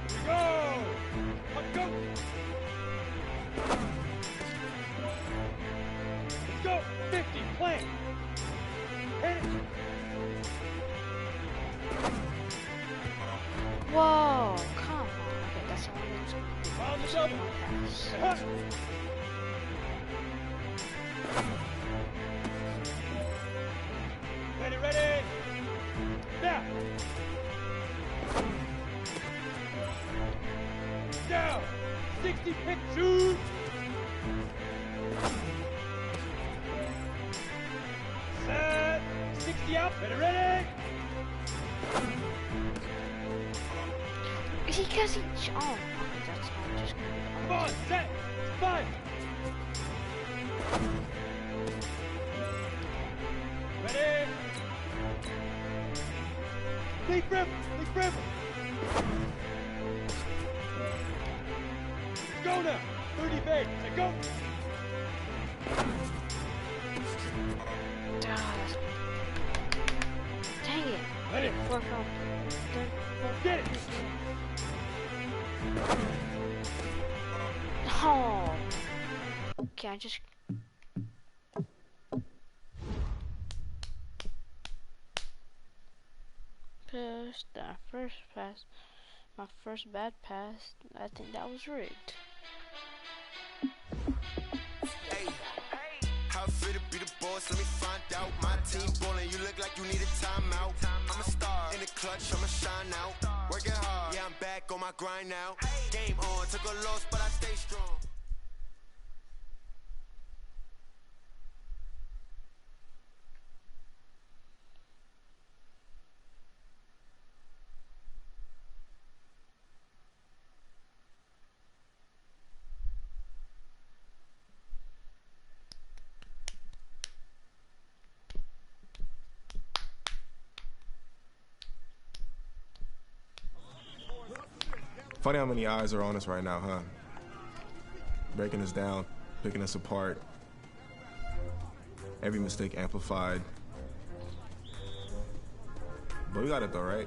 Here we go. Up, go. Let's go. 50. Plant. Hit it. Whoa, come on. Okay, that's the one On the double. pass. Ready. Now. Down. 60 pick. Shoot. Set. 60 out. Ready. Because he... Oh, that's all just gonna be... Come on, set. 5. Ready. Leaf River. Go now. 30 base. Say go. Dang it. Ready. 4 from... Get it. Oh. Okay, I just... Pissed that first pass. My first bad pass. I think that was rigged. How fit to be the boss? Let me find out. My team ballin', you look like you need a timeout. I'm a star in the clutch, I'ma shine out. Working hard, yeah, I'm back on my grind now. Game on, took a loss, but I stay strong. Funny how many eyes are on us right now, huh? Breaking us down, picking us apart. Every mistake amplified. But we got it though, right?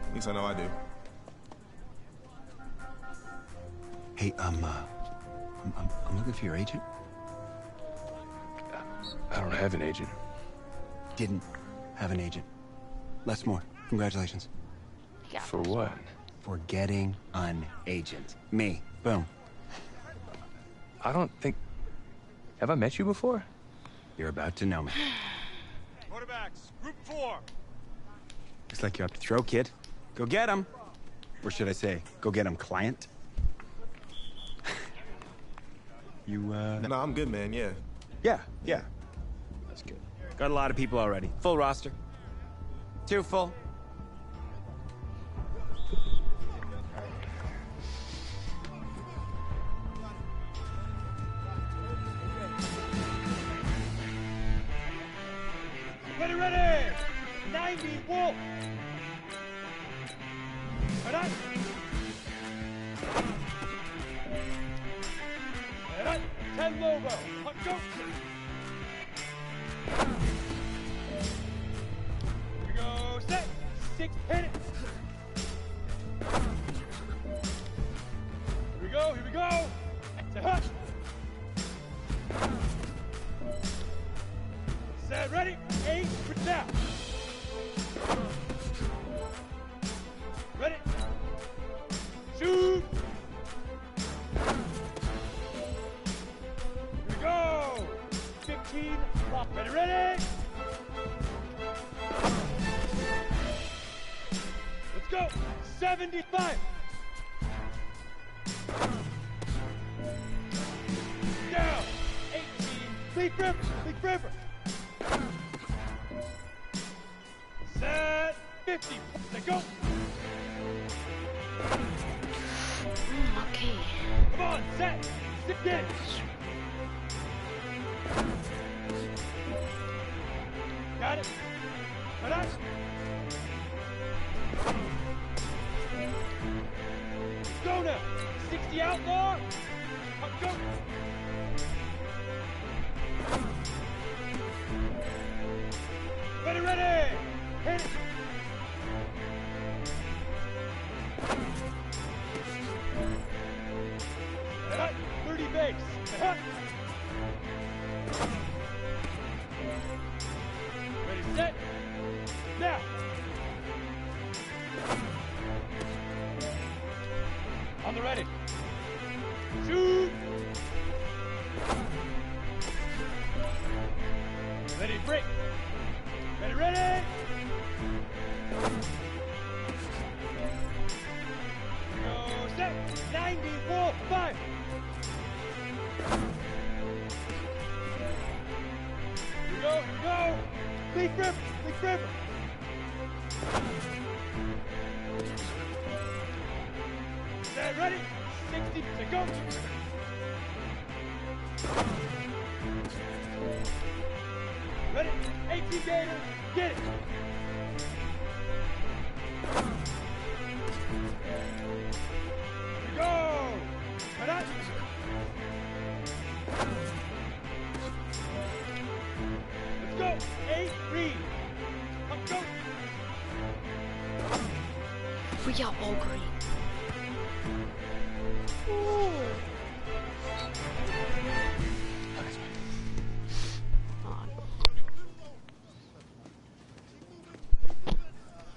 At least I know I do. Hey, I'm looking for your agent. I don't have an agent. Didn't have an agent. Less more. Congratulations. Yeah. For what? For getting an agent. Me. Boom. I don't think... Have I met you before? You're about to know me. Quarterbacks, group 4. Looks like you're up to throw, kid. Go get him. Or should I say, go get him, client? You, No, I'm good, man, yeah. Yeah. That's good. Got a lot of people already. Full roster. Too full. Ready! 90, Wolf! Ready? Ready? 10, Lobo! Hot go! Here we go, set! 6, hit it! Here we go! Set, hut! Set, ready? 8, now! Ready? Shoot! Here we go! 15, lock. Ready? Let's go! 75! Down! 18, Leaf River! Set 50. Let go. Okay. Come on, set. Stick in. Got it. Cut out. Go now. 60 outlaw. Go. Ready. Hit it. Hut, 30 base. Hut. Ready, set. Now. On the ready. Shoot. Ready, break. Ready. Go, set. 90, Wolf, 5. Here we go. Leaf River. Set, ready. 60, to go. Ready, 18 Gator, get it. Here we go. Cut out. Let's go. 8, read. Up, go. We are all green. Ooh.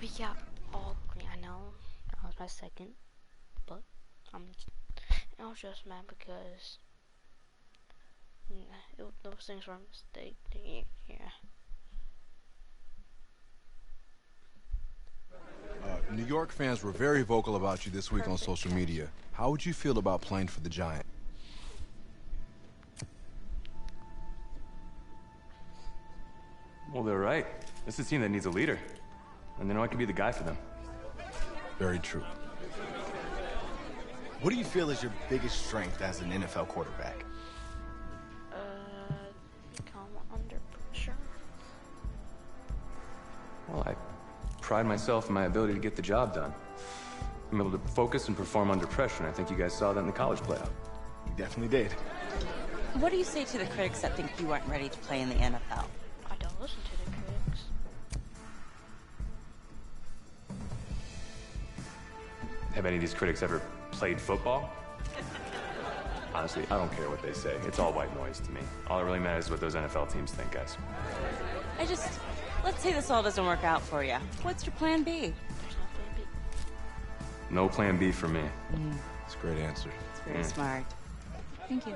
We got all green. I know that was my second, but I was just mad because those things were a mistake. Yeah. New York fans were very vocal about you this week on social media. How would you feel about playing for the Giant? Well, they're right. This is a team that needs a leader. And they know I could be the guy for them. Very true. What do you feel is your biggest strength as an NFL quarterback? Calm under pressure. Well, I pride myself in my ability to get the job done. I'm able to focus and perform under pressure, and I think you guys saw that in the college playoff. You definitely did. What do you say to the critics that think you aren't ready to play in the NFL? I don't listen to the critics. Have any of these critics ever played football? Honestly, I don't care what they say. It's all white noise to me. All that really matters is what those NFL teams think, guys. Let's say this all doesn't work out for you. What's your plan B? There's no plan B. No plan B for me. That's a great answer. It's very smart. Thank you.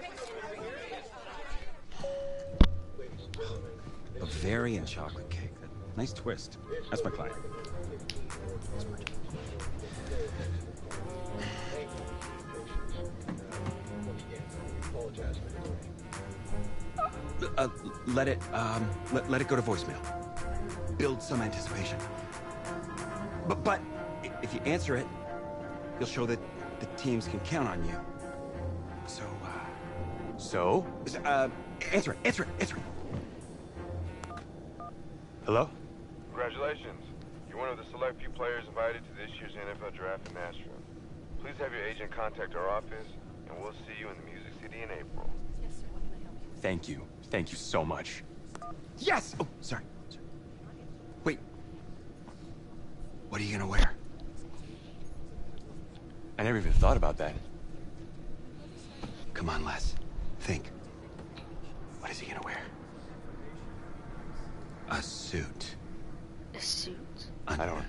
Bavarian chocolate cake. Nice twist. That's my client. Let it go to voicemail. Build some anticipation. But if you answer it, you'll show that the teams can count on you. So, answer it. Hello? Congratulations. You're one of the select few players invited to this year's NFL Draft in Nashville. Please have your agent contact our office, and we'll see you in the Music City in April. Thank you. Thank you so much. Yes! Oh, sorry. Wait. What are you gonna wear? I never even thought about that. Come on, Les. Think. What is he gonna wear? A suit. A suit? I don't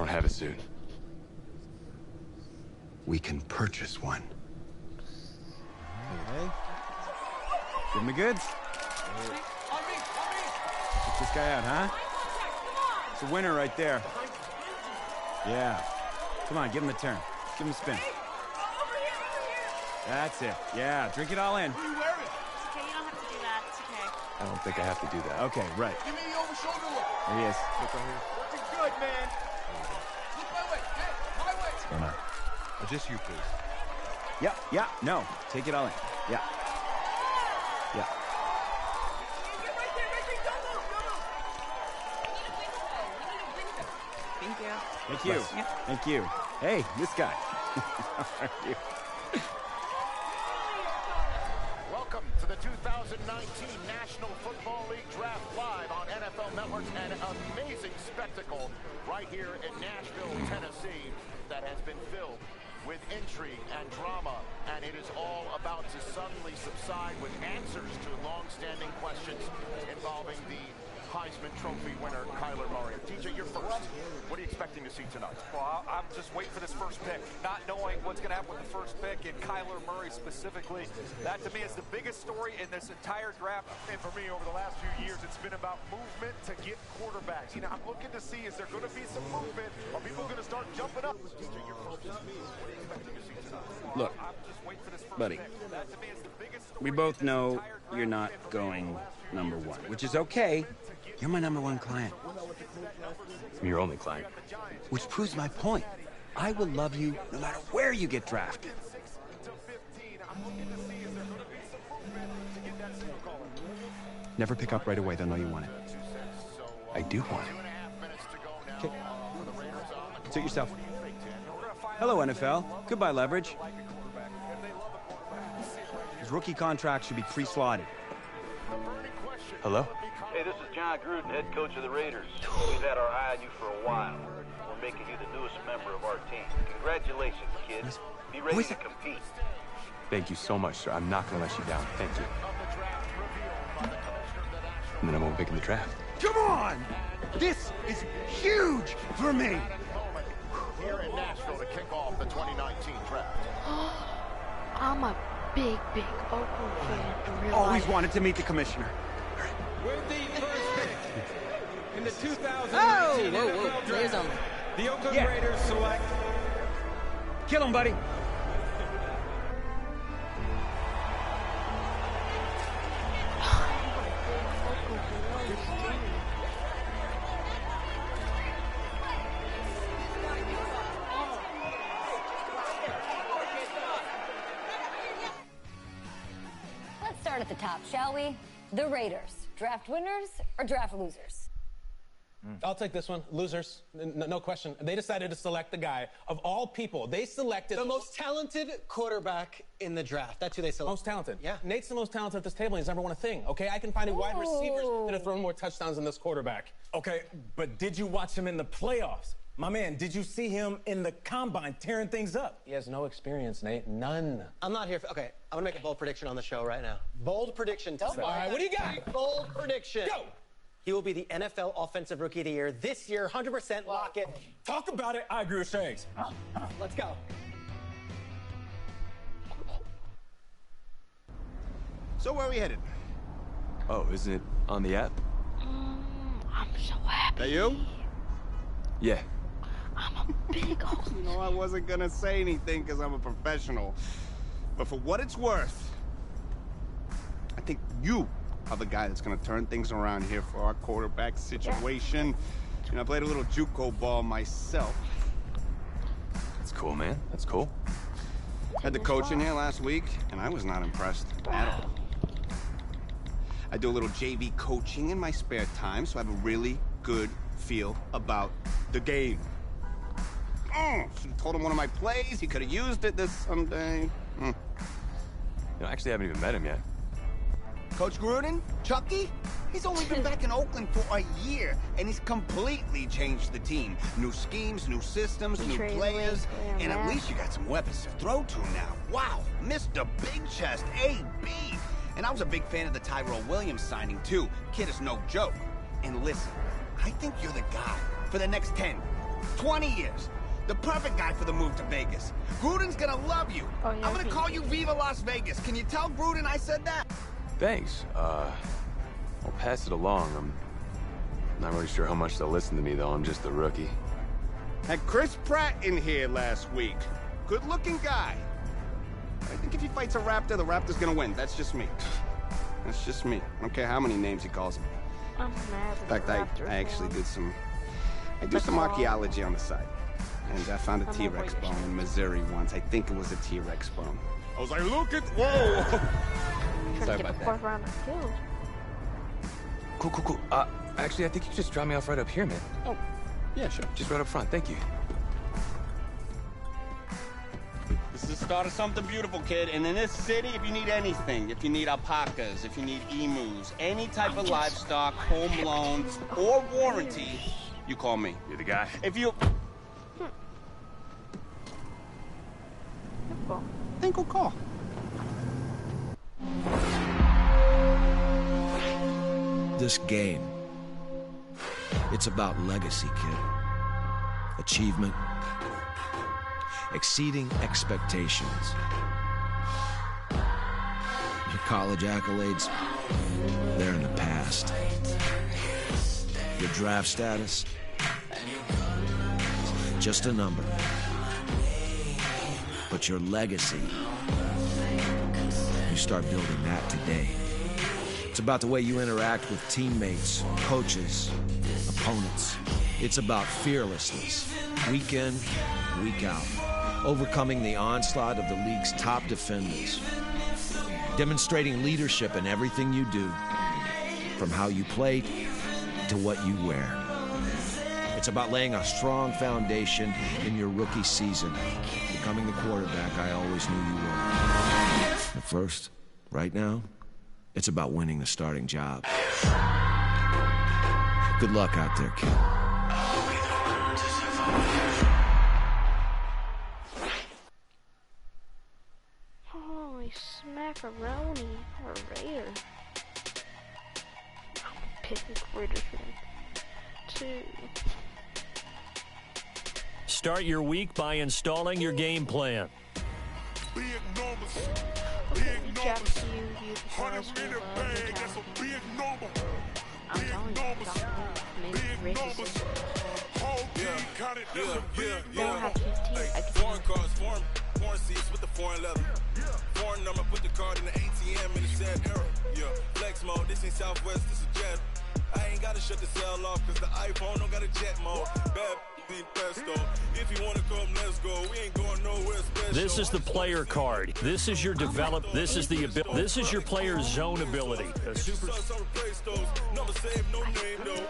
have a suit. We can purchase one. Hey. Give me goods. Check this guy out, huh? It's a winner right there. Yeah. Come on, give him a turn. Give him a spin. That's it. Yeah, drink it all in. What are you wearing? It's okay, you don't have to do that. It's okay. I don't think I have to do that. Okay, right. Give me the over-shoulder look. There he is. Look right here. Looking good, man. Look my way. Hey, my way. What's going on? Just you, please. Yeah. No, take it all in. Yeah. Thank you. Thank you. Yeah. Thank you. Hey, this guy. How are you? Welcome to the 2019 National Football League Draft live on NFL Network. An amazing spectacle right here in Nashville, Tennessee, that has been filled with intrigue and drama, and it is all about to suddenly subside with answers to long-standing questions involving the Heisman Trophy winner, Kyler Murray. DJ, you're first. What are you expecting to see tonight? Well, I'm just waiting for this first pick, not knowing what's going to happen with the first pick, and Kyler Murray specifically. That, to me, is the biggest story in this entire draft. And for me, over the last few years, it's been about movement to get quarterbacks. You know, I'm looking to see, is there going to be some movement? Are people going to start jumping up? DJ, you're first. What are you expecting to see tonight? Look, buddy, we both know you're not going number one, which is okay. You're my number one client. I'm your only client. Which proves my point. I will love you no matter where you get drafted. Never pick up right away. They'll know you want it. I do want it. Okay. Suit yourself. Hello, NFL. Goodbye, leverage. His rookie contract should be pre-slotted. Hello? Hey, this is John Gruden, head coach of the Raiders. We've had our eye on you for a while. We're making you the newest member of our team. Congratulations, kid. Be ready to compete. Thank you so much, sir. I'm not going to let you down. Thank you. And then I won't pick in the draft. Come on! This is huge for me! Here in Nashville to kick off the 2019 draft. I'm a big Oakland fan in real Always life. wanted to meet the commissioner. With the first pick in the 2019 Whoa, NFL players Draft, only. the Oakland Raiders select. Kill him, buddy. Let's start at the top, shall we? The Raiders. Draft winners or draft losers? I'll take this one. Losers. No question. They decided to select the guy. Of all people, they selected the most talented quarterback in the draft. That's who they selected. Most talented. Yeah. Nate's the most talented at this table. He's never won a thing. Okay, I can find a wide receivers that have thrown more touchdowns than this quarterback. Okay, but did you watch him in the playoffs? My man, did you see him in the combine tearing things up? He has no experience, Nate. None. I'm not here for. Okay, I'm gonna make a bold prediction on the show right now. Bold prediction. All right, what do you got? Bold prediction. Go. He will be the NFL Offensive Rookie of the Year this year. 100% lock it. Talk about it. I agree with Shags. Let's go. So where are we headed? Oh, isn't it on the app? I'm so happy. That you? Yeah. I'm a big old. You know, I wasn't gonna say anything because I'm a professional. But for what it's worth, I think you are the guy that's gonna turn things around here for our quarterback situation. And I played a little JUCO ball myself. That's cool, man. That's cool. Had the coach in here last week, and I was not impressed at all. I do a little JV coaching in my spare time, so I have a really good feel about the game. Should have told him one of my plays. He could have used it this Sunday. You know, I actually haven't even met him yet. Coach Gruden? Chucky? He's only been back in Oakland for a year, and he's completely changed the team. New schemes, new systems, new players, and at least you got some weapons to throw to now. Wow, Mr. Big Chest, AB. And I was a big fan of the Tyrell Williams signing, too. Kid is no joke. And listen, I think you're the guy for the next 10, 20 years. The perfect guy for the move to Vegas. Gruden's gonna love you. Oh, yeah, I'm gonna call you Viva Las Vegas. Can you tell Gruden I said that? Thanks. I'll pass it along. I'm not really sure how much they'll listen to me, though. I'm just a rookie. Had Chris Pratt in here last week. Good-looking guy. I think if he fights a Raptor, the Raptor's gonna win. That's just me. That's just me. I don't care how many names he calls him. I'm mad. In fact, I actually did some... I do some archaeology on the side. And I found a T-Rex bone in Missouri once. I think it was a T-Rex bone. I was like, look at... Whoa! Sorry about that. Cool. Actually, I think you just dropped me off right up here, man. Oh, yeah, sure. Just right up front. Thank you. This is the start of something beautiful, kid. And in this city, if you need anything, if you need alpacas, if you need emus, any type of livestock, home loans, or warranty, you call me. You're the guy. If you... Then go call. This game, it's about legacy, kid. Achievement, exceeding expectations. Your college accolades, they're in the past. Your draft status, just a number. But your legacy, you start building that today. It's about the way you interact with teammates, coaches, opponents. It's about fearlessness, week in, week out. Overcoming the onslaught of the league's top defenders. Demonstrating leadership in everything you do, from how you play to what you wear. It's about laying a strong foundation in your rookie season, becoming the quarterback I always knew you were. But first, right now, it's about winning the starting job. Good luck out there, kid. Holy smackaroni, a Raider. I'm picking Raiders too. Start your week by installing your game plan. Big numbers. Big numbers. 100 in a bag, that's a big number. Big numbers. Big numbers. Whole team counted, that's a big number. Foreign cars, foreign seats with the foreign leather. Foreign number, put the card in the ATM in the said era. Yeah, flex mode, this ain't Southwest, this is Jet. I ain't gotta shut the cell off, cause the iPhone don't got a jet mode. Bad pesto. If you wanna come, let's go. We ain't going nowhere special. This is the player card. This is your develop. This is the ability. This is your player's zone ability. A super. Number save, no name though.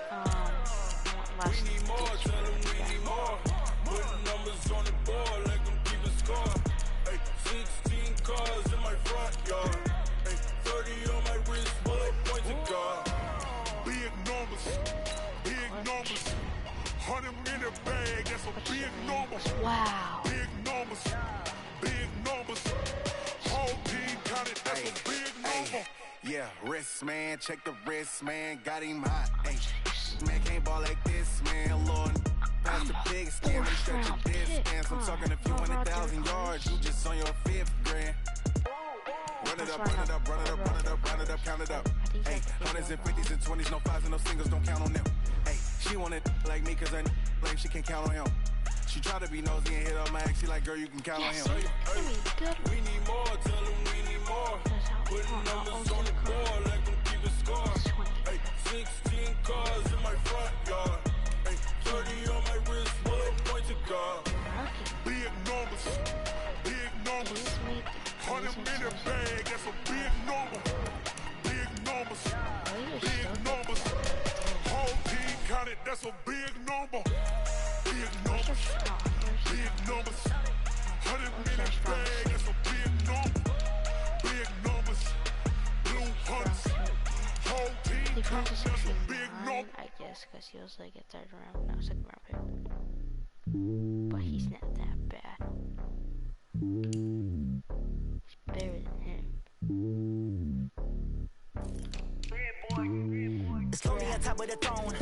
We need more, tell them we need more. Putting numbers on the board like I'm keeping score. Hey, 16 cars in my front yard. Hey, 30 on my wrist, bullet point to guard. Big numbers. Big numbers. 100 in a bag, that's a big number. Wow. Big numbers. Big numbers. Whole team counted, that's a big number. Yeah, wrist man, check the wrist man, got him hot. Ay, man can't ball like this, man. Lord, pass the pig skin, they stretch your distance. I'm talking a few 100,000 yards, you just on your 5th grand. Run it up, run it up, run it up, run it up, run it up, count it up. Hey, 100s and 50s and 20s, no 5s and no singles, don't count on them. Hey, she wanted like me cause I like she can't count on him. She try to be nosy and hit up my ex, she like, girl, you can count on him. We need more, tell them we need more. Putting numbers on the board like I'm keeping score. Hey, 16 cars in my front yard. Hey, that's a big number. Big numbers. Big numbers. 100-minute bag, that's a big number. Big numbers. Blue hunts. Whole team counting, that's a big number. I guess because he was like a third round, no, second round pick. But he's not that bad. He's better than him. It's lonely on top of the throne.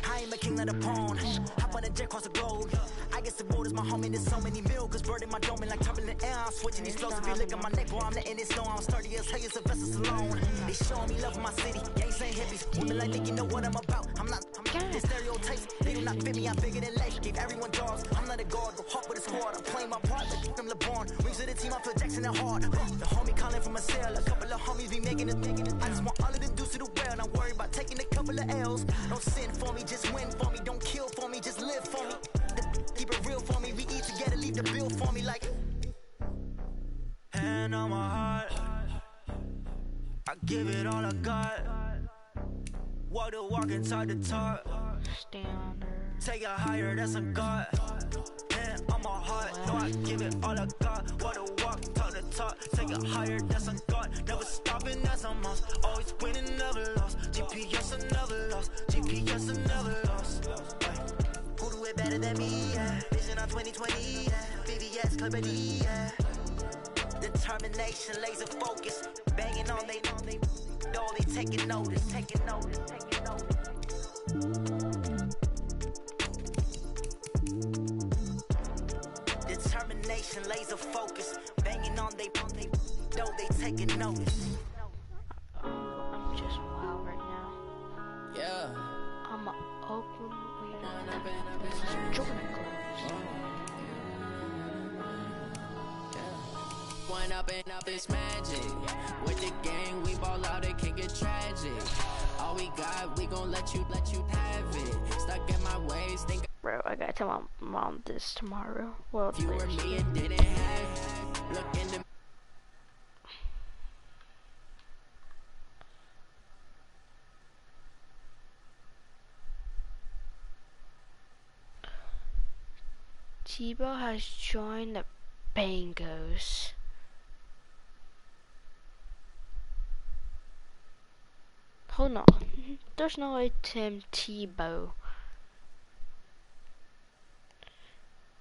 I ain't a king of the pawn. Hop on a jet across the globe. I guess the road is my homie. There's so many milkers burning my dome like turbulent air. I'm switching these flows. If you look at my neck, boy, I'm letting it snow. I'm sturdy as hell, Sylvester Stallone. They showing me love in my city. Gangs ain't hippies. Women like me, you know what I'm about. I'm not the stereotypes. They do not fit me. I'm bigger than life. Give everyone jaws. I'm not a guard. Go hard with a squad. I'm playing my part like from LeBron. Rings to the team. I feel Jackson and hard. The homie calling from a cell. A couple of homies be making it. I just want all of them dudes to do well. Not worry about taking a couple of L's. Don't sin for me, just win for me. Don't kill for me, just live for me. Keep it real for me. We eat together, leave the bill for me like. Hand on my heart, I give it all I got. Walk the walk and talk the talk. Take it higher, that's a God. Hand on my heart, no, I give it all I got. Walk the walk, talk the talk. Take it higher, that's a God. Never stopping, that's a must. Always winning, never lost. GPS, I never lost. GPS, I never lost. Who do it better than me? Yeah. Vision on 2020. Yeah. VVS, Clippity. Yeah. Determination, laser focus. Banging on they know they taking notice. Taking notice. Taking notice. Determination, laser focus. Banging on they know they taking notice. I'm just wild right now. Yeah. I'm a Oakland Raiders. Jordan clothes. One up and up is magic. With the gang, we ball out, it can get tragic. All we got, we gon' let you have it. Stuck in my ways, think. Bro, I gotta tell my mom this tomorrow. Well, you were me and didn't have. Look in the. Tebow has joined the Bengals. Hold on. There's no way Tim Tebow.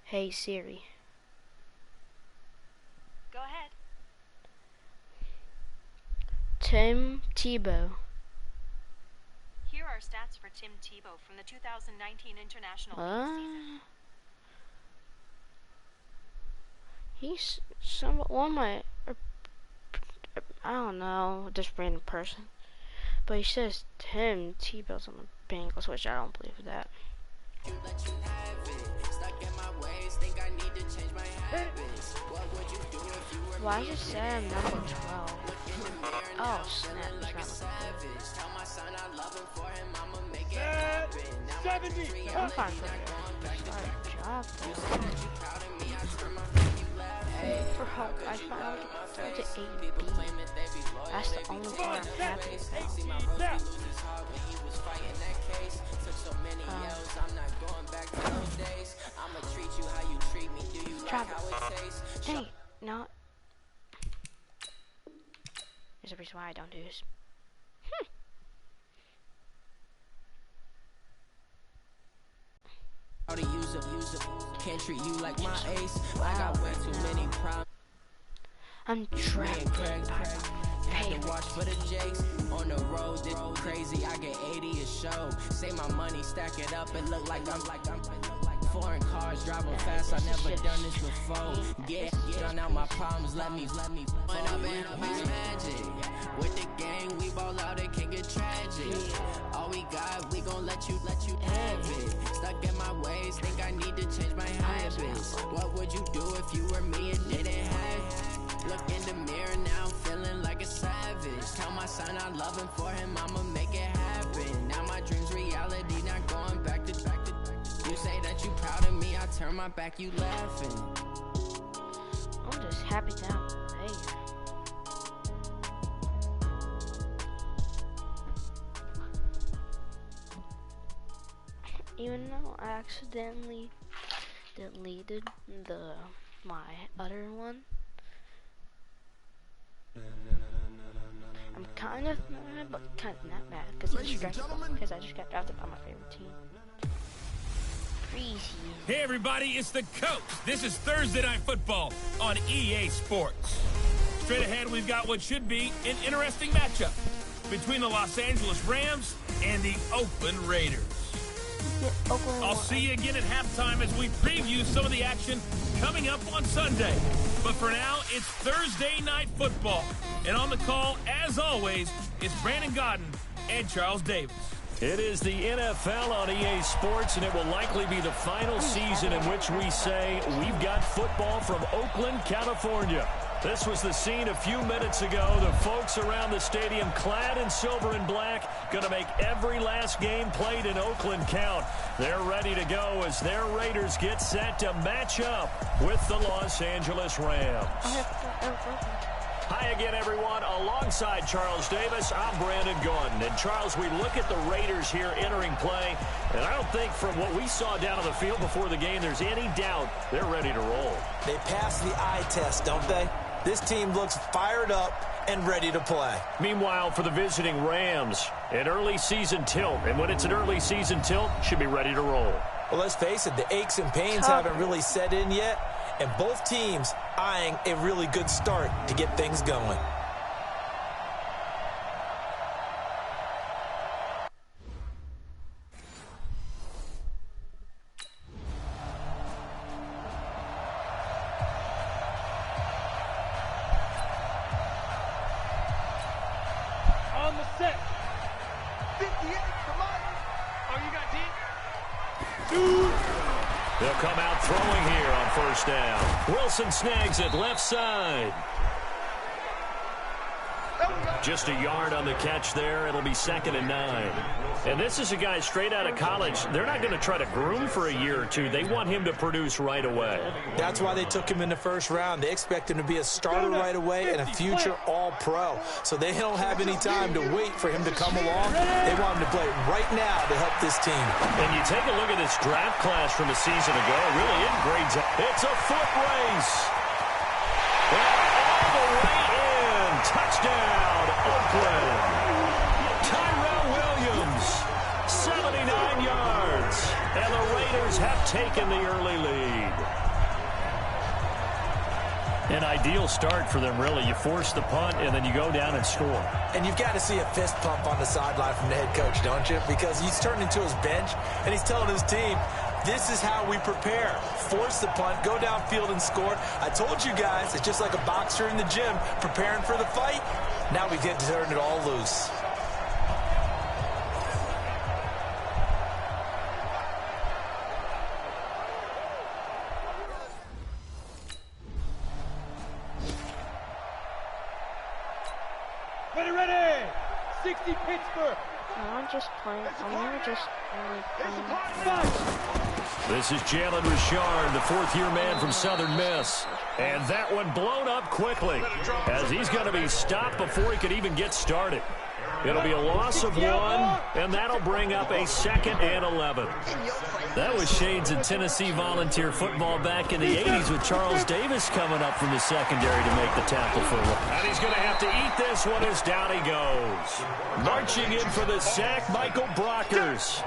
Hey Siri. Go ahead. Tim Tebow. Here are stats for Tim Tebow from the 2019 International League season. He's one of my, I don't know, this random person. But he says Tim Tebow's on the Bengals, which I don't believe that. Why does it say I'm number 12? Oh snap, he's not 70! I'm fine for a job though. Bro, I finally got to 8B. That's the only thing I'm happy about. Travis. Hey, no. There's a reason why I don't do this. How to use it, can't treat you like my ace. I got way too many problems. I'm trapped by my Had to watch for the Jakes on the road. This crazy. I get 80 a show. Say my money, stack it up, and look like I'm foreign cars driving fast. I never done this before. Yeah, drown out my problems. Let me. One up and up is magic. With the gang, we ball out. It can get tragic. All we got, we gon' let you have it. Stuck in my ways, think I need to change my habits. What would you do if you were me and didn't have? Look in the mirror now, I'm feeling like a savage. Tell my son I love him, for him I'ma make it happen. Now my dream's reality, not going back to. You say that you proud of me, I turn my back, you laughing. I'm just happy that I'm there. Even though I accidentally deleted my other one, I'm kind of mad, but kind of not mad because I just got drafted by my favorite team. Hey everybody, it's the coach. This is Thursday Night Football on EA Sports. Straight ahead, we've got what should be an interesting matchup between the Los Angeles Rams and the Oakland Raiders. I'll see you again at halftime as we preview some of the action coming up on Sunday. But for now, it's Thursday Night Football. And on the call, as always, it's Brandon Gaudin and Charles Davis. It is the NFL on EA Sports, and it will likely be the final season in which we say we've got football from Oakland, California. This was the scene a few minutes ago. The folks around the stadium clad in silver and black going to make every last game played in Oakland count. They're ready to go as their Raiders get set to match up with the Los Angeles Rams. Hi again, everyone. Alongside Charles Davis, I'm Brandon Gaudin. And Charles, we look at the Raiders here entering play, and I don't think from what we saw down on the field before the game there's any doubt they're ready to roll. They pass the eye test, don't they? This team looks fired up and ready to play. Meanwhile, for the visiting Rams, an early season tilt. And when it's an early season tilt, should be ready to roll. Well, let's face it, the aches and pains haven't really set in yet. And both teams eyeing a really good start to get things going. On the set. 58, come on. Oh, you got deep? They'll come out throwing here on first down. Wilson snags it left side. Just a yard on the catch there. It'll be 2nd and 9. And this is a guy straight out of college. They're not going to try to groom for a year or two. They want him to produce right away. That's why they took him in the first round. They expect him to be a starter right away and a future all-pro. So they don't have any time to wait for him to come along. They want him to play right now to help this team. And you take a look at this draft class from a season ago. Really, it grades up. It's a foot race. And all the way in. Touchdown, Oakland. Tyrell Williams, 79 yards. And the Raiders have taken the early lead. An ideal start for them, really. You force the punt, and then you go down and score. And you've got to see a fist pump on the sideline from the head coach, don't you? Because he's turned into his bench, and he's telling his team, this is how we prepare. Force the punt, go downfield and score. I told you guys, it's just like a boxer in the gym preparing for the fight. Now we get to turn it all loose. Ready! 60 Pittsburgh! I'm just playing. I'm just only playing. This is Jalen Richard, the fourth-year man from Southern Miss. And that one blown up quickly as he's going to be stopped before he could even get started. It'll be a loss of 1, and that'll bring up a 2nd and 11. That was shades of Tennessee Volunteer football back in the 80s with Charles Davis coming up from the secondary to make the tackle for him. And he's going to have to eat this one as down he goes. Marching in for the sack, Michael Brockers.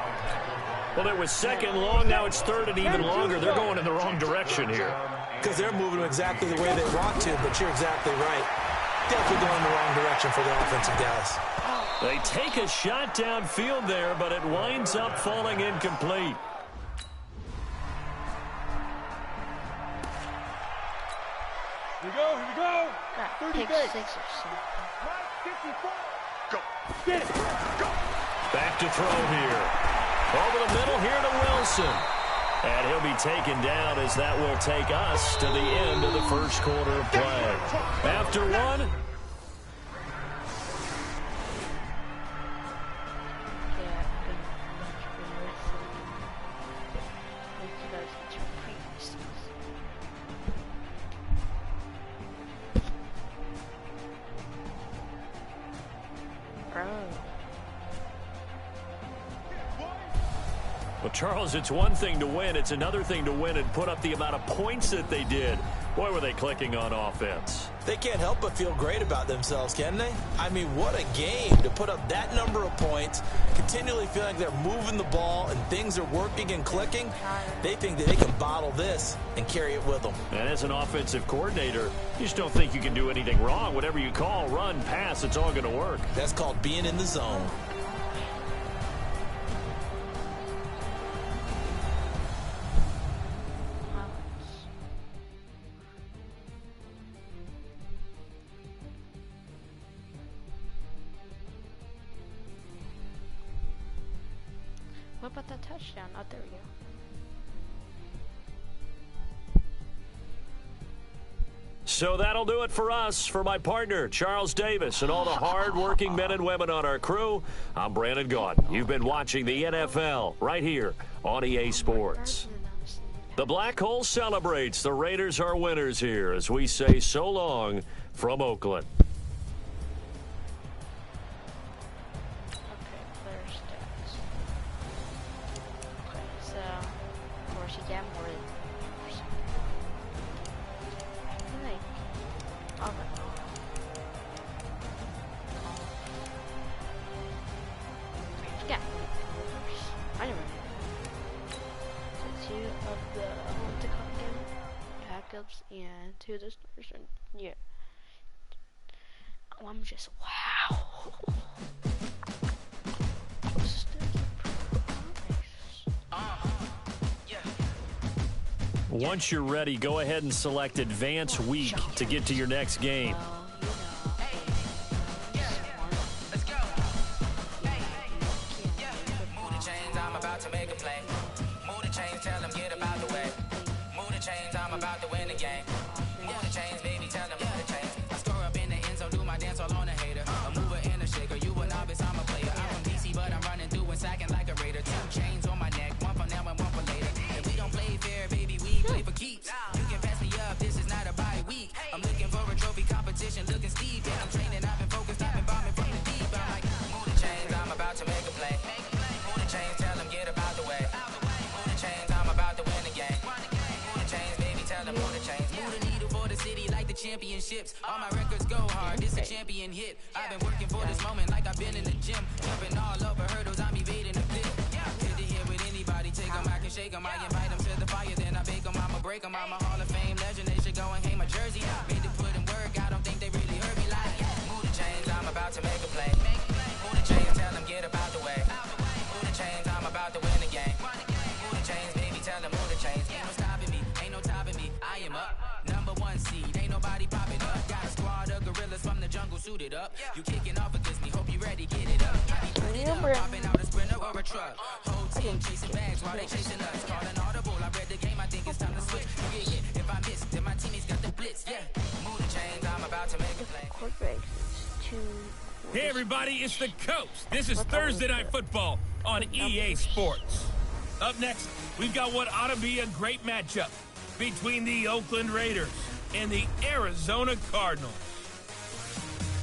Well, it was 2nd long, now it's 3rd and even longer. They're going in the wrong direction here. Because they're moving exactly the way they want to, but you're exactly right. Definitely going in the wrong direction for the offensive guys. They take a shot downfield there, but it winds up falling incomplete. Here we go. Pick 6 or something. Go. Get it. Go. Back to throw here. Over the middle here to Wilson. And he'll be taken down as that will take us to the end of the first quarter of play. After one. Well, Charles, it's one thing to win. It's another thing to win and put up the amount of points that they did. Boy, were they clicking on offense. They can't help but feel great about themselves, can they? I mean, what a game to put up that number of points, continually feeling like they're moving the ball and things are working and clicking. They think that they can bottle this and carry it with them. And as an offensive coordinator, you just don't think you can do anything wrong. Whatever you call, run, pass, it's all going to work. That's called being in the zone. What about that touchdown? Oh, there we go. So that'll do it for us. For my partner, Charles Davis, and all the hard-working men and women on our crew, I'm Brandon Gaudin. You've been watching the NFL right here on EA Sports. The Black Hole celebrates. The Raiders are winners here as we say so long from Oakland. And to this person, yeah. Oh, I'm just wow. Once you're ready, go ahead and select Advance Week to get to your next game. Looking Steve, yeah, I'm training, I've been focused, I've been bombing from the deep. I'm like, move the chains, I'm about to make a play. Move the chains, tell them get about the way. Move the chains, I'm about to win the game. Move the chains, baby, tell them move the chains. Move the needle for the city like the championships. All my records go hard, this a champion hit. I've been working for this moment like I've been in the gym. Jumping all over hurdles, I'm evading the fit. Hit to hit with anybody, take them, I can shake them. I invite them to the fire, then I bake them, I'ma break them. I'm a Hall of Fame legend, they should go and hang my jersey. Made to put in work, I don't think they really heard me like, move the chains, I'm about to make a play. Move the chains, tell them get about the way. Move the chains, I'm about to win the game. Move the chains, baby, tell them move the chains. Ain't no stopping me, ain't no topping me. I am up, #1 seed, ain't nobody popping up. Got a squad of gorillas from the jungle suited up. You kicking off against me, hope you ready, get it up. I be putting it up, popping out a sprinter or a truck. Whole team chasing bags while they chasing us. Calling audible, I read the game, I think it's time to switch. You get hit, if I miss, then my teammates got the blitz, yeah. Move the chains, I'm about to make a play. Hey everybody, it's the Coach. This is Thursday Night Football on EA Sports. Up next, we've got what ought to be a great matchup between the Oakland Raiders and the Arizona Cardinals.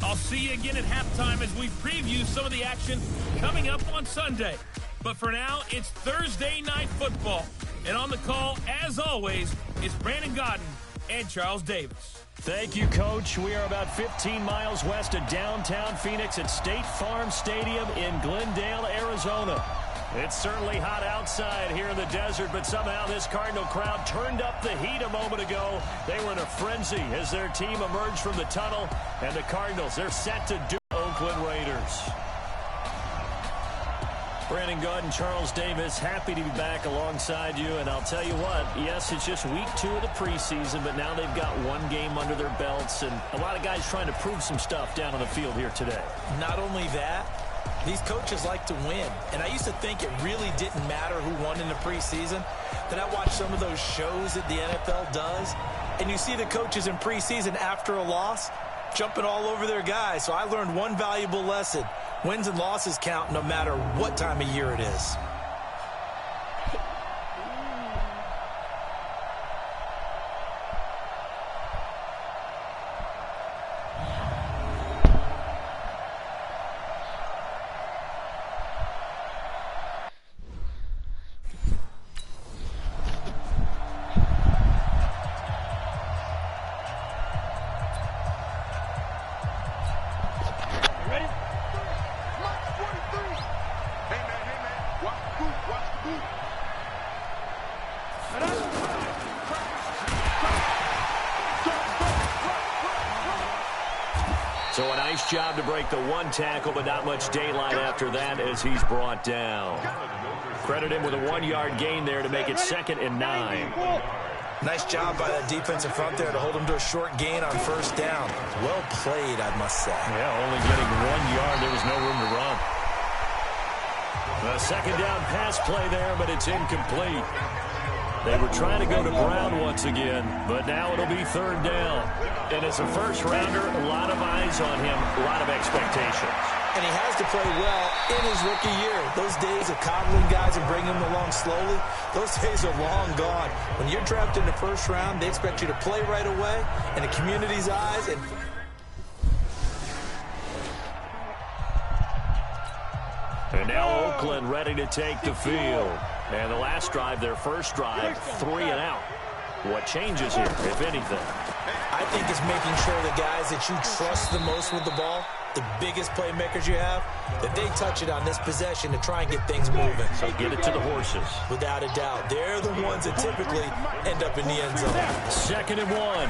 I'll see you again at halftime as we preview some of the action coming up on Sunday. But for now, it's Thursday Night Football. And on the call, as always, is Brandon Gaudin and Charles Davis. Thank you, Coach. We are about 15 miles west of downtown Phoenix at State Farm Stadium in Glendale, Arizona. It's certainly hot outside here in the desert, but somehow this Cardinal crowd turned up the heat a moment ago. They were in a frenzy as their team emerged from the tunnel, and the Cardinals, they're set to do Oakland Raiders. Brandon Gaudin, Charles Davis, happy to be back alongside you. And I'll tell you what, yes, it's just week 2 of the preseason, but now they've got one game under their belts. And a lot of guys trying to prove some stuff down on the field here today. Not only that, these coaches like to win. And I used to think it really didn't matter who won in the preseason. Then I watched some of those shows that the NFL does. And you see the coaches in preseason after a loss jumping all over their guys. So I learned one valuable lesson. Wins and losses count no matter what time of year it is. So a nice job to break the one tackle, but not much daylight after that as he's brought down. Credit him with a 1-yard gain there to make it 2nd and 9. Nice job by that defensive front there to hold him to a short gain on 1st down. Well played, I must say. Yeah, only getting 1 yard. There was no room to run. A 2nd down pass play there, but it's incomplete. They were trying to go to Brown once again, but now it'll be 3rd down. And as a first-rounder, a lot of eyes on him, a lot of expectations. And he has to play well in his rookie year. Those days of coddling guys and bringing them along slowly, those days are long gone. When you're drafted in the 1st round, they expect you to play right away in the community's eyes. And now Oakland ready to take the field. And the last drive, their first drive, 3 and out. What changes here, if anything? I think it's making sure the guys that you trust the most with the ball, the biggest playmakers you have, that they touch it on this possession to try and get things moving. So get it to the horses. Without a doubt. They're the ones that typically end up in the end zone. 2nd and 1.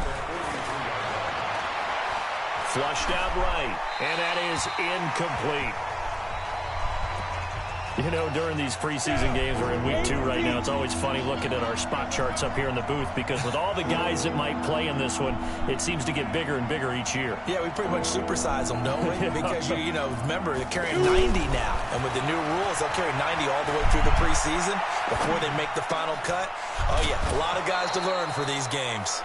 Flushed out right. And that is incomplete. You know, during these preseason games, we're in week 2 right now, it's always funny looking at our spot charts up here in the booth because with all the guys that might play in this one, it seems to get bigger and bigger each year. Yeah, we pretty much supersize them, don't we? Because, you know, remember, they're carrying 90 now. And with the new rules, they'll carry 90 all the way through the preseason before they make the final cut. Oh, yeah, a lot of guys to learn for these games.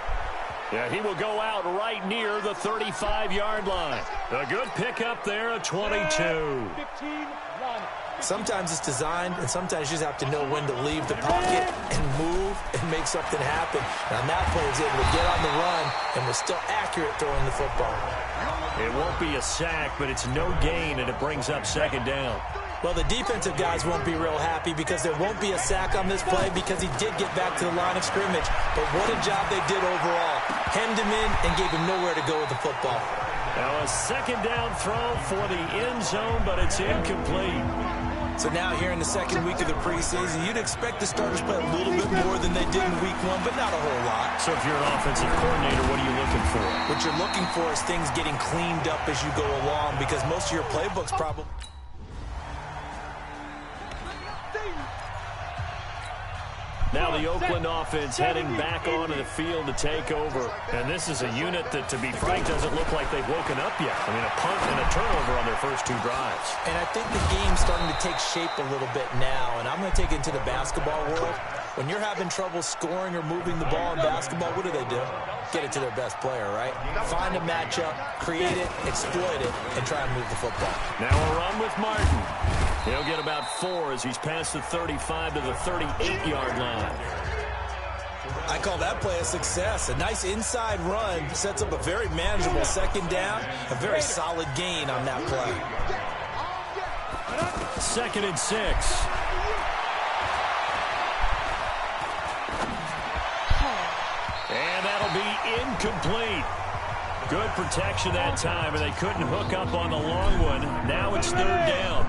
Yeah, he will go out right near the 35-yard line. A good pickup there, a 22. 15, run. Sometimes it's designed, and sometimes you just have to know when to leave the pocket and move and make something happen. And on that play, he was able to get on the run and was still accurate throwing the football. It won't be a sack, but it's no gain, and it brings up 2nd down. Well, the defensive guys won't be real happy because there won't be a sack on this play because he did get back to the line of scrimmage. But what a job they did overall. Hemmed him in and gave him nowhere to go with the football. Now a 2nd down throw for the end zone, but it's incomplete. So now here in the 2nd week of the preseason, you'd expect the starters play a little bit more than they did in week 1, but not a whole lot. So if you're an offensive coordinator, what are you looking for? What you're looking for is things getting cleaned up as you go along because most of your playbooks probably... Now the Oakland offense heading back onto the field to take over. And this is a unit that, to be frank, doesn't look like they've woken up yet. I mean, a punt and a turnover on their first 2 drives. And I think the game's starting to take shape a little bit now. And I'm going to take it into the basketball world. When you're having trouble scoring or moving the ball in basketball, what do? Get it to their best player, right? Find a matchup, create it, exploit it, and try and move the football. Now a run with Martin. He'll get about 4 as he's past the 35 to the 38-yard line. I call that play a success. A nice inside run sets up a very manageable 2nd down, a very solid gain on that play. 2nd and 6. And that'll be incomplete. Good protection that time, and they couldn't hook up on the long one. Now it's 3rd down.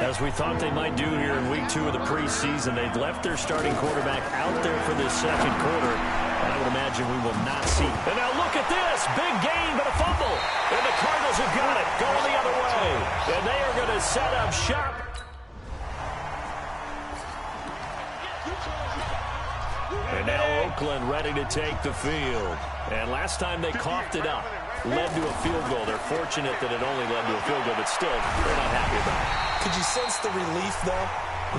As we thought they might do here in week 2 of the preseason, they've left their starting quarterback out there for this 2nd quarter. And I would imagine we will not see. And now look at this. Big gain, but a fumble. And the Cardinals have got it. Going the other way. And they are going to set up shop. And now Oakland ready to take the field. And last time they coughed it up, led to a field goal. They're fortunate that it only led to a field goal, but still, they're not happy about it. Could you sense the relief, though,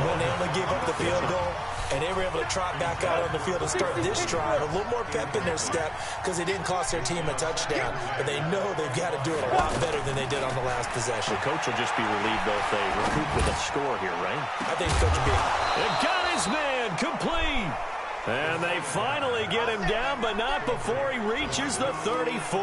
when they only gave up the field goal? And they were able to trot back out on the field and start this drive. A little more pep in their step because it didn't cost their team a touchdown. But they know they've got to do it a lot better than they did on the last possession. The coach will just be relieved, though, if they recoup with a score here, right? I think Coach B. They got his man complete. And they finally get him down, but not before he reaches the 34.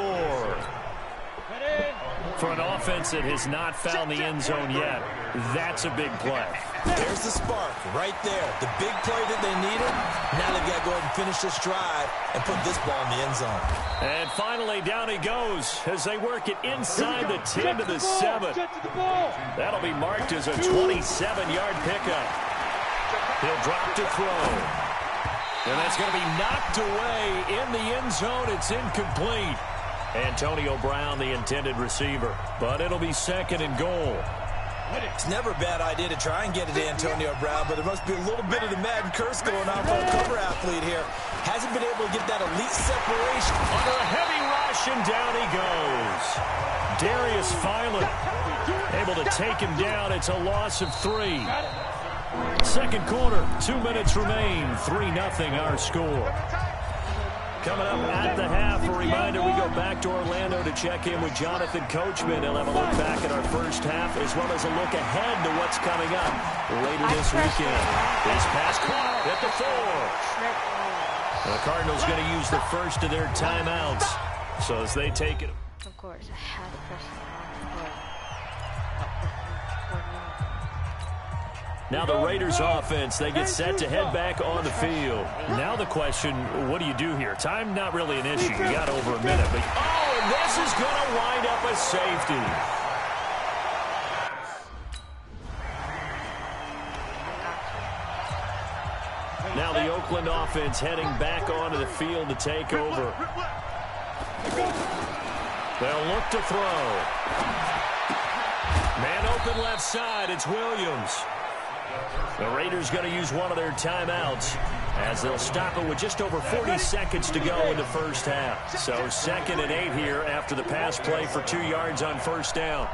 For an offense that has not found the end zone yet, that's a big play. There's the spark right there. The big play that they needed. Now they've got to go ahead and finish this drive and put this ball in the end zone. And finally, down he goes as they work it inside the 10 to the 7. That'll be marked as a 27-yard pickup. He'll drop to throw. And that's going to be knocked away in the end zone. It's incomplete. Antonio Brown, the intended receiver. But it'll be 2nd and goal. It's never a bad idea to try and get it to Antonio Brown, but there must be a little bit of the Madden curse going on for a cover athlete here. Hasn't been able to get that elite separation. Under a heavy rush, and down he goes. Darius Philon able to take him down. It's a loss of 3. Second quarter, 2 minutes remain. 3-0 our score. Coming up at the half, a reminder, we go back to Orlando to check in with Jonathan Coachman. He'll have a look back at our first half, as well as a look ahead to what's coming up later this weekend. This pass caught at the 4. The Cardinals going to use the first of their timeouts. So as they take it. Of course, I had to press it. Now the Raiders offense, they get set to head back on the field. Now the question, what do you do here? Time not really an issue. You got over a minute. But oh, and this is going to wind up a safety. Now the Oakland offense heading back onto the field to take over. They'll look to throw. Man open left side, it's Williams. The Raiders going to use one of their timeouts as they'll stop it with just over 40 seconds to go in the first half. So 2nd and 8 here after the pass play for 2 yards on first down.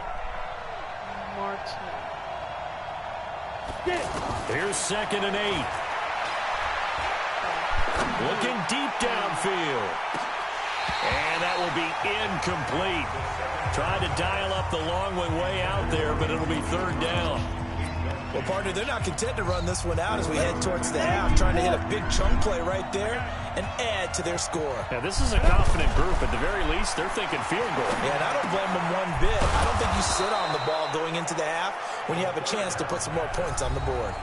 Here's 2nd and 8. Looking deep downfield. And that will be incomplete. Tried to dial up the long one way out there, but it'll be 3rd down. Well, partner, they're not content to run this one out as we head towards the half, trying to hit a big chunk play right there and add to their score. Yeah, this is a confident group. At the very least, they're thinking field goal. Yeah, and I don't blame them one bit. I don't think you sit on the ball going into the half when you have a chance to put some more points on the board.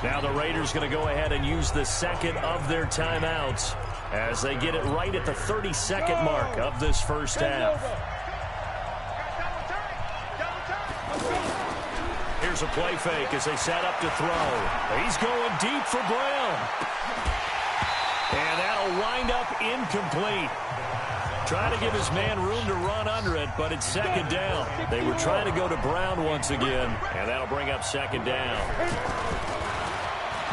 Now the Raiders going to go ahead and use the 2nd of their timeouts as they get it right at the 30-second mark of this first half. Here's a play fake as they set up to throw. He's going deep for Brown. And that'll wind up incomplete. Trying to give his man room to run under it, but it's 2nd down. They were trying to go to Brown once again, and that'll bring up 2nd down.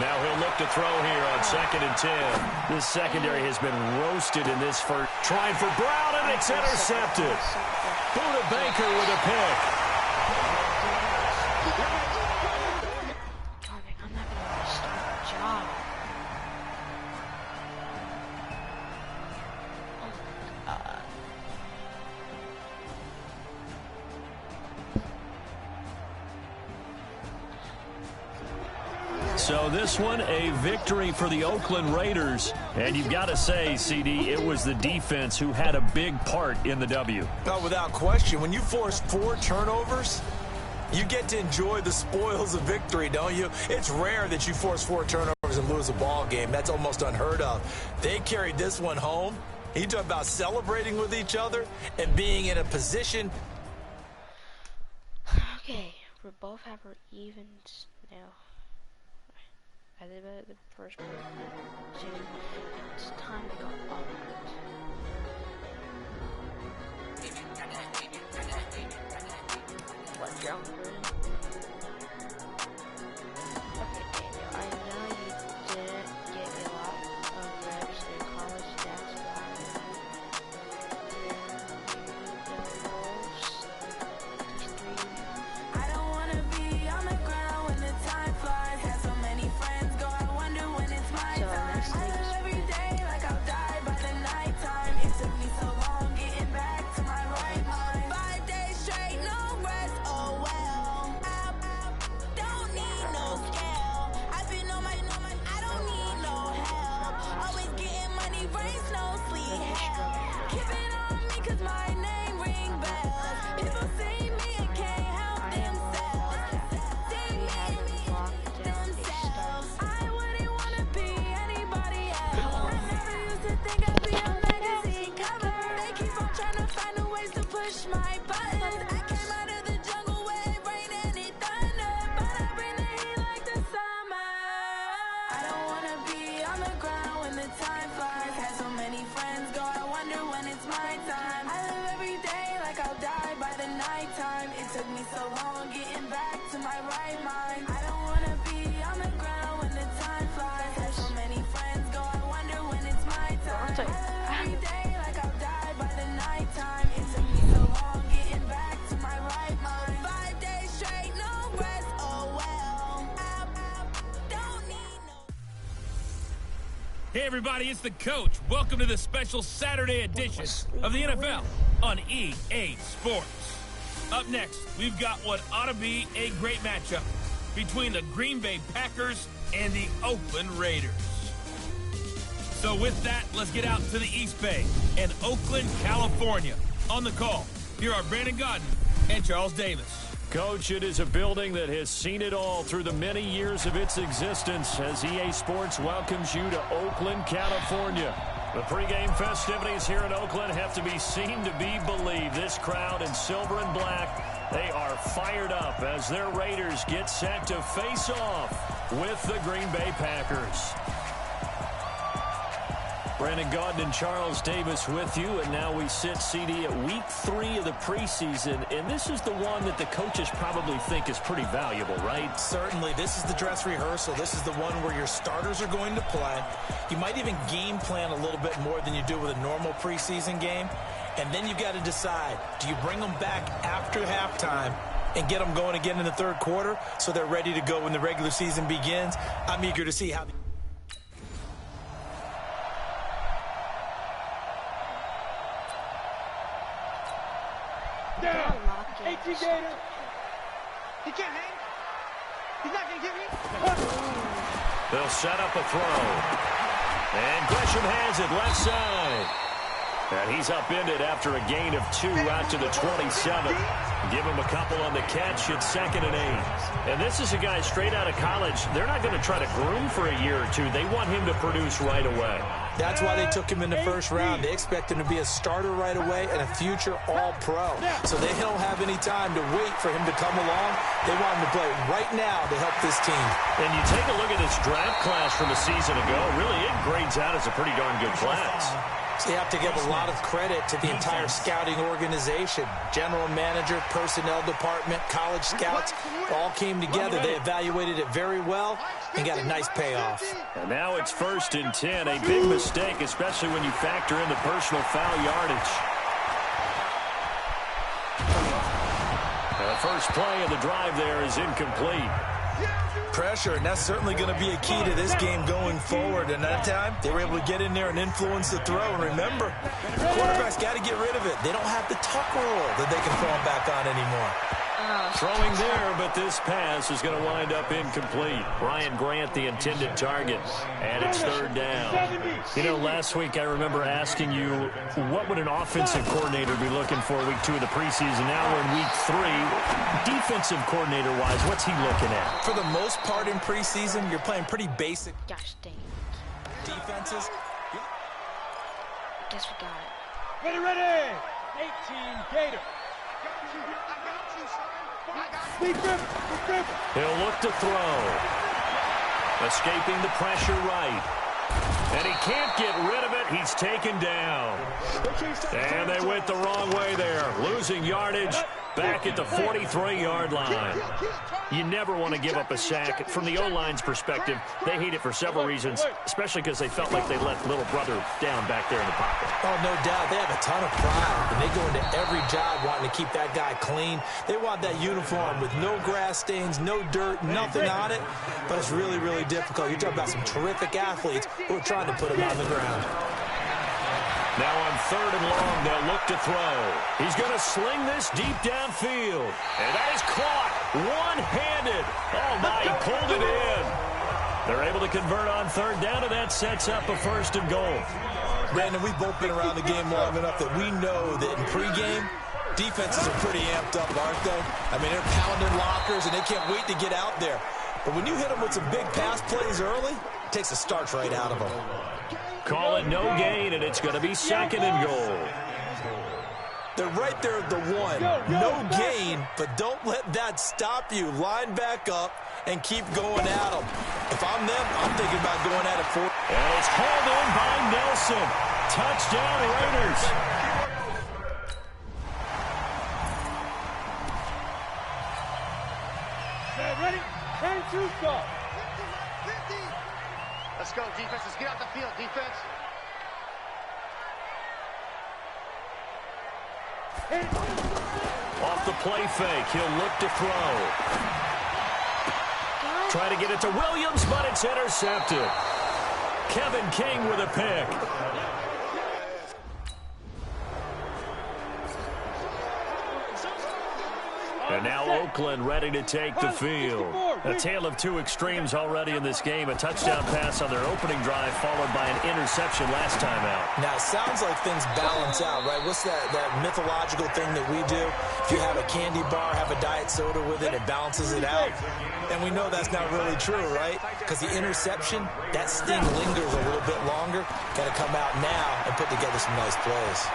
Now he'll look to throw here on 2nd and 10. This secondary has been roasted in this first. Trying for Brown, and it's intercepted. Buda Baker with a pick. So this one, a victory for the Oakland Raiders. And you've got to say, CD, it was the defense who had a big part in the W. No, without question. When you force 4 turnovers, you get to enjoy the spoils of victory, don't you? It's rare that you force 4 turnovers and lose a ball game. That's almost unheard of. They carried this one home. You talk about celebrating with each other and being in a position. Okay, we both have our evens now. I did better the first part. So it's time to go up. What jump through? Okay, Daniel, I know you didn't get a lot of reps in college, that's why the Wolves, these 3. I don't wanna be on the ground when the time flies. Have so many friends go, I wonder when it's my time. I live every day like I'll die by the nighttime. It took me so long getting back to my right mind. 5 days straight, no rest, oh well. line. I don't wanna be on the ground when the time flies. Have so many friends go, I wonder when it's my time. Every day like I'll die by the nighttime. It took me so long getting back to my right mind. 5 days straight, no rest, oh well. Don't need no. Hey everybody, it's the coach. Welcome to the special Saturday edition of the NFL on EA Sports. Up next, we've got what ought to be a great matchup between the Green Bay Packers and the Oakland Raiders. So with that, let's get out to the East Bay and Oakland, California. On the call, here are Brandon Gaudin and Charles Davis. Coach, it is a building that has seen it all through the many years of its existence as EA Sports welcomes you to Oakland, California. The pregame festivities here in Oakland have to be seen to be believed. This crowd in silver and black, they are fired up as their Raiders get set to face off with the Green Bay Packers. Brandon Gaudin and Charles Davis with you, and now we sit, CD, at week 3 of the preseason, and this is the one that the coaches probably think is pretty valuable, right? Certainly. This is the dress rehearsal. This is the one where your starters are going to play. You might even game plan a little bit more than you do with a normal preseason game, and then you've got to decide, do you bring them back after halftime and get them going again in the third quarter so they're ready to go when the regular season begins? I'm eager to see how... Down. 18 Gator. He can't hang. He's not going to get me. They'll set up a throw. And Gresham has it left side. And he's upended after a gain of 2 out to the 27. Give him a couple on the catch. It's 2nd and 8. And this is a guy straight out of college. They're not going to try to groom for a year or two. They want him to produce right away. That's why they took him in the first round. They expect him to be a starter right away and a future all-pro. So they don't have any time to wait for him to come along. They want him to play right now to help this team. And you take a look at this draft class from a season ago. Really, it grades out as a pretty darn good class. So you have to give a lot of credit to the entire scouting organization. General manager, personnel department, college scouts all came together. They evaluated it very well and got a nice payoff. And now it's 1st and 10. A big mistake, especially when you factor in the personal foul yardage. And the first play of the drive there is incomplete. Pressure, and that's certainly going to be a key to this game going forward. And that time, they were able to get in there and influence the throw. And remember, quarterbacks got to get rid of it. They don't have the tuck rule that they can fall back on anymore. Throwing there, but this pass is going to wind up incomplete. Ryan Grant, the intended target, and it's 3rd down. You know, last week I remember asking you, what would an offensive coordinator be looking for week 2 of the preseason? Now we're in week 3. Defensive coordinator-wise, what's he looking at? For the most part in preseason, you're playing pretty basic defenses. Guess we got it. Ready. 18 Gator. He'll look to throw. Escaping the pressure right. And he can't get rid of it. He's taken down. And they went the wrong way there. Losing yardage back at the 43-yard line. You never want to give up a sack. From the O-line's perspective, they hate it for several reasons, especially because they felt like they let little brother down back there in the pocket. Oh, no doubt. They have a ton of pride, and they go into every job wanting to keep that guy clean. They want that uniform with no grass stains, no dirt, nothing on it, but it's really, really difficult. You're talking about some terrific athletes who are trying to put him on the ground. Now on 3rd and long, they'll look to throw. He's going to sling this deep downfield. And that is caught one-handed. Oh, my, he pulled it in. They're able to convert on 3rd down, and that sets up a 1st and goal. Brandon, we've both been around the game long enough that we know that in pregame, defenses are pretty amped up, aren't they? I mean, they're pounding lockers, and they can't wait to get out there. But when you hit them with some big pass plays early, it takes the starch right out of them. Call it no gain, and it's going to be 2nd and goal. They're right there at the 1. No gain, but don't let that stop you. Line back up and keep going at them. If I'm them, I'm thinking about going at it for. And it's hauled in by Nelson. Touchdown, Raiders. Ready? Let's go, defense. Let's get out the field, defense. Off the play fake, he'll look to throw. Try to get it to Williams, but it's intercepted. Kevin King with a pick. And now Oakland ready to take the field. A tale of two extremes already in this game. A touchdown pass on their opening drive followed by an interception last time out. Now, it sounds like things balance out, right? What's that mythological thing that we do? If you have a candy bar, have a diet soda with it, it balances it out. And we know that's not really true, right? Because the interception, that sting lingers a little bit longer. Got to come out now and put together some nice plays.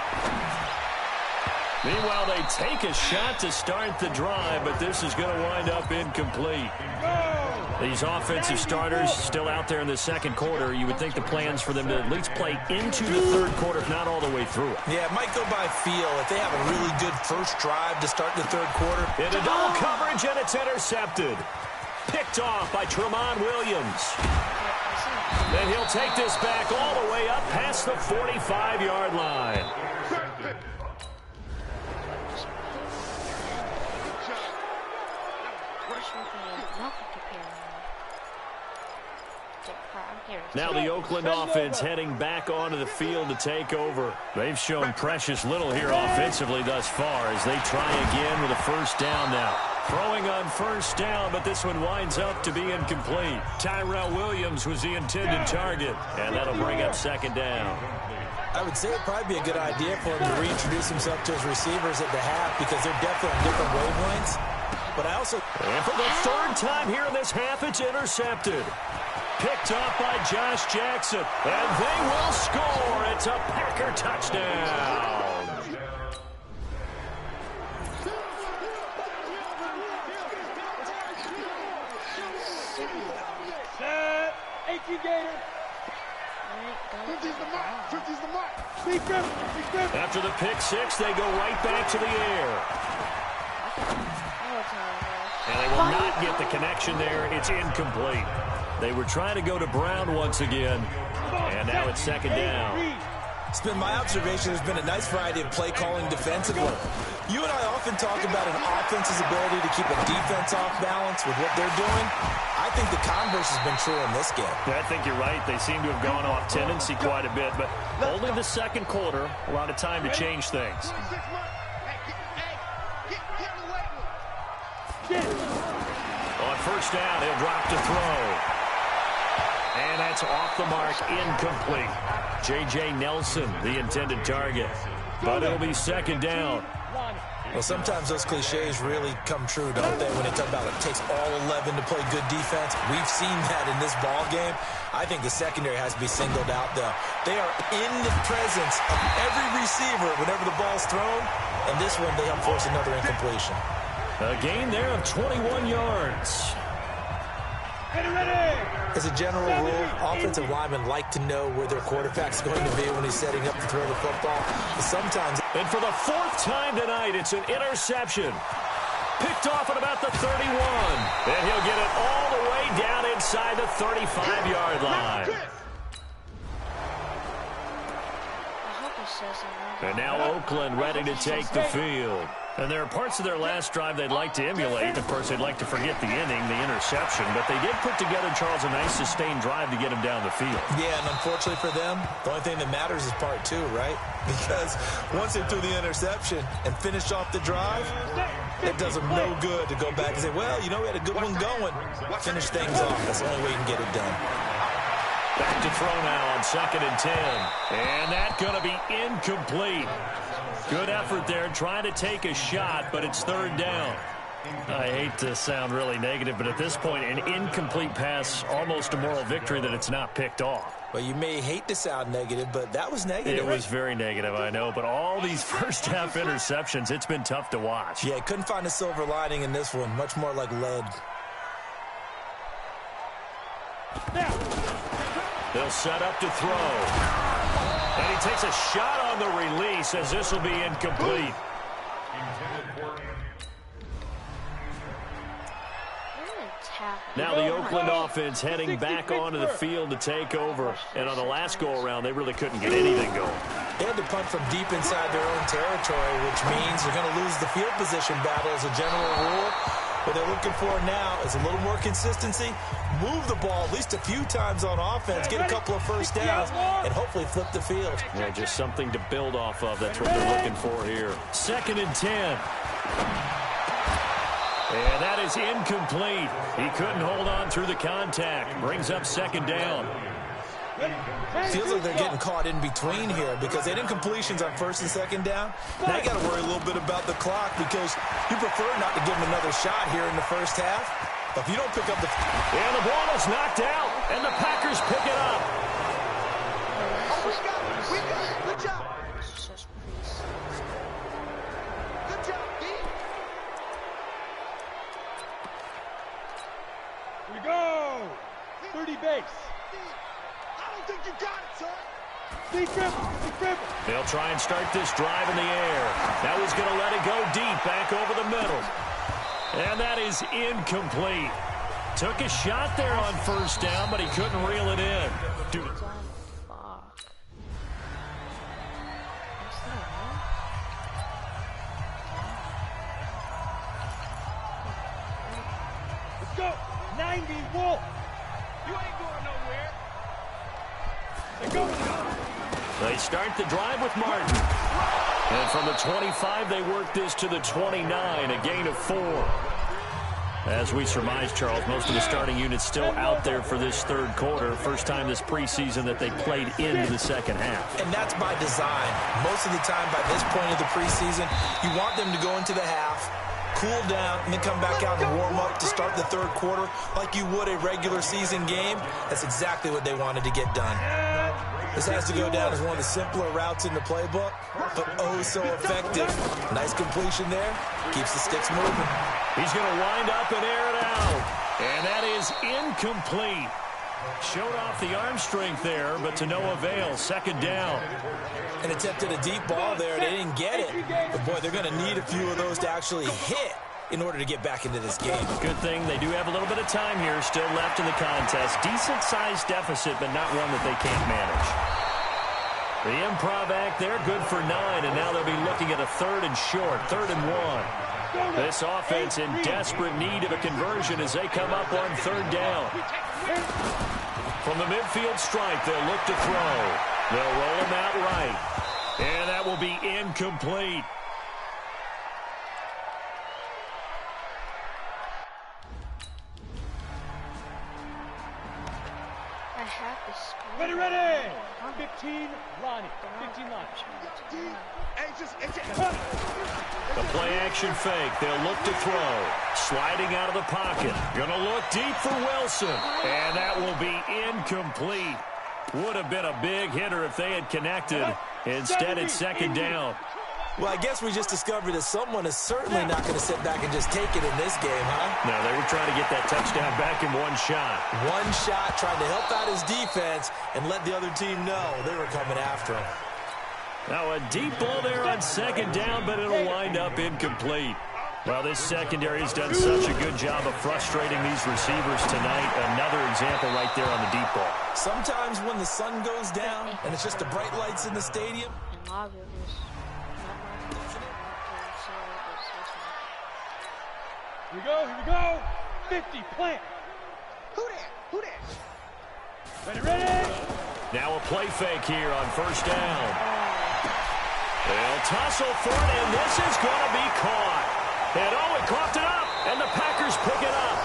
Meanwhile, they take a shot to start the drive, but this is going to wind up incomplete. These offensive starters still out there in the second quarter. You would think the plans for them to at least play into the third quarter, if not all the way through it. Yeah, it might go by feel. If they have a really good first drive to start the third quarter. Into double coverage, and it's intercepted. Picked off by Tramon Williams. Then he'll take this back all the way up past the 45-yard line. Now the Oakland offense heading back onto the field to take over. They've shown precious little here offensively thus far as they try again with a first down now. Throwing on first down, but this one winds up to be incomplete. Tyrell Williams was the intended target, and that'll bring up second down. I would say it'd probably be a good idea for him to reintroduce himself to his receivers at the half because they're definitely on different wavelengths. But I also... And for the third time here in this half, it's intercepted. Picked up by Josh Jackson, and they will score. It's a Packer touchdown. Set. 18 Gator. 50's the mark. 50's the mark. Steve Griffin. After the pick six, they go right back to the air. And they will not get the connection there. It's incomplete. They were trying to go to Brown once again, and now it's second down. It's been my observation there's been a nice variety of play calling defensively. You and I often talk about an offense's ability to keep a defense off balance with what they're doing. I think the converse has been true in this game. I think you're right. They seem to have gone off tendency quite a bit, but only the second quarter, a lot of time to change things. On first down, he'll drop to throw. And that's off the mark, incomplete. J.J. Nelson, the intended target. But it'll be second down. Well, sometimes those cliches really come true, don't they? When they talk about it takes all 11 to play good defense. We've seen that in this ball game. I think the secondary has to be singled out, though. They are in the presence of every receiver whenever the ball's thrown. And this one, they help force another incompletion. A gain there of 21 yards. As a general rule, offensive linemen like to know where their quarterback's going to be when he's setting up to throw the football. But sometimes... And for the fourth time tonight, it's an interception. Picked off at about the 31. And he'll get it all the way down inside the 35-yard line. And now Oakland ready to take the field. And there are parts of their last drive they'd like to emulate. Of course, they'd like to forget the inning, the interception. But they did put together, Charles, a nice sustained drive to get him down the field. Yeah, and unfortunately for them, the only thing that matters is part two, right? Because once they threw the interception and finished off the drive, it does them no good to go back and say, well, you know, we had a good one going. Finish things off. That's the only way you can get it done. Back to throw now on 2nd and 10. And that's going to be incomplete. Good effort there, trying to take a shot, but it's third down. I hate to sound really negative, but at this point, an incomplete pass, almost a moral victory that it's not picked off. Well, you may hate to sound negative, but that was negative. It was very negative, I know, but all these first-half interceptions, it's been tough to watch. Yeah, couldn't find a silver lining in this one, much more like lead. They'll set up to throw. And he takes a shot on the release as this will be incomplete. Now the Oakland offense heading back onto the field to take over. And on the last go-around, they really couldn't get anything going. They had to punt from deep inside their own territory, which means they're going to lose the field position battle as a general rule. What they're looking for now is a little more consistency, move the ball at least a few times on offense, get a couple of first downs, and hopefully flip the field. Yeah, just something to build off of. That's what they're looking for here. 2nd and 10. And that is incomplete. He couldn't hold on through the contact. Brings up 2nd down. Feels like they're getting caught in between here because they did incompletions on 1st and 2nd down. Now you got to worry a little bit about the clock because you prefer not to give them another shot here in the first half. But if you don't pick up the... And the ball is knocked out, and the Packers pick it up. Oh, we got it. We got it. Good job. Good job, D. Here we go. 30 base. I think you got it, son. Big dribble. They'll try and start this drive in the air. That was going to let it go deep back over the middle. And that is incomplete. Took a shot there on 1st down, but he couldn't reel it in. Dude. Let's go. 90 Wolf. You ain't going nowhere. They start the drive with Martin. And from the 25, they work this to the 29, a gain of 4. As we surmise, Charles, most of the starting unit's still out there for this 3rd quarter. First time this preseason that they played into the 2nd half. And that's by design. Most of the time by this point of the preseason, you want them to go into the half, cool down, and then come back out and warm up to start the 3rd quarter like you would a regular season game. That's exactly what they wanted to get done. This has to go down as one of the simpler routes in the playbook, but oh so effective. Nice completion there. Keeps the sticks moving. He's going to wind up and air it out. And that is incomplete. Showed off the arm strength there, but to no avail. 2nd down. And attempted a deep ball there. They didn't get it. But, boy, they're going to need a few of those to actually hit in order to get back into this game. Good thing they do have a little bit of time here still left in the contest. Decent-sized deficit, but not one that they can't manage. The improv act there, good for 9, and now they'll be looking at a 3rd and short, 3rd and 1. This offense in desperate need of a conversion as they come up on 3rd down. From the midfield strike, they'll look to throw. They'll roll him out right. And that will be incomplete. Ready. 15, Lonnie. 15 Lonnie. The play action fake. They'll look to throw. Sliding out of the pocket. Going to look deep for Wilson. And that will be incomplete. Would have been a big hitter if they had connected. Instead, it's 2nd down. Well, I guess we just discovered that someone is certainly not going to sit back and just take it in this game, huh? No, they were trying to get that touchdown back in one shot. One shot, trying to help out his defense and let the other team know they were coming after him. Now a deep ball there on 2nd down, but it'll wind up incomplete. Well, this secondary has done such a good job of frustrating these receivers tonight. Another example right there on the deep ball. Sometimes when the sun goes down and it's just the bright lights in the stadium. Here we go. 50, plant. Who that? Ready. Now a play fake here on 1st down. They'll tussle for it, and this is going to be caught. And he coughed it up, and the Packers pick it up.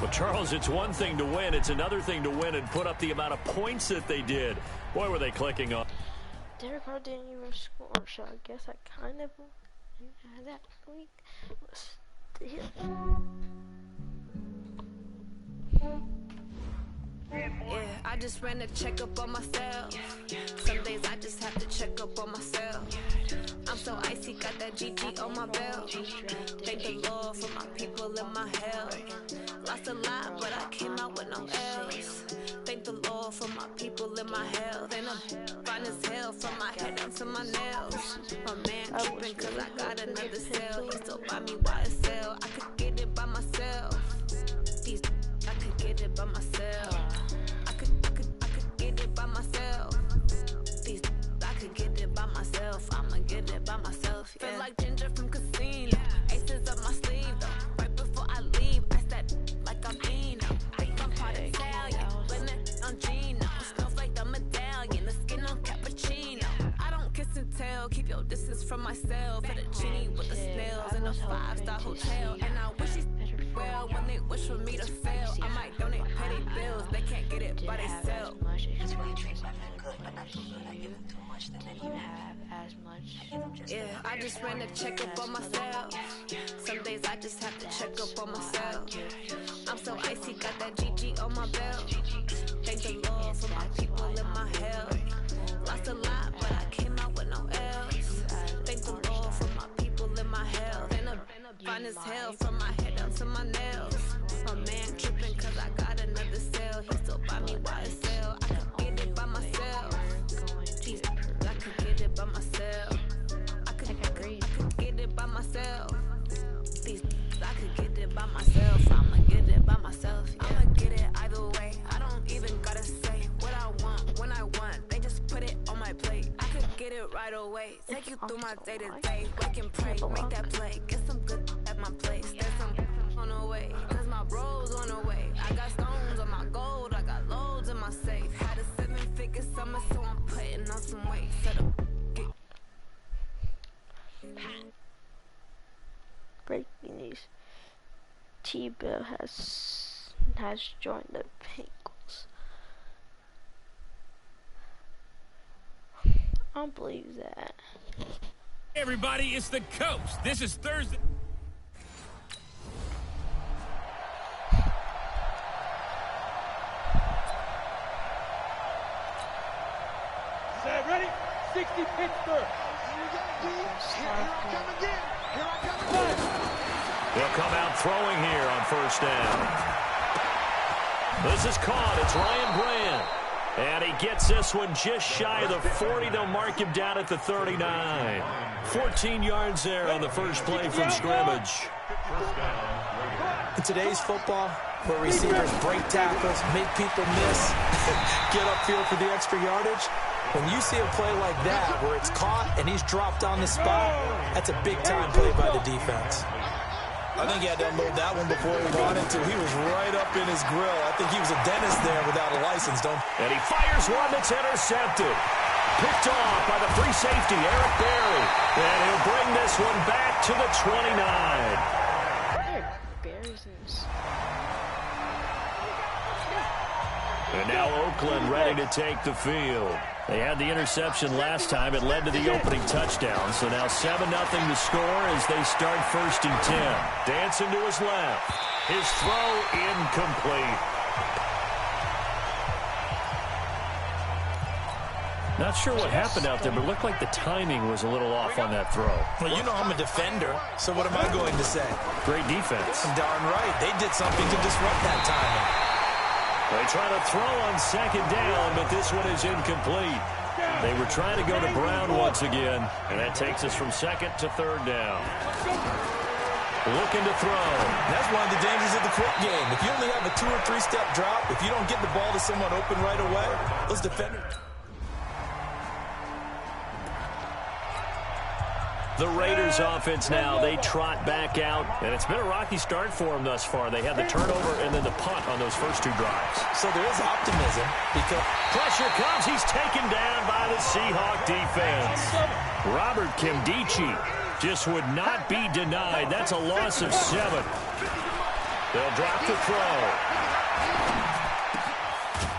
Well, Charles, it's one thing to win. It's another thing to win and put up the amount of points that they did. Boy, were they clicking on. Derek Carr didn't even score, so I guess I kind of didn't have that week. Yeah, I just ran a checkup on myself. Some days I just have to check up on myself. I'm so icy, got that GG on my belt. Thank the Lord for my people and my health. Lost a lot, but I came out with no L's. Thank the Lord for my people in my health. And I'm fine as hell from my head down to my nails. My man tripping cause I got another cell. He still buy me YSL. I could get it by myself. I could get it by myself. I could get it by myself. I could get it by myself. I'ma get it by myself. Yeah. Feel like Ginger from Casino. Aces up my sleeve though. Right before I leave, I step like I'm Eno. I'm part Italian, blend it on Gino. Smells like the medallion, the skin on cappuccino. I don't kiss and tell, keep your distance from myself. Fettuccine with the snails in a 5-star hotel. And I wish he's well when they wish for me to fail. I might donate petty bills, they can't get it by themselves. Yeah, I just ran a checkup on myself. Some days I just have to check up on myself. I'm so icy, got that GG on my belt. Thank the Lord for my people in my health. Lost a lot, but I came out with no L's. Thank the Lord for my people in my health. And I'm fine as hell from my head down to my nails. My man tripping cause I got another cell. He still buy me YSL. I could get it by myself. Jesus, I could get it by myself. I could get it by myself. I could get it by myself. I'ma get it by myself. Yeah. I'ma get it either way. I don't even gotta say what I want when I want. They just put it on my plate. I could get it right away. Take you through my day to day. Wake and pray, make that play. Get some good at my place. There's some on the way. Cause my bro's on the way. I got stones on my gold. I got loads in my safe. Had a 7-figure summer, so I'm putting on some weight. Set up. Breaking news. Tebow has joined the Bengals. I don't believe that. Hey everybody, it's the Coach. This is Thursday. Set, ready? 60 Pittsburgh. Here I come again. Here I come again. He'll come out throwing here on first down. This is caught. It's Ryan Brand. And he gets this one just shy of the 40. They'll mark him down at the 39. 14 yards there on the first play from scrimmage. In today's football, where receivers break tackles, make people miss, get upfield for the extra yardage, when you see a play like that where it's caught and he's dropped on the spot, that's a big-time play by the defense. I think he had to unload that one before he wanted to. He was right up in his grill. I think he was a dentist there without a license, And he fires one that's intercepted. Picked off by the free safety, Eric Berry. And he'll bring this one back to the 29. And now Oakland ready to take the field. They had the interception last time. It led to the opening touchdown. So now 7-0 to score as they start 1st and 10. Dancing to his left. His throw incomplete. Not sure what happened out there, but it looked like the timing was a little off on that throw. Well, you know I'm a defender, so what am I going to say? Great defense. Darn right. They did something to disrupt that timing. They try to throw on 2nd down, but this one is incomplete. They were trying to go to Brown once again, and that takes us from 2nd to 3rd down. Looking to throw. That's one of the dangers of the quick game. If you only have a 2- or 3-step drop, if you don't get the ball to someone open right away, those defenders... The Raiders offense now, they trot back out, and it's been a rocky start for them thus far. They had the turnover and then the punt on those first 2 drives. So there is optimism because pressure comes. He's taken down by the Seahawk defense. Robert Kimdichie just would not be denied. That's a loss of 7. They'll drop the throw.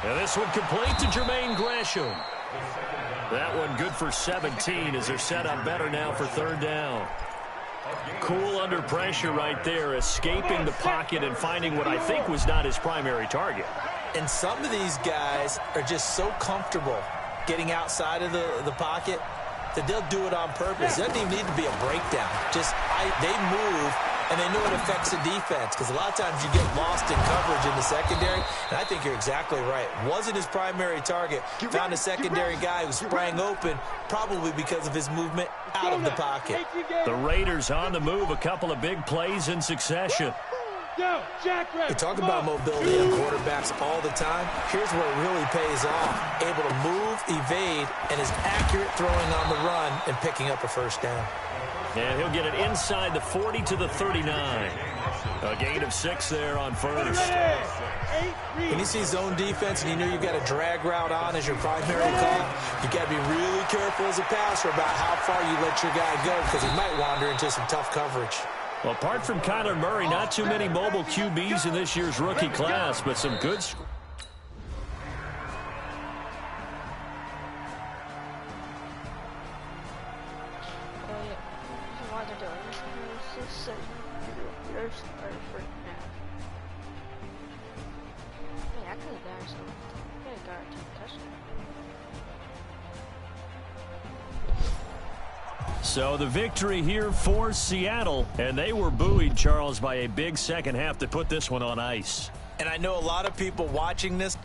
And this one complete to Jermaine Gresham. That one good for 17 as they're set up better now for 3rd down. Cool under pressure right there, escaping the pocket and finding what I think was not his primary target. And some of these guys are just so comfortable getting outside of the pocket that they'll do it on purpose. It doesn't even need to be a breakdown. Just they move and they know it affects the defense because a lot of times you get lost in coverage in the secondary, and I think you're exactly right. Wasn't his primary target. Found a secondary guy who sprang open, probably because of his movement out of the pocket. The Raiders on the move, a couple of big plays in succession. We talk about mobility on quarterbacks all the time. Here's where it really pays off. Able to move, evade, and is accurate throwing on the run and picking up a first down. And he'll get it inside the 40 to the 39. A gain of 6 there on first. When you see zone defense and you know you've got a drag route on as your primary call, you got to be really careful as a passer about how far you let your guy go because he might wander into some tough coverage. Well, apart from Kyler Murray, not too many mobile QBs in this year's rookie class, but some good. So the victory here for Seattle, and they were buoyed, Charles, by a big second half to put this one on ice. And I know a lot of people watching this.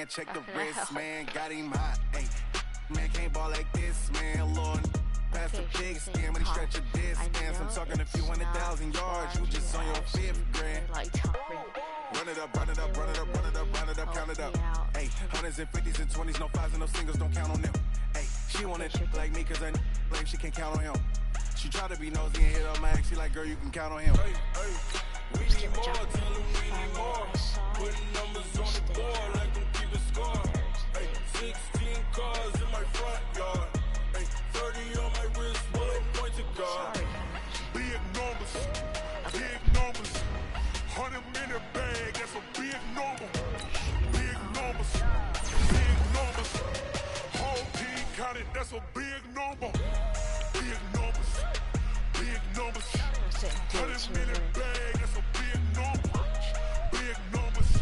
Check the wrist, man, got him hot. Hey, man, can't ball like this, man. Lord, pass the pig skin when he stretch a disc, man. So I'm talking a few 100,000 yards. You just on your 5th grand. Run it up, run it up, run it up, run it up, run it up, count it up. Hey, hundreds and 50s and 20s, no 5s and no singles, don't count on them. Hey, she want it like me, cause I blame she can't count on him. She try to be nosy and hit up my ex. She like, girl, you can count on him. Hey, hey, we need more, tell them we need more. Putting numbers on the board like them keep a score. Hey, 16 cars in my front yard. Hey, 30 on my wrist, bullet point to guard. Big numbers, 100 minute bag, that's a big number. Big numbers, whole team counted, that's a big number. Big numbers, 100 minute bag, that's a big number. Big numbers,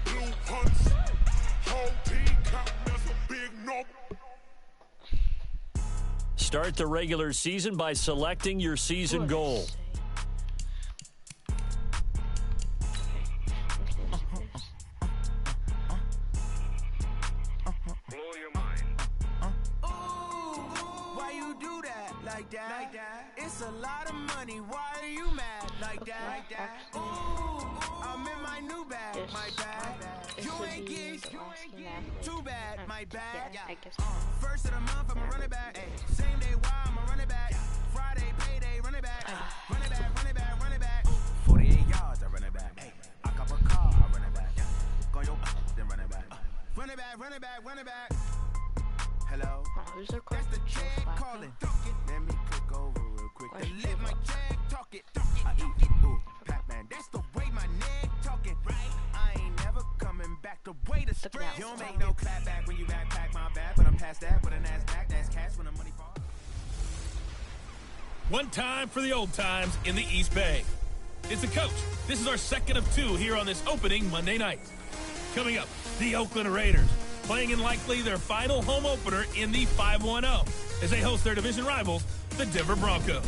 blue hunts, whole team counting, that's a big number. Start the regular season by selecting your season goal. It's a lot of money. Why are you mad like that? Ooh, I'm in my new bag. My bag. You ain't get too bad. My bag. First of the month, I'ma run it back. Same day, why I'ma run it back. Friday, payday, run it back. Run it back, run it back, run it back. 48 yards, I run it back. I cop a car, I run it back. Go your then run it back. Run it back, run it back, run it back. Hello? Who's their That's the check calling. Let me click over real quick. Let my check talk it. I eat it. Ooh, Pac-Man. That's the way my neck talking. Right? I ain't never coming back the way the stress. You don't make no clap back when you backpack my bag, but I'm past that with an ass back. That's cash when the money falls. One time for the old times in the East Bay. is the coach. This is our second of two here on this opening Monday night. Coming up, the Oakland Raiders playing in likely their final home opener in the 5-1-0 as they host their division rivals, the Denver Broncos.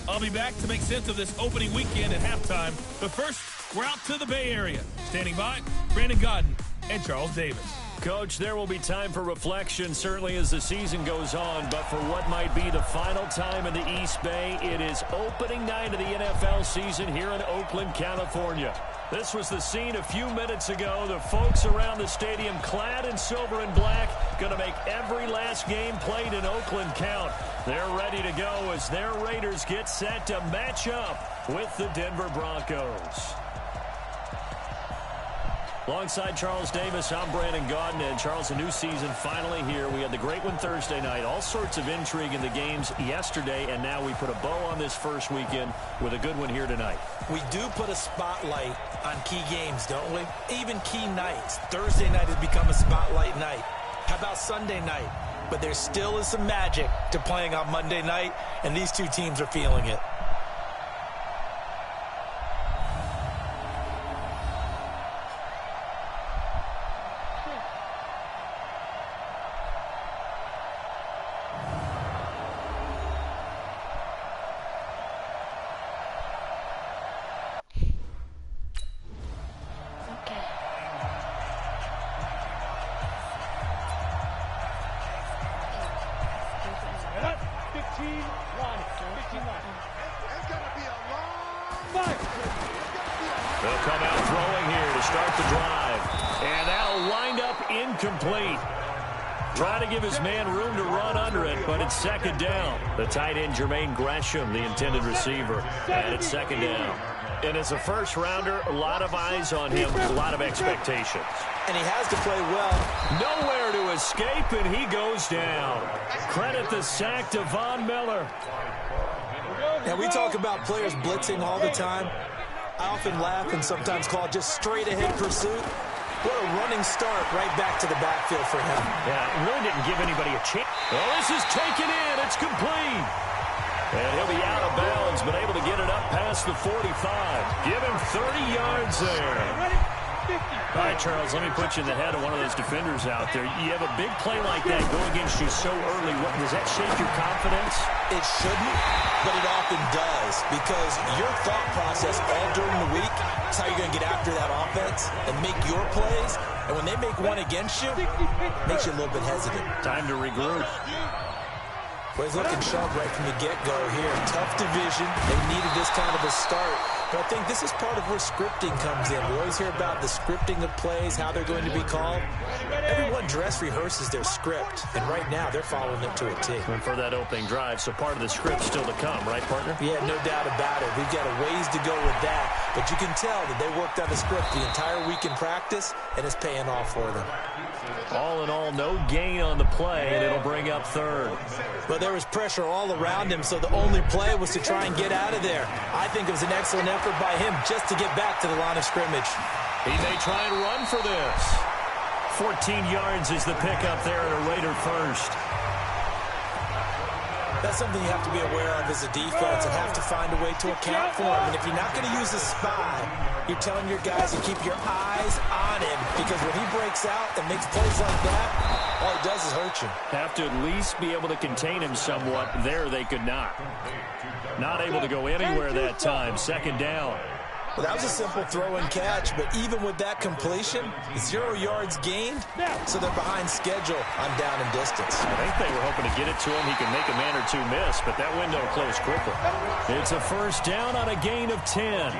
I'll be back to make sense of this opening weekend at halftime, but first, we're out to the Bay Area. Standing by, Brandon Gaudin and Charles Davis. Coach, there will be time for reflection, certainly as the season goes on, but for what might be the final time in the East Bay, it is opening night of the NFL season here in Oakland, California. This was the scene a few minutes ago. The folks around the stadium clad in silver and black going to make every last game played in Oakland count. They're ready to go as their Raiders get set to match up with the Denver Broncos. Alongside Charles Davis, I'm Brandon Gaudin. And Charles, a new season finally here. We had the great one Thursday night. All sorts of intrigue in the games yesterday, and now we put a bow on this first weekend with a good one here tonight. We do put a spotlight on key games, don't we? Even key nights. Thursday night has become a spotlight night. How about Sunday night? But there still is some magic to playing on Monday night, and these two teams are feeling it. They'll come out throwing here to start the drive. And that'll wind up incomplete. Trying to give his man room to run under it, but it's second down. The tight end, Jermaine Gresham, the intended receiver. And it's second down. And as a first-rounder, a lot of eyes on him, a lot of expectations. And he has to play well. Nowhere to escape, and he goes down. Credit the sack to Von Miller. And we talk about players blitzing all the time. I often laugh and sometimes call it just straight-ahead pursuit. What a running start right back to the backfield for him. Yeah, it really didn't give anybody a chance. Well, this is taken in. It's complete. And he'll be out of bounds, but able to get it up past the 45. Give him 30 yards there. All right, Charles, let me put you in the head of one of those defenders out there. You have a big play like that go against you so early. Does that shake your confidence? It shouldn't, but it often does, because your thought process all during the week is how you're going to get after that offense and make your plays. And when they make one against you, it makes you a little bit hesitant. Time to regroup. Well, he's looking sharp right from the get-go here. Tough division. They needed this kind of a start. But I think this is part of where scripting comes in. We always hear about the scripting of plays, how they're going to be called. Everyone dress rehearses their script, and right now they're following it to a T. And for that opening drive, so part of the script still to come, right, partner? Yeah, no doubt about it. We've got a ways to go with that, but you can tell that they worked on the script the entire week in practice, and it's paying off for them. All in all, no gain on the play, and it'll bring up third. But there was pressure all around him, so the only play was to try and get out of there. I think it was an excellent effort by him just to get back to the line of scrimmage. He may try and run for this. 14 yards is the pickup there at a Raider first. That's something you have to be aware of as a defense and have to find a way to account for him. And if you're not going to use a spy, you're telling your guys to keep your eyes on him, because when he breaks out and makes plays like that, all he does is hurt you. Have to at least be able to contain him somewhat. There they could not. Not able to go anywhere that time. Second down. Well, that was a simple throw and catch, but even with that completion, 0 yards gained, so they're behind schedule on down and distance. I think they were hoping to get it to him. He could make a man or two miss, but that window closed quickly. It's a first down on a gain of 10.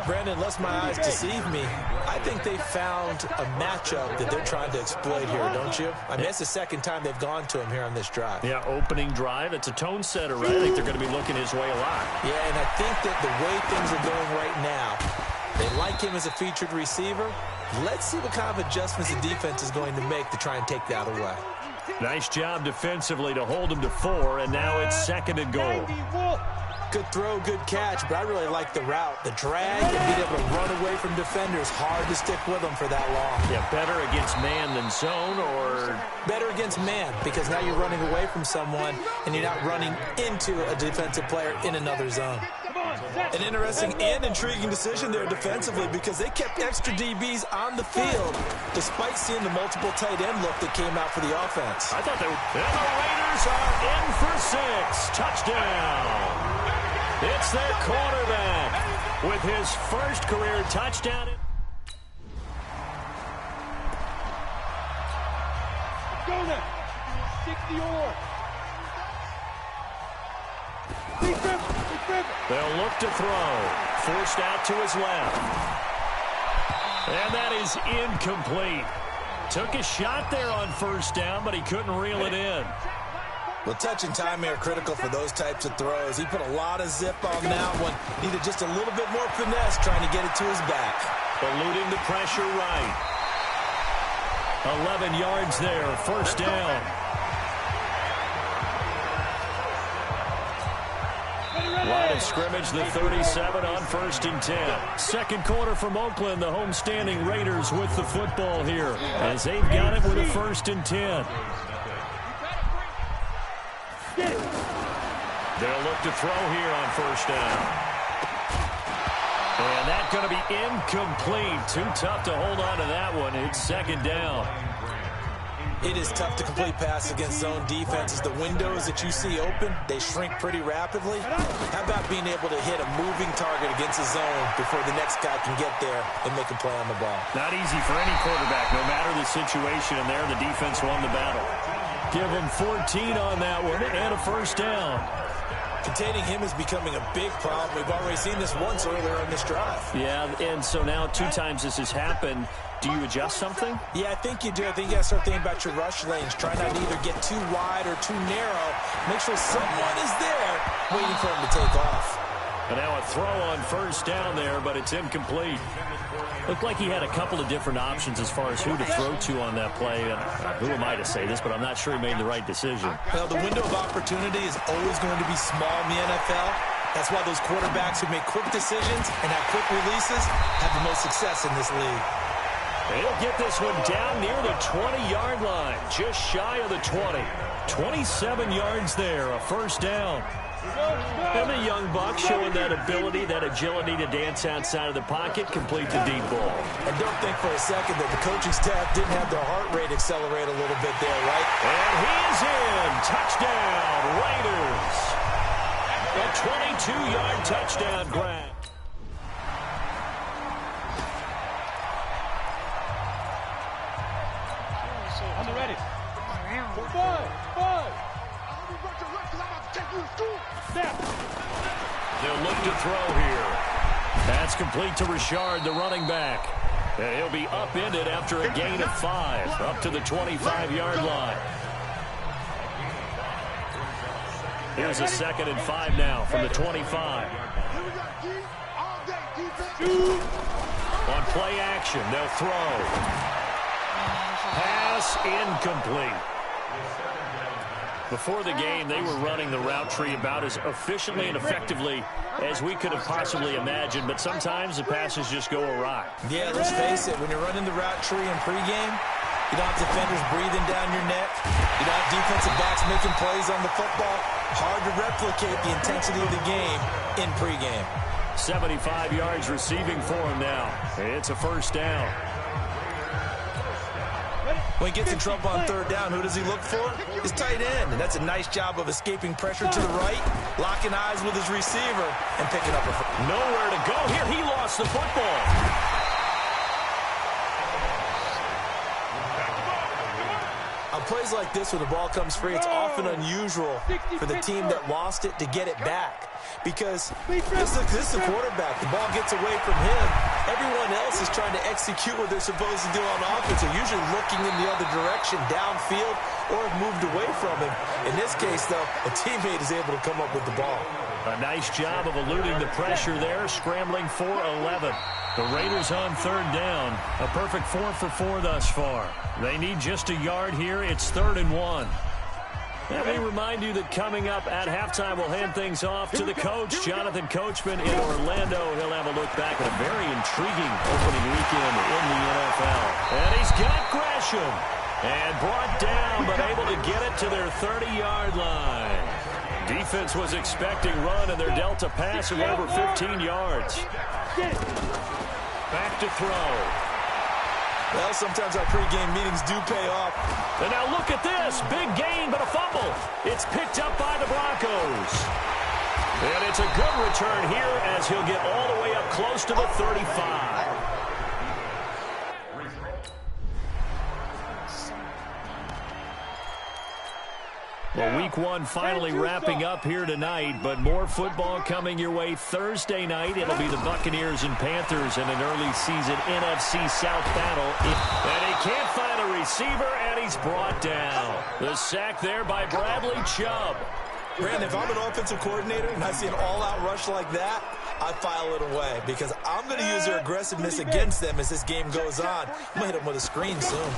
Brandon, lest my eyes deceive me, I think they found a matchup that they're trying to exploit here, don't you? I mean, it's the second time they've gone to him here on this drive. Yeah, opening drive. It's a tone setter, right? I think they're going to be looking his way a lot. Yeah, and I think that the way things are going right now, they like him as a featured receiver. Let's see what kind of adjustments the defense is going to make to try and take that away. Nice job defensively to hold him to 4, and now it's second and goal. Good throw, good catch, but I really like the route. The drag and being able to run away from defenders, hard to stick with them for that long. Yeah, better against man than zone, or? Better against man, because now you're running away from someone and you're not running into a defensive player in another zone. An interesting and intriguing decision there defensively because they kept extra DBs on the field despite seeing the multiple tight end look that came out for the offense. I thought they were... And the Raiders are in for 6. Touchdown. It's their quarterback with his first career touchdown. Go there. 60 or. They'll look to throw. Forced out to his left. And that is incomplete. Took a shot there on first down, but he couldn't reel it in. Well, touch and time are critical for those types of throws. He put a lot of zip on that one. Needed just a little bit more finesse trying to get it to his back. Eluding the pressure right. 11 yards there, first down. Line of scrimmage, the 37 on 1st and 10. Second quarter from Oakland, the homestanding Raiders with the football here as they've got it with a 1st and 10. They'll look to throw here on first down. And that's going to be incomplete. Too tough to hold on to that one. It's second down. It is tough to complete pass against zone defenses. The windows that you see open, they shrink pretty rapidly. How about being able to hit a moving target against a zone before the next guy can get there and make a play on the ball? Not easy for any quarterback, no matter the situation, and there the defense won the battle. Give him 14 on that one and a first down. Containing him is becoming a big problem. We've already seen this once earlier in this drive. Yeah, and so now 2 times this has happened. Do you adjust something? Yeah, I think you do. I think you got to start thinking about your rush lanes. Try not to either get too wide or too narrow. Make sure someone is there waiting for him to take off. And now a throw on first down there, but it's incomplete. Looked like he had a couple of different options as far as who to throw to on that play. And who am I to say this, but I'm not sure he made the right decision. Well, the window of opportunity is always going to be small in the NFL. That's why those quarterbacks who make quick decisions and have quick releases have the most success in this league. They'll get this one down near the 20-yard line, just shy of the 20. 27 yards there, a first down. And the young buck showing that ability, that agility to dance outside of the pocket, complete the deep ball. And don't think for a second that the coaching staff didn't have their heart rate accelerate a little bit there, right? And he's in. Touchdown, Raiders. A 22-yard touchdown grab. On the ready. 5. They'll look to throw here. That's complete to Richard, the running back. And he'll be upended after a gain of 5, up to the 25-yard line. Here's a 2nd and 5 now from the 25. On play action, they'll throw. Pass incomplete. Before the game, they were running the route tree about as efficiently and effectively as we could have possibly imagined, but sometimes the passes just go awry. Yeah, let's face it, when you're running the route tree in pregame, you don't have defenders breathing down your neck. You don't have defensive backs making plays on the football. Hard to replicate the intensity of the game in pregame. 75 yards receiving for him now. It's a first down. When he gets in trouble on 3rd down, who does he look for? His tight end. And that's a nice job of escaping pressure to the right, locking eyes with his receiver, and picking up a... Nowhere to go here. He lost the football. On plays like this, when the ball comes free, it's often unusual for the team that lost it to get it back. Because this is the quarterback. The ball gets away from him. Everyone else is trying to execute what they're supposed to do on offense. They're usually looking in the other direction, downfield, or have moved away from him. In this case, though, a teammate is able to come up with the ball. A nice job of eluding the pressure there, scrambling for 11. The Raiders on 3rd down. A perfect 4 for 4 thus far. They need just a yard here. It's 3rd and 1. Let me remind you that coming up at halftime, we'll hand things off to the coach, Jonathan Coachman in Orlando. He'll have a look back at a very intriguing opening weekend in the NFL. And he's got Gresham. And brought down, but able to get it to their 30-yard line. Defense was expecting run, and they're dealt a pass of over 15 yards. Back to throw. Well, sometimes our pregame meetings do pay off. And now look at this. Big gain, but a fumble. It's picked up by the Broncos. And it's a good return here as he'll get all the way up close to the 35. Well, week one finally wrapping up here tonight, but more football coming your way Thursday night. It'll be the Buccaneers and Panthers in an early season NFC South battle. And he can't find a receiver, and he's brought down. The sack there by Bradley Chubb. Brandon, if I'm an offensive coordinator and I see an all-out rush like that, I file it away because I'm going to use their aggressiveness against them as this game goes on. I'm going to hit them with a screen soon.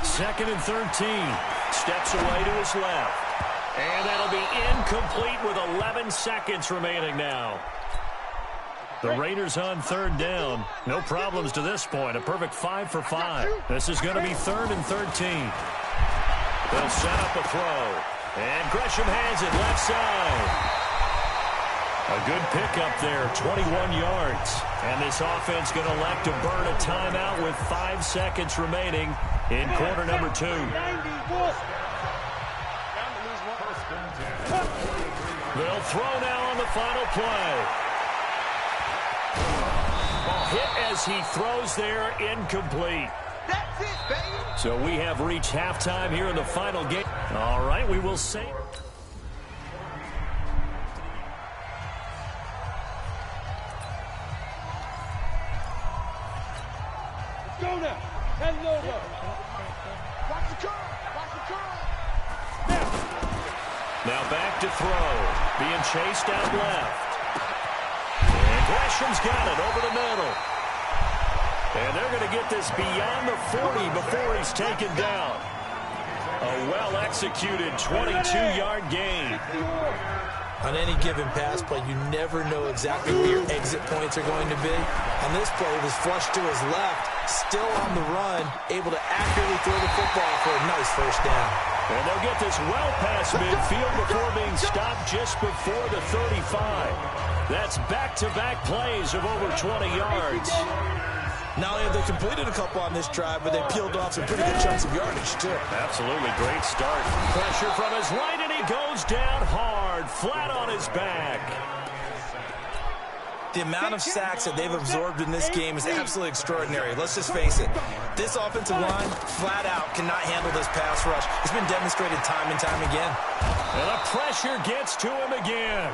2nd and 13. Steps away to his left. And that'll be incomplete with 11 seconds remaining now. The Raiders on 3rd down. No problems to this point. A perfect 5 for 5. This is going to be 3rd and 13. They'll set up a throw. And Gresham has it left side. A good pickup there, 21 yards. And this offense going to elect to burn a timeout with 5 seconds remaining in quarter number 2. They'll throw now on the final play. Hit as he throws there, incomplete. That's it, baby. So we have reached halftime here in the final game. All right, we will say. Let's go now. Head over. Watch the curl. Watch the curl. Now back to throw. Being chased out left. And Gresham's got it over the middle. And they're going to get this beyond the 40 before he's taken down. A well-executed 22-yard gain. On any given pass play, you never know exactly where your exit points are going to be. On this play, it was flushed to his left, still on the run, able to accurately throw the football for a nice first down. And they'll get this well past midfield before being stopped just before the 35. That's back-to-back plays of over 20 yards. Not only have they completed a couple on this drive, but they peeled off some pretty good chunks of yardage, too. Absolutely great start. Pressure from his right, and he goes down hard, flat on his back. The amount of sacks that they've absorbed in this game is absolutely extraordinary. Let's just face it. This offensive line, flat out, cannot handle this pass rush. It's been demonstrated time and time again. And the pressure gets to him again.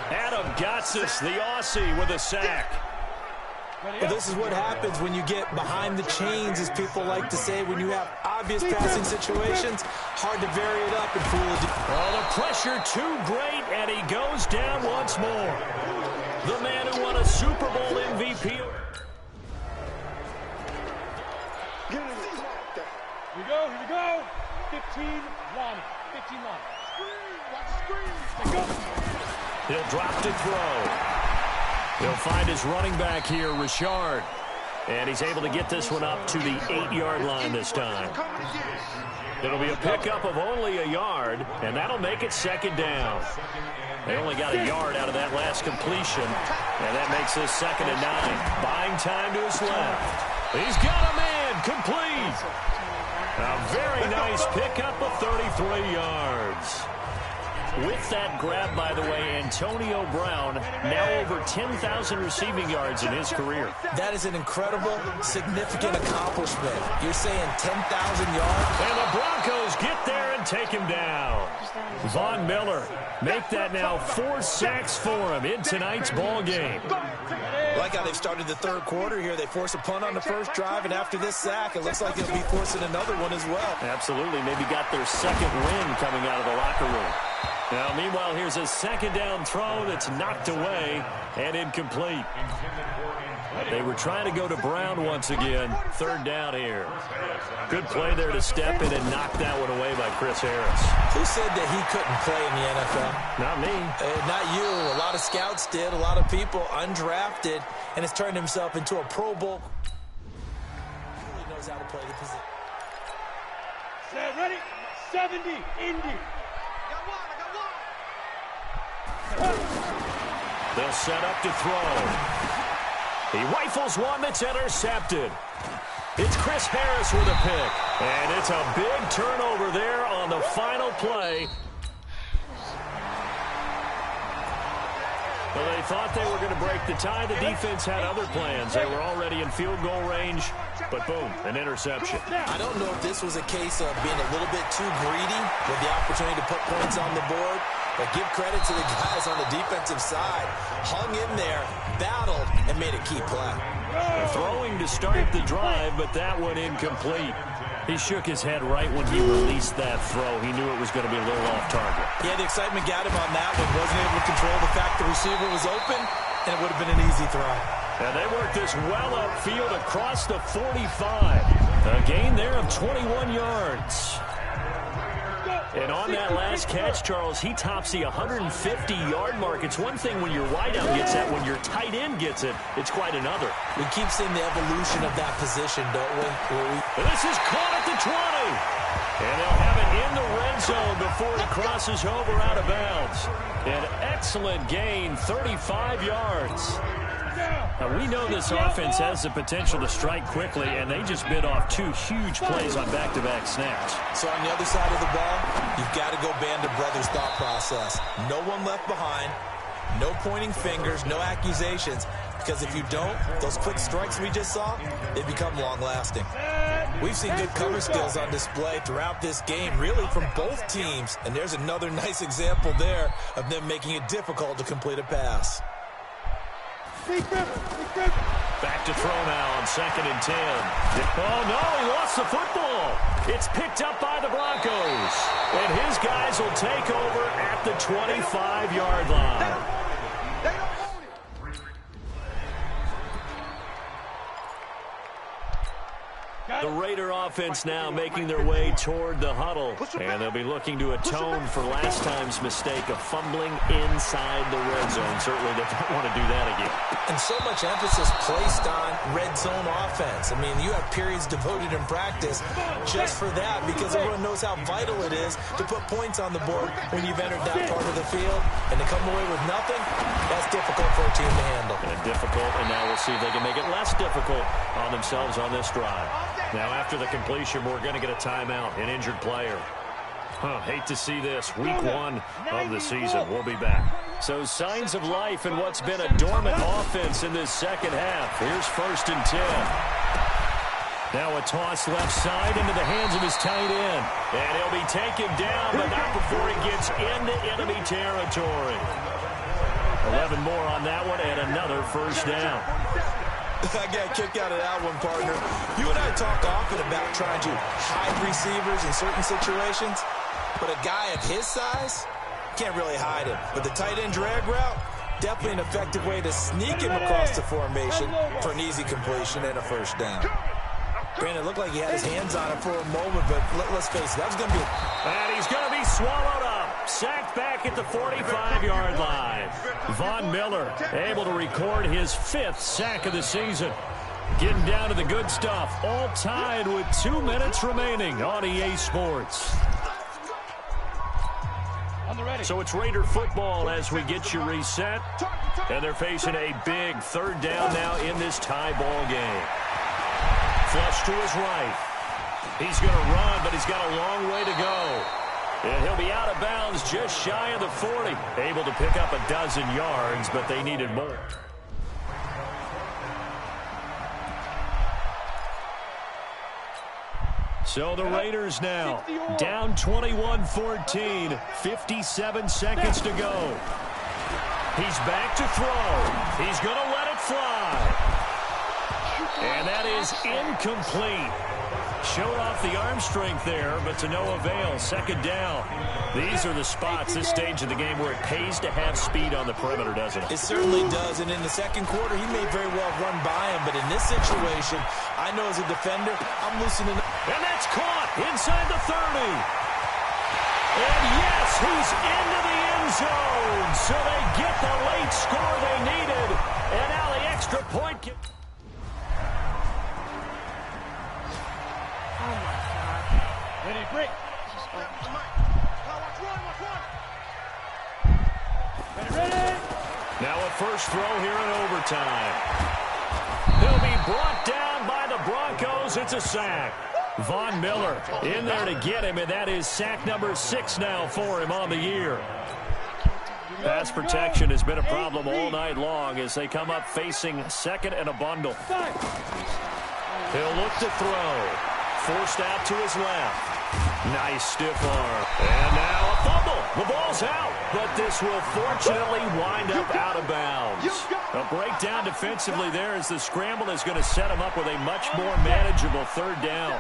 Adam Gotsis, the Aussie, with a sack. Well, this is what happens when you get behind the chains, as people like to say, when you have obvious passing situations. Hard to vary it up and fool a defense. Well, the pressure too great, and he goes down once more. The man who won a Super Bowl MVP. Here we go, here we go. 15 line. 15 line. Screen, watch the screen. Let's go. He'll drop to throw. He'll find his running back here, Richard. And he's able to get this one up to the 8-yard line this time. It'll be a pickup of only a yard, and that'll make it 2nd down. They only got a yard out of that last completion, and that makes this 2nd and 9. Buying time to his left. He's got a man, complete. A very nice pickup of 33 yards. With that grab, by the way, Antonio Brown, now over 10,000 receiving yards in his career. That is an incredible, significant accomplishment. You're saying 10,000 yards? And the Broncos get there and take him down. Von Miller, make that now 4 sacks for him in tonight's ball game. Like how they've started the 3rd quarter here. They force a punt on the first drive, and after this sack, it looks like they'll be forcing another one as well. Absolutely. Maybe got their 2nd win coming out of the locker room. Now, meanwhile, here's a 2nd down throw that's knocked away and incomplete. They were trying to go to Brown once again. 3rd down here. Good play there to step in and knock that one away by Chris Harris. Who said that he couldn't play in the NFL? Not me. Not you. A lot of scouts did. A lot of people undrafted, and has turned himself into a Pro Bowl. He really knows how to play the position. Set, ready? 70, Indy. They'll set up to throw. He rifles one that's intercepted. It's Chris Harris with a pick. And it's a big turnover there on the final play. Well, they thought they were going to break the tie. The defense had other plans. They were already in field goal range, but boom, an interception. I don't know if this was a case of being a little bit too greedy with the opportunity to put points on the board, but give credit to the guys on the defensive side. Hung in there, battled, and made a key play. Throwing to start the drive, but that one incomplete. He shook his head right when he released that throw. He knew it was going to be a little off target. Yeah, the excitement got him on that one. Wasn't able to control the fact the receiver was open, and it would have been an easy throw. And they worked this well upfield across the 45. A gain there of 21 yards. And on that last catch, Charles, he tops the 150-yard mark. It's one thing when your wideout gets that. When your tight end gets it, it's quite another. We keep seeing the evolution of that position, don't we? And this is caught at the 20. And they'll have it in the red zone before it crosses over out of bounds. An excellent gain, 35 yards. Now, we know this offense has the potential to strike quickly, and they just bit off two huge plays on back-to-back snaps. So on the other side of the ball, you've got to go Band of Brothers thought process. No one left behind, no pointing fingers, no accusations, because if you don't, those quick strikes we just saw, they become long-lasting. We've seen good cover skills on display throughout this game, really from both teams, and there's another nice example there of them making it difficult to complete a pass. Back to throw now on 2nd and 10. Oh, no, he lost the football. It's picked up by the Broncos. And his guys will take over at the 25-yard line. The Raider offense now making their way toward the huddle. And they'll be looking to atone for last time's mistake of fumbling inside the red zone. Certainly they don't want to do that again. And so much emphasis placed on red zone offense. I mean, you have periods devoted in practice just for that because everyone knows how vital it is to put points on the board when you've entered that part of the field. And to come away with nothing, that's difficult for a team to handle. And difficult, and now we'll see if they can make it less difficult on themselves on this drive. Now, after the completion, we're going to get a timeout, an injured player. Hate to see this. Week 1 of the season. We'll be back. So, signs of life in what's been a dormant offense in this second half. Here's 1st and 10. Now a toss left side into the hands of his tight end. And he'll be taken down, but not before he gets into enemy territory. 11 more on that one, and another first down. I got a kick out of that one, partner. You and I talk often about trying to hide receivers in certain situations, but a guy of his size can't really hide him. But the tight end drag route, definitely an effective way to sneak him across the formation for an easy completion and a first down. Granted, it looked like he had his hands on it for a moment, but let's face it, that was going to be... And he's going to be swallowed up. Sacked back at the 45-yard line. Von Miller able to record his 5th sack of the season. Getting down to the good stuff. All tied with 2 minutes remaining on EA Sports. So it's Raider football as we get you reset. And they're facing a big 3rd down now in this tie ball game. Flush to his right. He's going to run, but he's got a long way to go. And he'll be out of bounds just shy of the 40. Able to pick up a dozen yards, but they needed more. So the Raiders now down 21-14, 57 seconds to go. He's back to throw. He's going to let it fly. And that is incomplete. Showed off the arm strength there, but to no avail. 2nd down. These are the spots, this stage of the game, where it pays to have speed on the perimeter, doesn't it? It certainly does, and in the second quarter, he may very well run by him, but in this situation, I know as a defender, I'm loosening up. And that's caught inside the 30. And yes, he's into the end zone, so they get the late score they needed, and now the extra point. Oh, my God. Ready, break. Ready, ready. first throw here in overtime. He'll be brought down by the Broncos. It's a sack. Von Miller in there to get him, and that is sack number 6 now for him on the year. Pass protection has been a problem all night long as they come up facing second and a bundle. He'll look to throw. Forced out to his left. Nice stiff arm. And now a fumble. The ball's out, but this will fortunately wind up out of bounds. A breakdown defensively there as the scramble is going to set him up with a much more manageable third down.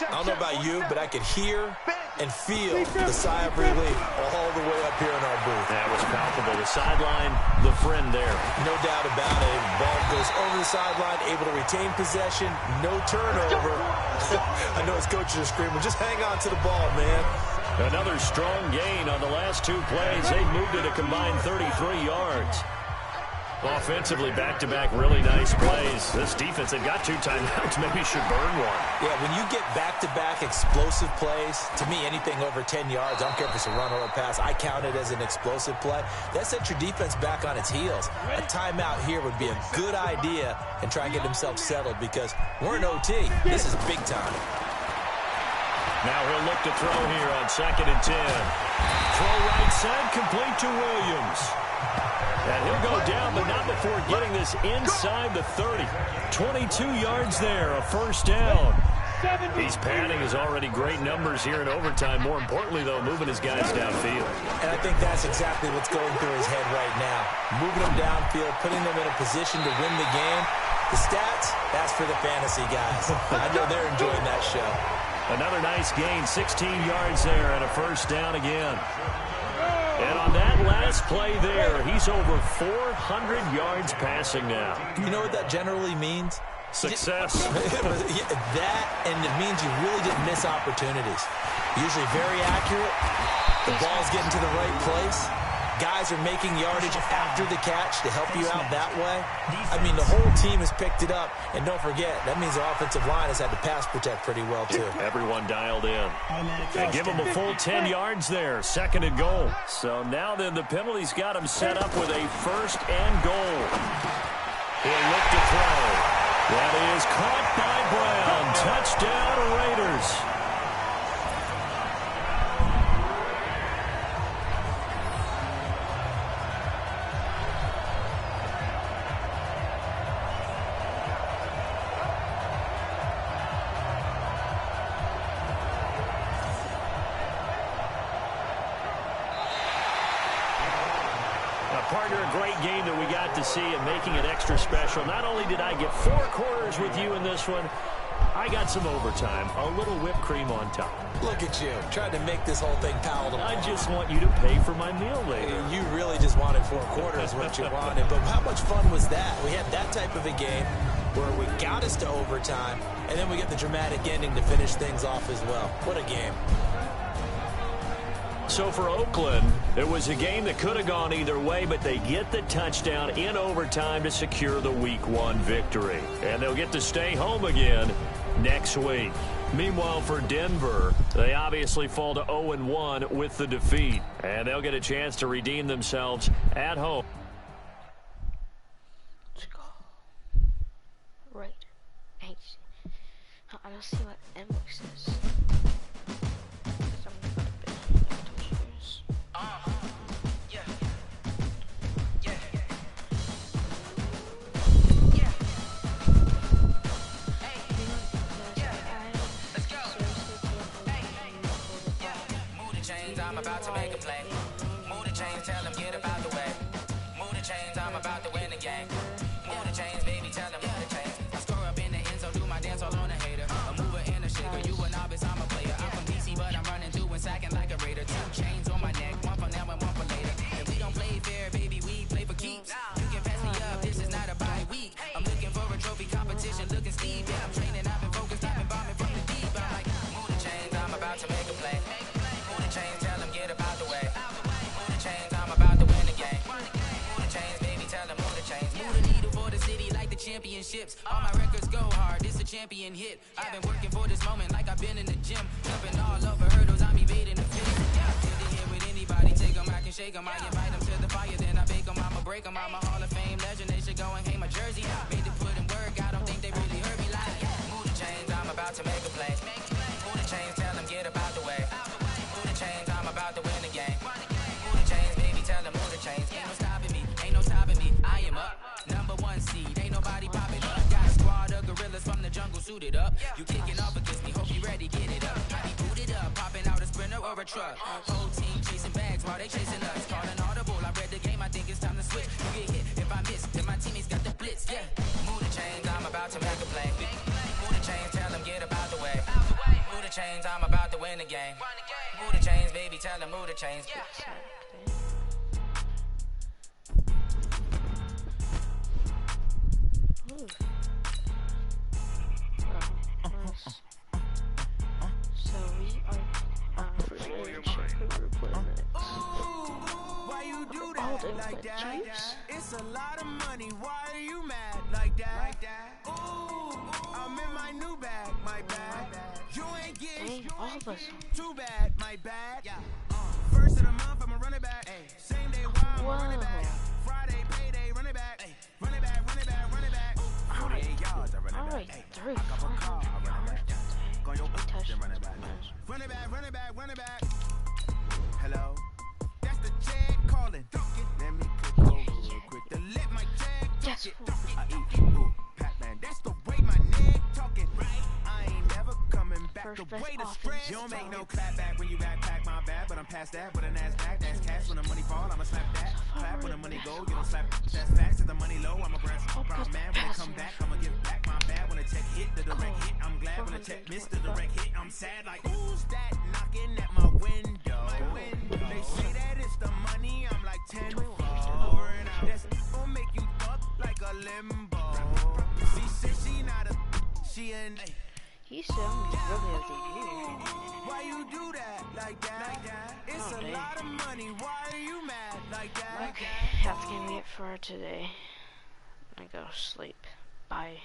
I don't know about you, but I could hear and feel the sigh of relief all the way up here in our booth. That was palpable. The sideline, the friend there. No doubt about it. Ball goes over the sideline, able to retain possession, no turnover. I know his coaches are screaming, just hang on to the ball, man. Another strong gain on the last 2 plays. They moved it a combined 33 yards. Offensively, back-to-back really nice plays. This defense had got 2 timeouts. Maybe should burn one. Yeah, when you get back-to-back explosive plays, to me, anything over 10 yards, I don't care if it's a run or a pass, I count it as an explosive play. That sets your defense back on its heels. A timeout here would be a good idea and try and get themselves settled because we're in OT. This is big time. Now he'll look to throw here on 2nd and 10. Throw right side, complete to Williams. And he'll go down, but not before getting this inside the 30. 22 yards there, a first down. He's padding his already great numbers here in overtime. More importantly, though, moving his guys downfield. And I think that's exactly what's going through his head right now. Moving them downfield, putting them in a position to win the game. The stats, that's for the fantasy guys. I know they're enjoying that show. Another nice gain, 16 yards there, and a first down again. And on that last play there, he's over 400 yards passing now. You know what that generally means? Success. That, and it means you really didn't miss opportunities. Usually very accurate. The ball's getting to the right place. Guys are making yardage after the catch to help you out that way. I mean, the whole team has picked it up. And don't forget, that means the offensive line has had to pass protect pretty well, too. Everyone dialed in. And give him a full 10 yards there, 2nd and goal. So now then the penalty's got him set up with a 1st and goal. He'll look to throw. That is caught by Brown. Touchdown, Raiders. Partner, a great game that we got to see and making it extra special. Not only did I get 4 quarters with you in this one, I got some overtime, a little whipped cream on top. Look at you, trying to make this whole thing palatable. I just want you to pay for my meal later. You really just wanted 4 quarters, what you wanted. But how much fun was that? We had that type of a game where we got us to overtime, and then we get the dramatic ending to finish things off as well. What a game. So for Oakland, it was a game that could have gone either way, but they get the touchdown in overtime to secure the Week 1 victory. And they'll get to stay home again next week. Meanwhile, for Denver, they obviously fall to 0-1 with the defeat. And they'll get a chance to redeem themselves at home. Let's go. Right. H. I don't see what M says. I'm about to make a play. Move the chains, tell them get about the way. Move the chains, I'm about to win the game. Move the chains, baby, tell them move the chains. I score up in the end zone, do my dance all on a hater. A mover and a shaker, you a novice, I'm a player. I'm from DC, but I'm running through and sacking like a raider. 2 chains on my neck, one for now and one for later. If we don't play fair, baby, we play for keeps. You can pass me up, this is not a bye week. I'm looking for a trophy competition, looking steep. Yeah, I'm training, I've been focused, I've been bombing from the deep. I'm like, move the chains, I'm about to make a play. Move the chains, tell them get about the way. Move the chains, I'm about to win the game. Move the chains, baby, tell them move the chains. Move the needle for the city like the championships. All my records go hard, this a champion hit. I've been working for this moment like I've been in the gym. Jumping all over hurdles, I'm evading the fit. Yeah, to the end with anybody, take them, I can shake them. I invite them to the fire, then I bake them, I'ma break them. I'm a Hall of Fame legend, they should go and hang my jersey. Made to put in work, I don't think they really heard me like. Move the chains, I'm about to make a play. Move the chains, tell them get up out the way. Move the chains, I'm about to win the game. Move the chains, baby, tell them move the chains. Ain't no stopping me, ain't no stopping me. I am up, #1 seed, ain't nobody popping up. Got a squad of gorillas from the jungle suited up. You kicking off against me, hope you ready, get it up. I be booted up, popping out a Sprinter or a truck. Whole team chasing bags while they chasing us. Calling audible, I read the game, I think it's time to switch. You get hit, if I miss, then my teammates got the blitz, yeah. Move the chains, I'm about to make a play. Move the chains, tell them get up out the way. Move the chains, I'm about to win the game. Move the chains, baby, tell them move the chains. So we are Why you do that like that? It's a lot of money. Why are you mad like that? Ooh, I'm in my new bag, my bad. You ain't getting too bad, my bad. First of the month, I'ma run it back. Same day, why I'ma run it back. Friday, payday, run it back. Run it back, run it back, run it back. 48 yards, I run it back. I got my car, I run it back. Go your then run it back. Run it back, run it back, run it back. Hello? That's the Jag calling. Let me click over real quick to let my Jag talk it. I eat, ooh, Pac-Man. That's the way my neck talking. I ain't never coming back. The way the spread. You don't make no clap back when you backpack my bad, but I'm past that with a NASDAQ. That's cash when the money fall, I'ma slap that. Clap when the money go, you don't slap. That's facts. If the money low, I'ma grab some brown man. When it come back, I'ma give back my bad. When the check hit, the direct hit. I'm glad when the check missed the direct hit. I'm sad like who's that knocking at my window? They say that it's the money. I'm like 10 4. That's gonna make you up like a limbo. She said she not a. She an. He sounds really ODG. Why you do that like that? It's a lot of money. Why are you mad like that? Okay, that's gonna be it for today. I'm gonna go sleep. Bye.